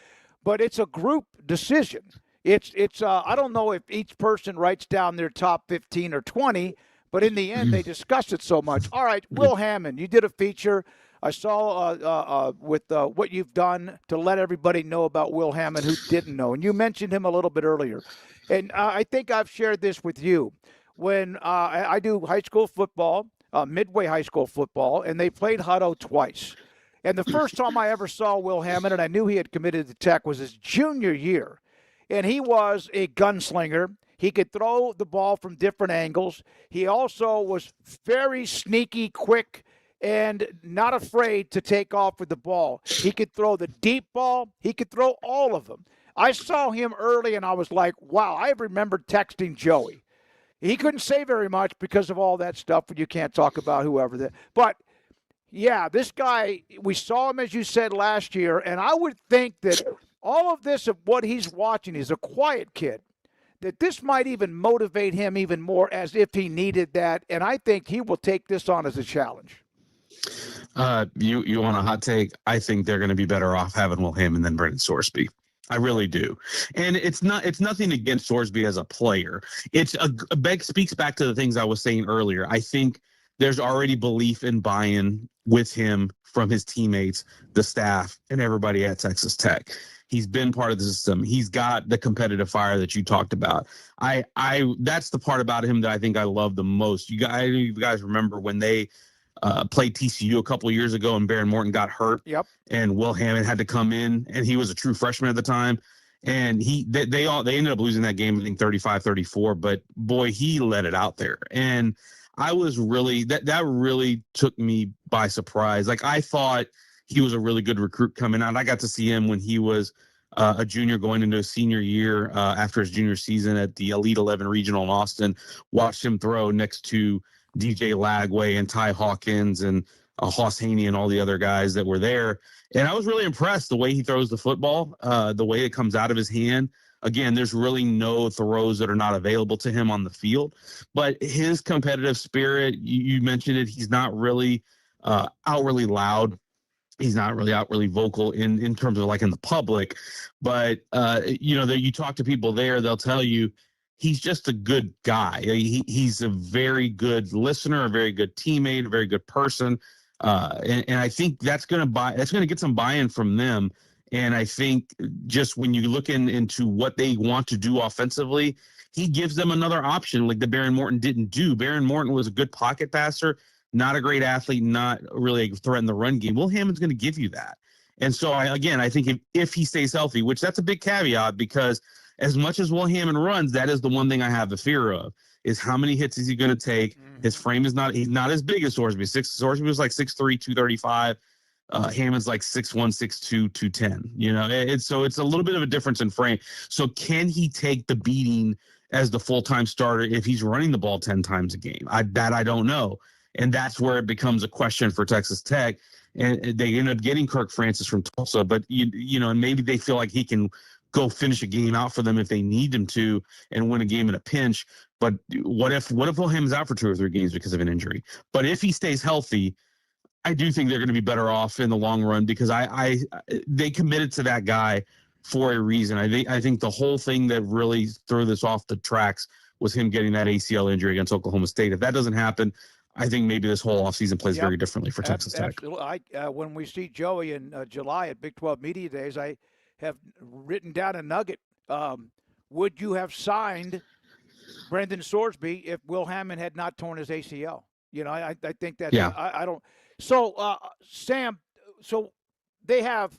but it's a group decision. It's I don't know if each person writes down their top 15 or 20, but in the end they discuss it so much. All right, Will Hammond, you did a feature. I saw with what you've done to let everybody know about Will Hammond who didn't know, and you mentioned him a little bit earlier, and I think I've shared this with you. When I do high school football, Midway High School football, and they played Hutto twice. And the first time I ever saw Will Hammond, and I knew he had committed to Tech, was his junior year. And he was a gunslinger. He could throw the ball from different angles. He also was very sneaky, quick, and not afraid to take off with the ball. He could throw the deep ball. He could throw all of them. I saw him early, and I was like, wow, I remember texting Joey. He couldn't say very much because of all that stuff, but you can't talk about whoever. But, yeah, this guy, we saw him, as you said, last year, and I would think that all of this of what he's watching, he's a quiet kid, that this might even motivate him even more as if he needed that, and I think he will take this on as a challenge. You want a hot take? I think they're going to be better off having Will Hammond than Brendan Sorsby. I really do. And it's nothing against Sorsby as a player. It's speaks back to the things I was saying earlier. I think there's already belief and buy-in with him from his teammates, the staff, and everybody at Texas Tech. He's been part of the system. He's got the competitive fire that you talked about. That's the part about him that I think I love the most. You guys remember when they played TCU a couple of years ago and Baron Morton got hurt. Yep. And Will Hammond had to come in, and he was a true freshman at the time. And they ended up losing that game, I think 35-34, but boy, he let it out there. And I was really, that really took me by surprise. Like, I thought he was a really good recruit coming out. I got to see him when he was a junior going into his senior year after his junior season at the Elite 11 Regional in Austin. Watched him throw next to DJ Lagway and Ty Hawkins and Hoss Haney and all the other guys that were there. And I was really impressed the way he throws the football, the way it comes out of his hand. Again, there's really no throws that are not available to him on the field. But his competitive spirit, you mentioned it, he's not really outwardly loud. He's not really outwardly vocal in terms of like in the public. But, you talk to people there, they'll tell you, he's just a good guy. He's a very good listener, a very good teammate, a very good person. And I think that's going to get some buy-in from them. And I think just when you look into what they want to do offensively, he gives them another option like the Baron Morton didn't do. Baron Morton was a good pocket passer, not a great athlete, not really a threat in the run game. Will Hammond's going to give you that. And so, I think if he stays healthy, which that's a big caveat because as much as Will Hammond runs, that is the one thing I have the fear of, is how many hits is he going to take? His frame is he's not as big as Sorsby. Sorsby was like 6'3", 235. Hammond's like 6'1", 6'2", 210. So it's a little bit of a difference in frame. So can he take the beating as the full-time starter if he's running the ball 10 times a game? I don't know. And that's where it becomes a question for Texas Tech. And they end up getting Kirk Francis from Tulsa, but and maybe they feel like he can go finish a game out for them if they need him to and win a game in a pinch. But what if Will Hammond's out for 2 or 3 games because of an injury? But if he stays healthy, I do think they're going to be better off in the long run because they committed to that guy for a reason. I think the whole thing that really threw this off the tracks was him getting that ACL injury against Oklahoma State. If that doesn't happen, I think maybe this whole offseason plays very differently for Texas Tech. Absolutely. When we see Joey in July at Big 12 Media Days, I have written down a nugget. Would you have signed Brendan Sorsby if Will Hammond had not torn his ACL? I think that's I don't. So, Sam, so they have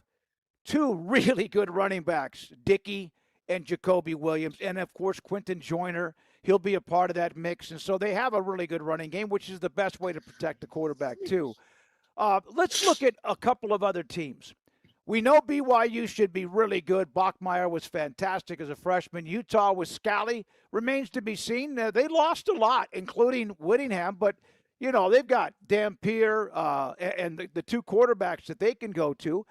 2 really good running backs, Dickey and Jacoby Williams, and, of course, Quentin Joyner. He'll be a part of that mix. And so they have a really good running game, which is the best way to protect the quarterback, too. Let's look at a couple of other teams. We know BYU should be really good. Bachmeier was fantastic as a freshman. Utah with Scally remains to be seen. They lost a lot, including Whittingham, but they've got Dampier and the 2 quarterbacks that they can go to.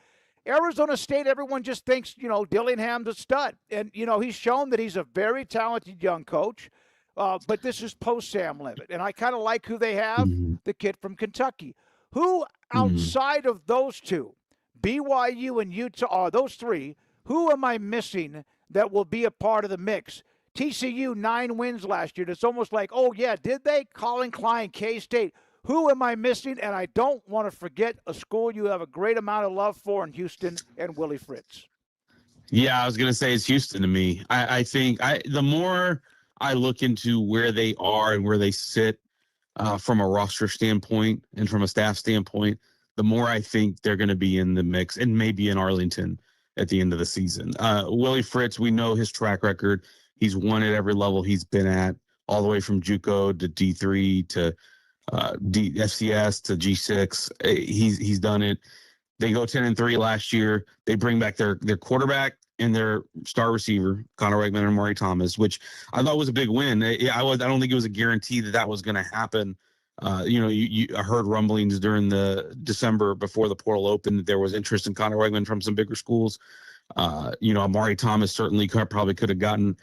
Arizona State, everyone just thinks, Dillingham's a stud. And, he's shown that he's a very talented young coach. But this is post Sam Levitt, and I kind of like who they have, the kid from Kentucky. Who outside of those two, BYU and Utah, those three, who am I missing that will be a part of the mix? TCU, 9 wins last year. It's almost like, oh, yeah, did they? Colin Klein, K-State. Who am I missing? And I don't want to forget a school you have a great amount of love for in Houston, and Willie Fritz. Yeah, I was going to say it's Houston to me. I think the more I look into where they are and where they sit from a roster standpoint and from a staff standpoint, the more I think they're going to be in the mix and maybe in Arlington at the end of the season. Willie Fritz, we know his track record. He's won at every level he's been at, all the way from JUCO to D3 to FCS to G6. He's done it. They go 10-3 last year. They bring back their quarterback and their star receiver, Connor Wegman and Maury Thomas, which I thought was a big win. I don't think it was a guarantee that was going to happen. I heard rumblings during the December before the portal opened that there was interest in Connor Wegman from some bigger schools. Maury Thomas certainly probably could have gotten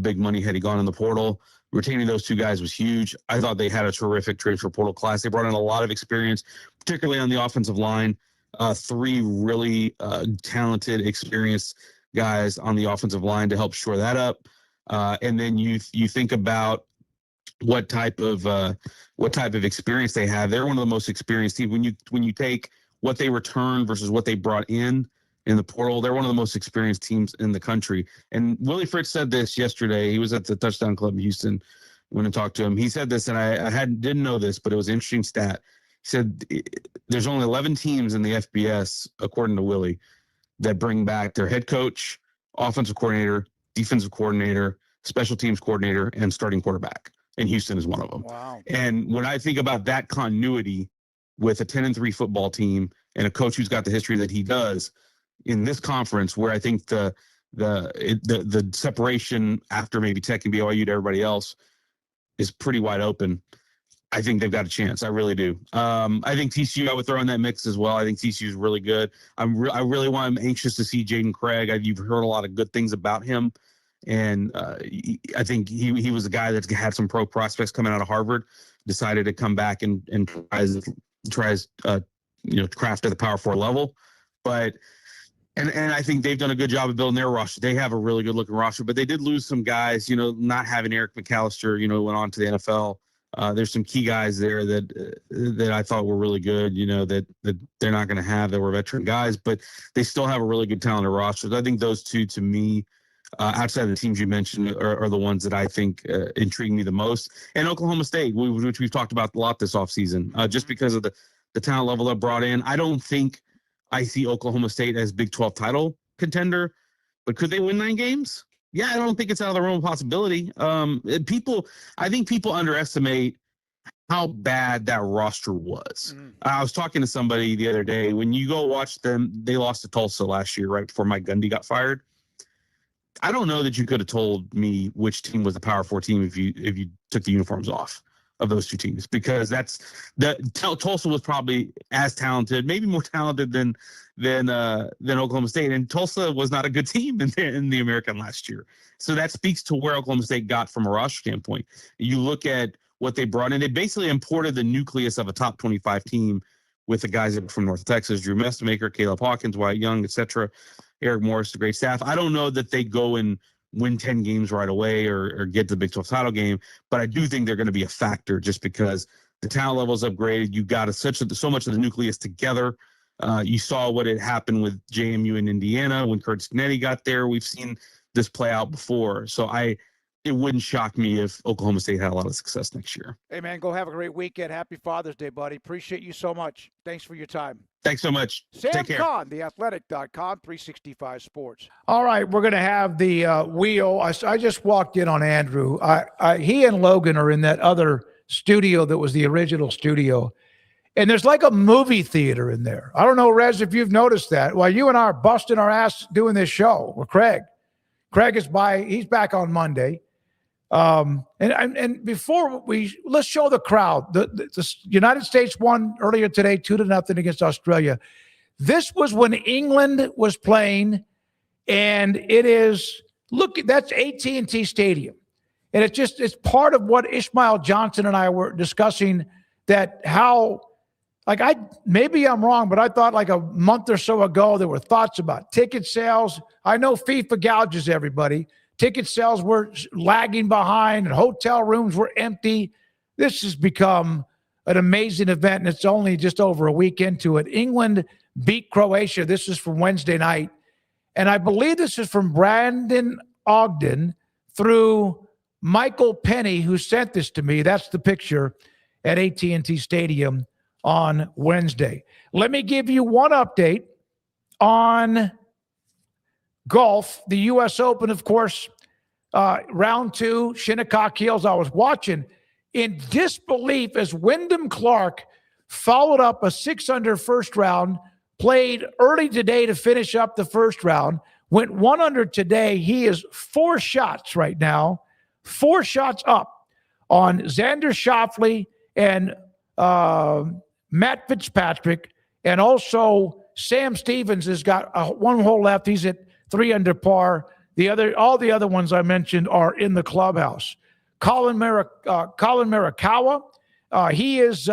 big money had he gone in the portal. Retaining those two guys was huge. I thought they had a terrific transfer portal class. They brought in a lot of experience, particularly on the offensive line. 3 really talented, experienced guys on the offensive line to help shore that up. And then you think about what type of experience they have. They're one of the most experienced teams. When you take what they returned versus what they brought in the portal, they're one of the most experienced teams in the country. And Willie Fritz said this yesterday. He was at the Touchdown Club in Houston when I talked to him. He said this, and I didn't know this, but it was an interesting stat. He said there's only 11 teams in the FBS, according to Willie, that bring back their head coach, offensive coordinator, defensive coordinator, special teams coordinator, and starting quarterback. And Houston is one of them. Wow. And when I think about that continuity with a 10-3 football team and a coach who's got the history that he does in this conference, where I think the separation after maybe Tech and BYU to everybody else is pretty wide open, I think they've got a chance. I really do. I think TCU, I would throw in that mix as well. I think TCU is really good. I'm anxious to see Jaden Craig. You've heard a lot of good things about him. And I think he was a guy that had some pro prospects coming out of Harvard, decided to come back and tries craft at the Power 4 level. But and I think they've done a good job of building their roster. They have a really good looking roster, but they did lose some guys. Not having Eric McAllister, went on to the NFL. There's some key guys there that I thought were really good. That they're not going to have, that were veteran guys, but they still have a really good talented roster. I think those two, to me, outside of the teams you mentioned, are the ones that I think intrigue me the most. And Oklahoma State, which we've talked about a lot this offseason, just because of the talent level that brought in. I don't think I see Oklahoma State as Big 12 title contender, but could they win 9 games? Yeah, I don't think it's out of the realm of possibility. I think people underestimate how bad that roster was. I was talking to somebody the other day. When you go watch them, they lost to Tulsa last year, right before Mike Gundy got fired. I don't know that you could have told me which team was the Power 4 team if you took the uniforms off of those two teams, because Tulsa was probably as talented, maybe more talented than Oklahoma State, and Tulsa was not a good team in the American last year. So that speaks to where Oklahoma State got from a roster standpoint. You look at what they brought in; they basically imported the nucleus of a top 25 team with the guys from North Texas: Drew Mestemaker, Caleb Hawkins, Wyatt Young, etc. Eric Morris, the great staff. I don't know that they go and win 10 games right away or get the Big 12 title game, but I do think they're going to be a factor just because the talent level is upgraded. You got so much of the nucleus together. You saw what had happened with JMU in Indiana when Curtis Kennedy got there. We've seen this play out before. So it wouldn't shock me if Oklahoma State had a lot of success next year. Hey, man, go have a great weekend. Happy Father's Day, buddy. Appreciate you so much. Thanks for your time. Thanks so much. Sam Take care. Kahn, theathletic.com, 365 Sports. All right, we're going to have the wheel. I just walked in on Andrew. He and Logan are in that other studio that was the original studio. And there's like a movie theater in there. I don't know, Rez, if you've noticed that. While you and I are busting our ass doing this show with Craig. Craig is he's back on Monday. And before let's show the crowd. The United States won earlier today 2-0 against Australia. This was when England was playing, and that's AT&T Stadium. And it's part of what Ishmael Johnson and I were discussing, that how, like, maybe I'm wrong, but I thought like a month or so ago, there were thoughts about ticket sales. I know FIFA gouges everybody. Ticket sales were lagging behind and hotel rooms were empty. This has become an amazing event, and it's only just over a week into it. England beat Croatia. This is from Wednesday night. And I believe this is from Brandon Ogden through Michael Penny, who sent this to me. That's the picture at AT&T Stadium on Wednesday. Let me give you one update on golf. The U.S. Open, of course, round 2, Shinnecock Hills. I was watching in disbelief as Wyndham Clark followed up a 6-under first round, played early today to finish up the first round, went 1 under today. He is 4 shots right now, 4 shots up on Xander Schauffele and Matt Fitzpatrick, and also Sam Stevens has got 1 hole left. He's at 3 under par. All the other ones I mentioned are in the clubhouse. Colin Morikawa, he is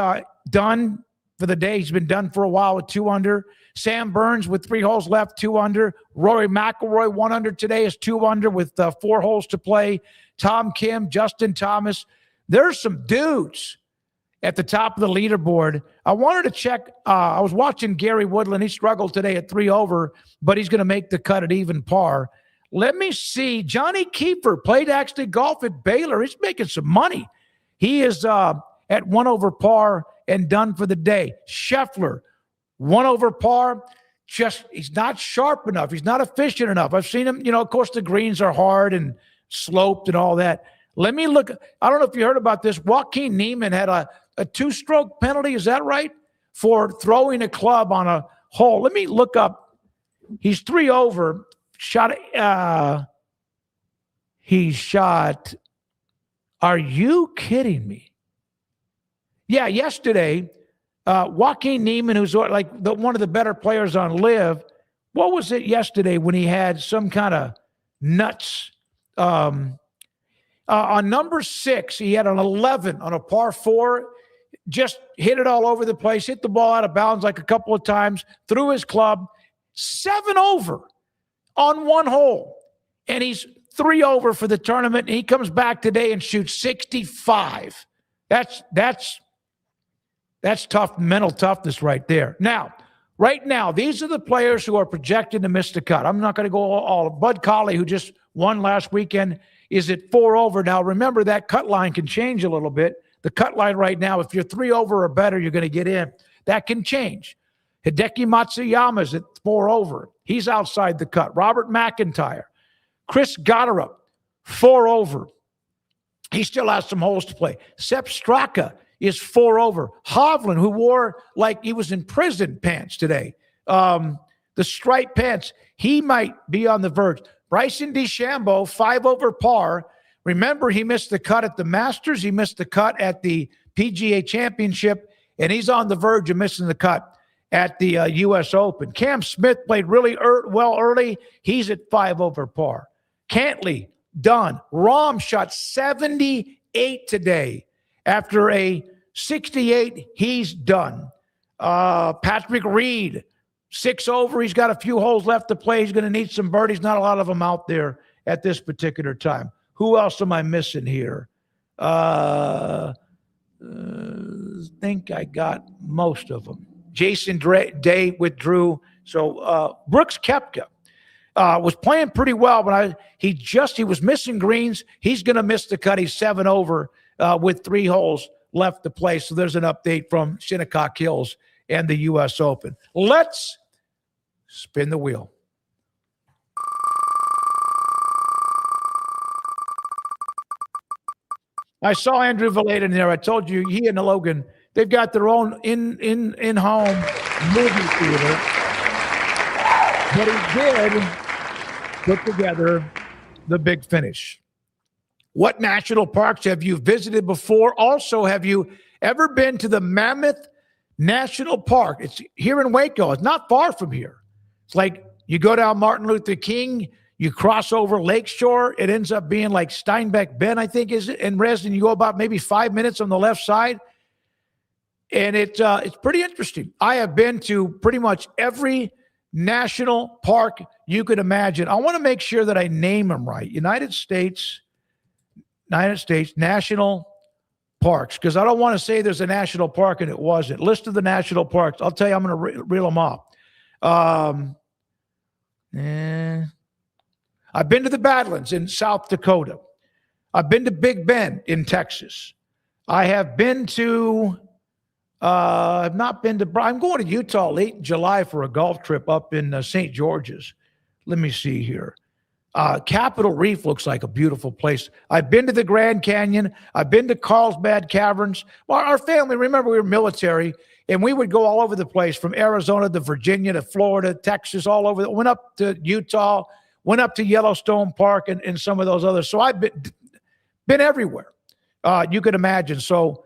done for the day. He's been done for a while with 2 under. Sam Burns with 3 holes left, 2 under. Rory McIlroy 1 under today is 2 under with 4 holes to play. Tom Kim, Justin Thomas. There's some dudes at the top of the leaderboard. I wanted to check. I was watching Gary Woodland. He struggled today at 3 over, but he's going to make the cut at even par. Let me see. Johnny Kiefer played actually golf at Baylor. He's making some money. He is at 1 over par and done for the day. Scheffler, 1 over par. He's not sharp enough. He's not efficient enough. I've seen him, of course, the greens are hard and sloped and all that. Let me look. I don't know if you heard about this. Joaquin Neiman had a 2-stroke penalty. Is that right? For throwing a club on a hole. Let me look up. He's 3 over. He shot. Are you kidding me? Yeah, yesterday, Joaquin Neiman, who's like one of the better players on LIV, what was it yesterday when he had some kind of nuts? On number 6, he had an 11 on a par 4, just hit it all over the place, hit the ball out of bounds like a couple of times, threw his club, 7 over on 1 hole. And he's 3 over for the tournament. And he comes back today and shoots 65. That's tough, mental toughness right there. Right now, these are the players who are projected to miss the cut. I'm not going to go all. Bud Colley, who just won last weekend, is at 4 over. Now, remember, that cut line can change a little bit. The cut line right now, if you're 3 over or better, you're going to get in. That can change. Hideki Matsuyama's at 4 over. He's outside the cut. Robert McIntyre. Chris Gotterup, 4 over. He still has some holes to play. Sepp Straka is 4 over. Hovland, who wore like he was in prison pants today, the striped pants, he might be on the verge. Bryson DeChambeau, 5 over par. Remember, he missed the cut at the Masters. He missed the cut at the PGA Championship, and he's on the verge of missing the cut at the U.S. Open. Cam Smith played really well early. He's at 5 over par. Cantley, done. Rahm shot 78 today. After a 68, he's done. Patrick Reed, 6 over. He's got a few holes left to play. He's going to need some birdies. Not a lot of them out there at this particular time. Who else am I missing here? Think I got most of them. Jason Day withdrew. So Brooks Koepka was playing pretty well, but he was missing greens. He's going to miss the cut. He's 7 over with 3 holes left to play. So there's an update from Shinnecock Hills and the U.S. Open. Let's spin the wheel. I saw Andrew Valade in there. I told you, he and Logan, they've got their own in-home movie theater. But he did put together the Big Finish. What national parks have you visited before? Also, have you ever been to the Mammoth National Park? It's here in Waco. It's not far from here. It's like you go down Martin Luther King, You cross over Lakeshore, it ends up being like Steinbeck Bend, I think, is it? And Reston, you go about maybe 5 minutes on the left side. And it's pretty interesting. I have been to pretty much every national park you could imagine. I want to make sure that I name them right. United States national parks, because I don't want to say there's a national park and it wasn't. List of the national parks. I'll tell you, I'm going to reel them off. I've been to the Badlands in South Dakota. I've been to Big Bend in Texas. I have been to, I've not been to, I'm going to Utah late in July for a golf trip up in St. George's. Let me see here. Capitol Reef looks like a beautiful place. I've been to the Grand Canyon. I've been to Carlsbad Caverns. Well, our family, remember, we were military, and we would go all over the place from Arizona to Virginia to Florida, Texas, all over. Went up to Utah, went up to Yellowstone Park and some of those others. So I've been everywhere you could imagine. So,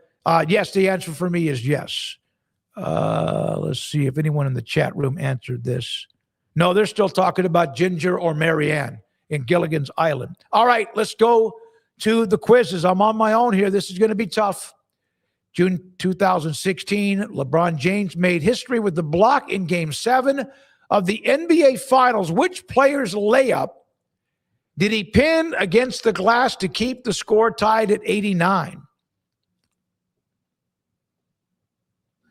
yes, the answer for me is yes. Let's see if anyone in the chat room answered this. No, they're still talking about Ginger or Marianne in Gilligan's Island. All right, let's go to the quizzes. I'm on my own here. This is going to be tough. June 2016, LeBron James made history with the block in Game 7 of the NBA Finals. Which player's layup did he pin against the glass to keep the score tied at 89?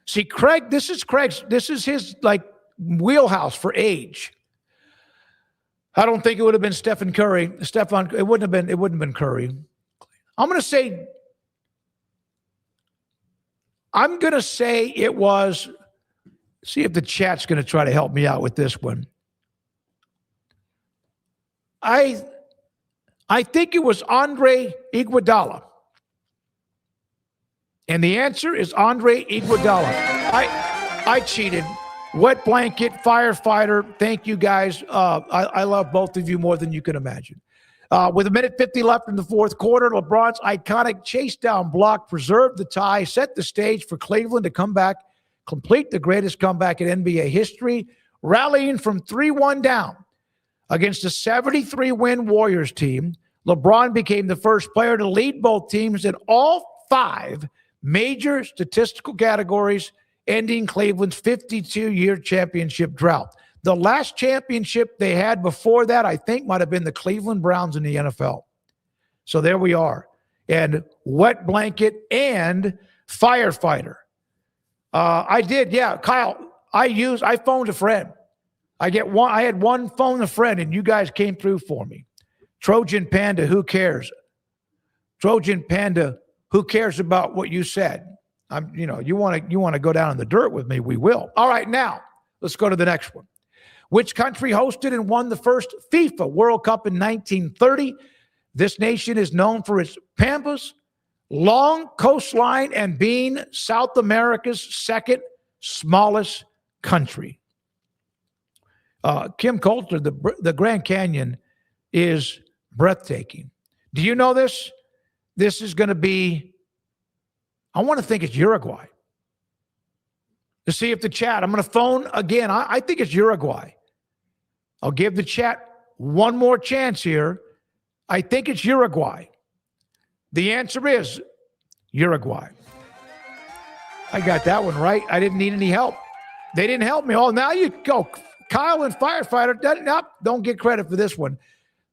See, Craig, this is his like wheelhouse for age. I don't think it would have been Stephen Curry. It wouldn't have been Curry. I'm going to say it was, see if the chat's going to try to help me out with this one. I think it was Andre Iguodala. And the answer is Andre Iguodala. I cheated. Wet blanket, firefighter. Thank you, guys. I love both of you more than you can imagine. With 1:50 left in the fourth quarter, LeBron's iconic chase down block preserved the tie, set the stage for Cleveland to come back, complete the greatest comeback in NBA history, rallying from 3-1 down against a 73-win Warriors team. LeBron became the first player to lead both teams in all 5 major statistical categories, ending Cleveland's 52-year championship drought. The last championship they had before that, I think, might have been the Cleveland Browns in the NFL. So there we are. And wet blanket and firefighter. I did, yeah, Kyle. I phoned a friend. I had one phone a friend, and you guys came through for me. Trojan Panda, who cares? Trojan Panda, who cares about what you said? You want to go down in the dirt with me, we will. All right, now let's go to the next one. Which country hosted and won the first FIFA World Cup in 1930? This nation is known for its pampas, long coastline, and being South America's second smallest country. Kim Coulter, the Grand Canyon is breathtaking. Do you know this? This is going to be, I want to think it's Uruguay. To see if the chat, I'm going to phone again. I think it's Uruguay. I'll give the chat one more chance here. I think it's Uruguay. The answer is Uruguay. I got that one right. I didn't need any help. They didn't help me. Oh, now you go. Kyle and firefighter, don't get credit for this one.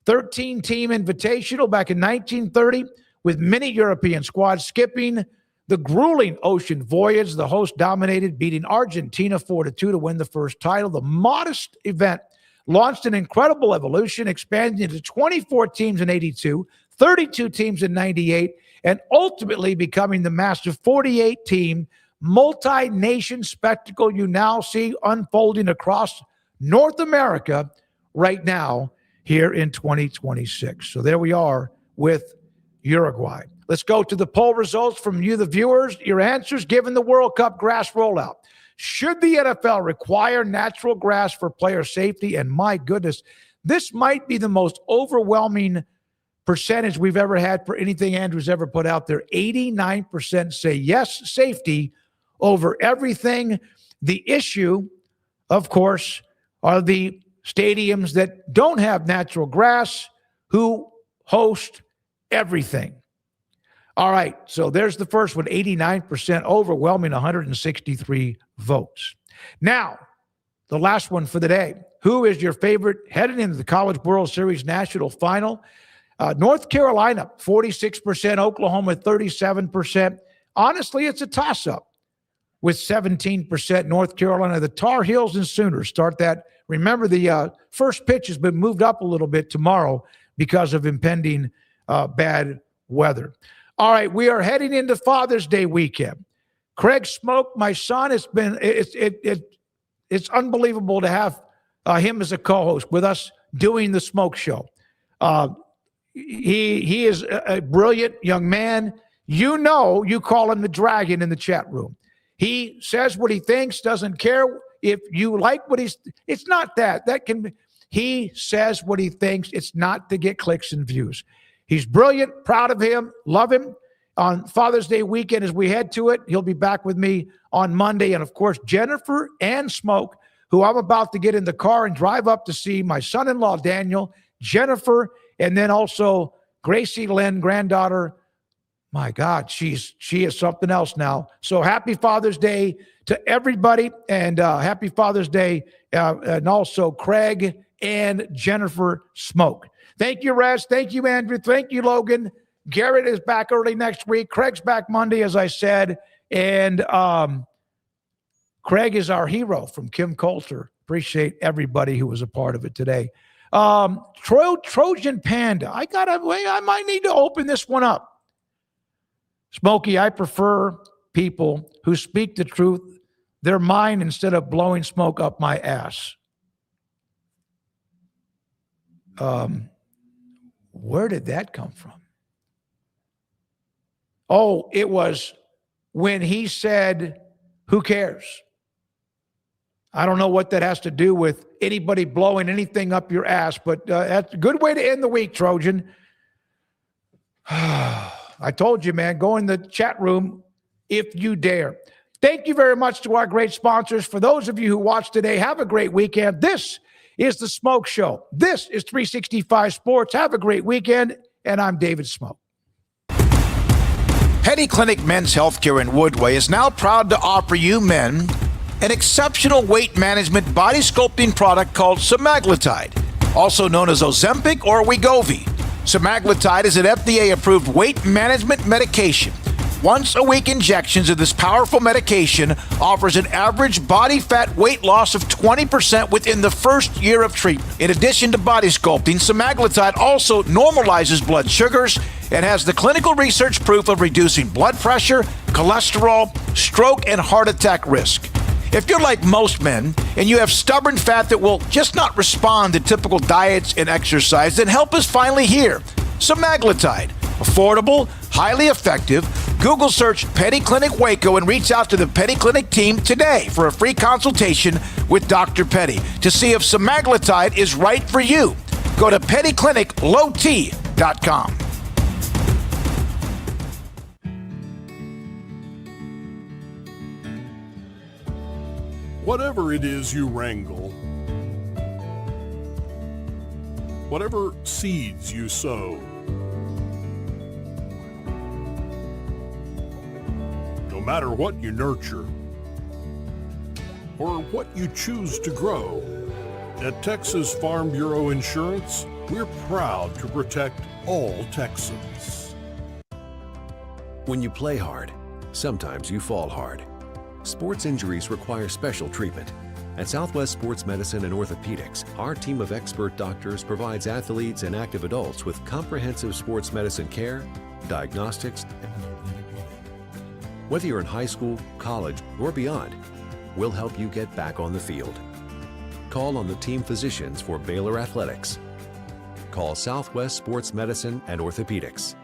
13-team invitational back in 1930 with many European squads skipping the grueling ocean voyage. The host dominated, beating Argentina 4-2 to win the first title. The modest event launched an incredible evolution, expanding to 24 teams in 82, 32 teams in 98, and ultimately becoming the massive 48-team multi-nation spectacle you now see unfolding across North America right now here in 2026. So there we are with Uruguay. Let's go to the poll results from you, the viewers. Your answers given the World Cup grass rollout. Should the NFL require natural grass for player safety? And my goodness, this might be the most overwhelming percentage we've ever had for anything Andrew's ever put out there. 89% say yes, safety over everything. The issue, of course, are the stadiums that don't have natural grass who host everything. All right, so there's the first one, 89%, overwhelming 163 votes. Now, the last one for the day. Who is your favorite heading into the College World Series National Final? North Carolina, 46%, Oklahoma, 37%. Honestly, it's a toss-up with 17% North Carolina. The Tar Heels and Sooners start that. Remember, the first pitch has been moved up a little bit tomorrow because of impending bad weather. All right, we are heading into Father's Day weekend. Craig SMOAK, my son, it's unbelievable to have him as a co-host with us doing the SMOAK Show. He is a brilliant young man. You know, you call him the dragon in the chat room. He says what he thinks, doesn't care if you like what it's not that. He says what he thinks. It's not to get clicks and views. He's brilliant, proud of him, love him. On Father's Day weekend, as we head to it, he'll be back with me on Monday. And of course, Jennifer and SMOAK, who I'm about to get in the car and drive up to see my son-in-law, Daniel, Jennifer, and then also Gracie Lynn, granddaughter. My God, she is something else now. So happy Father's Day to everybody, and happy Father's Day, and also Craig and Jennifer SMOAK. Thank you, Rez. Thank you, Andrew. Thank you, Logan. Garrett is back early next week. Craig's back Monday, as I said. And Craig is our hero from Kim Coulter. Appreciate everybody who was a part of it today. Trojan Panda. I might need to open this one up. Smokey, I prefer people who speak the truth, their mind, instead of blowing smoke up my ass. Where did that come from? Oh, it was when he said, who cares? I don't know what that has to do with anybody blowing anything up your ass, but that's a good way to end the week, Trojan. I told you, man, go in the chat room if you dare. Thank you very much to our great sponsors. For those of you who watched today, have a great weekend. This is the SMOAK Show. This is 365 Sports. Have a great weekend, and I'm David SMOAK. Petty Clinic Men's Healthcare in Woodway is now proud to offer you men an exceptional weight management body sculpting product called semaglutide, also known as Ozempic or Wegovy. Semaglutide is an FDA-approved weight management medication. Once-a-week injections of this powerful medication offers an average body fat weight loss of 20% within the first year of treatment. In addition to body sculpting, semaglutide also normalizes blood sugars and has the clinical research proof of reducing blood pressure, cholesterol, stroke, and heart attack risk. If you're like most men and you have stubborn fat that will just not respond to typical diets and exercise, then help is finally here. Semaglutide. Affordable, highly effective. Google search Petty Clinic Waco and reach out to the Petty Clinic team today for a free consultation with Dr. Petty to see if semaglutide is right for you. Go to pettycliniclowt.com. Whatever it is you wrangle, whatever seeds you sow, no matter what you nurture or what you choose to grow, at Texas Farm Bureau Insurance, we're proud to protect all Texans. When you play hard, sometimes you fall hard. Sports injuries require special treatment. At Southwest Sports Medicine and Orthopedics, our team of expert doctors provides athletes and active adults with comprehensive sports medicine care, diagnostics. Whether you're in high school, college, or beyond, we'll help you get back on the field. Call on the team physicians for Baylor Athletics. Call Southwest Sports Medicine and Orthopedics.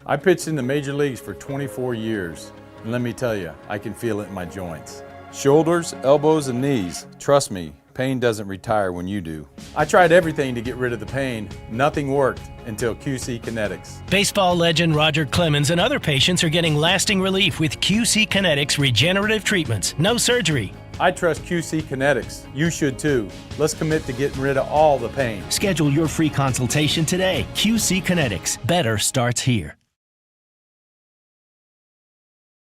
I pitched in the major leagues for 24 years, and let me tell you, I can feel it in my joints. Shoulders, elbows, and knees. Trust me, pain doesn't retire when you do. I tried everything to get rid of the pain. Nothing worked until QC Kinetics. Baseball legend Roger Clemens and other patients are getting lasting relief with QC Kinetics regenerative treatments. No surgery. I trust QC Kinetics. You should too. Let's commit to getting rid of all the pain. Schedule your free consultation today. QC Kinetics. Better starts here.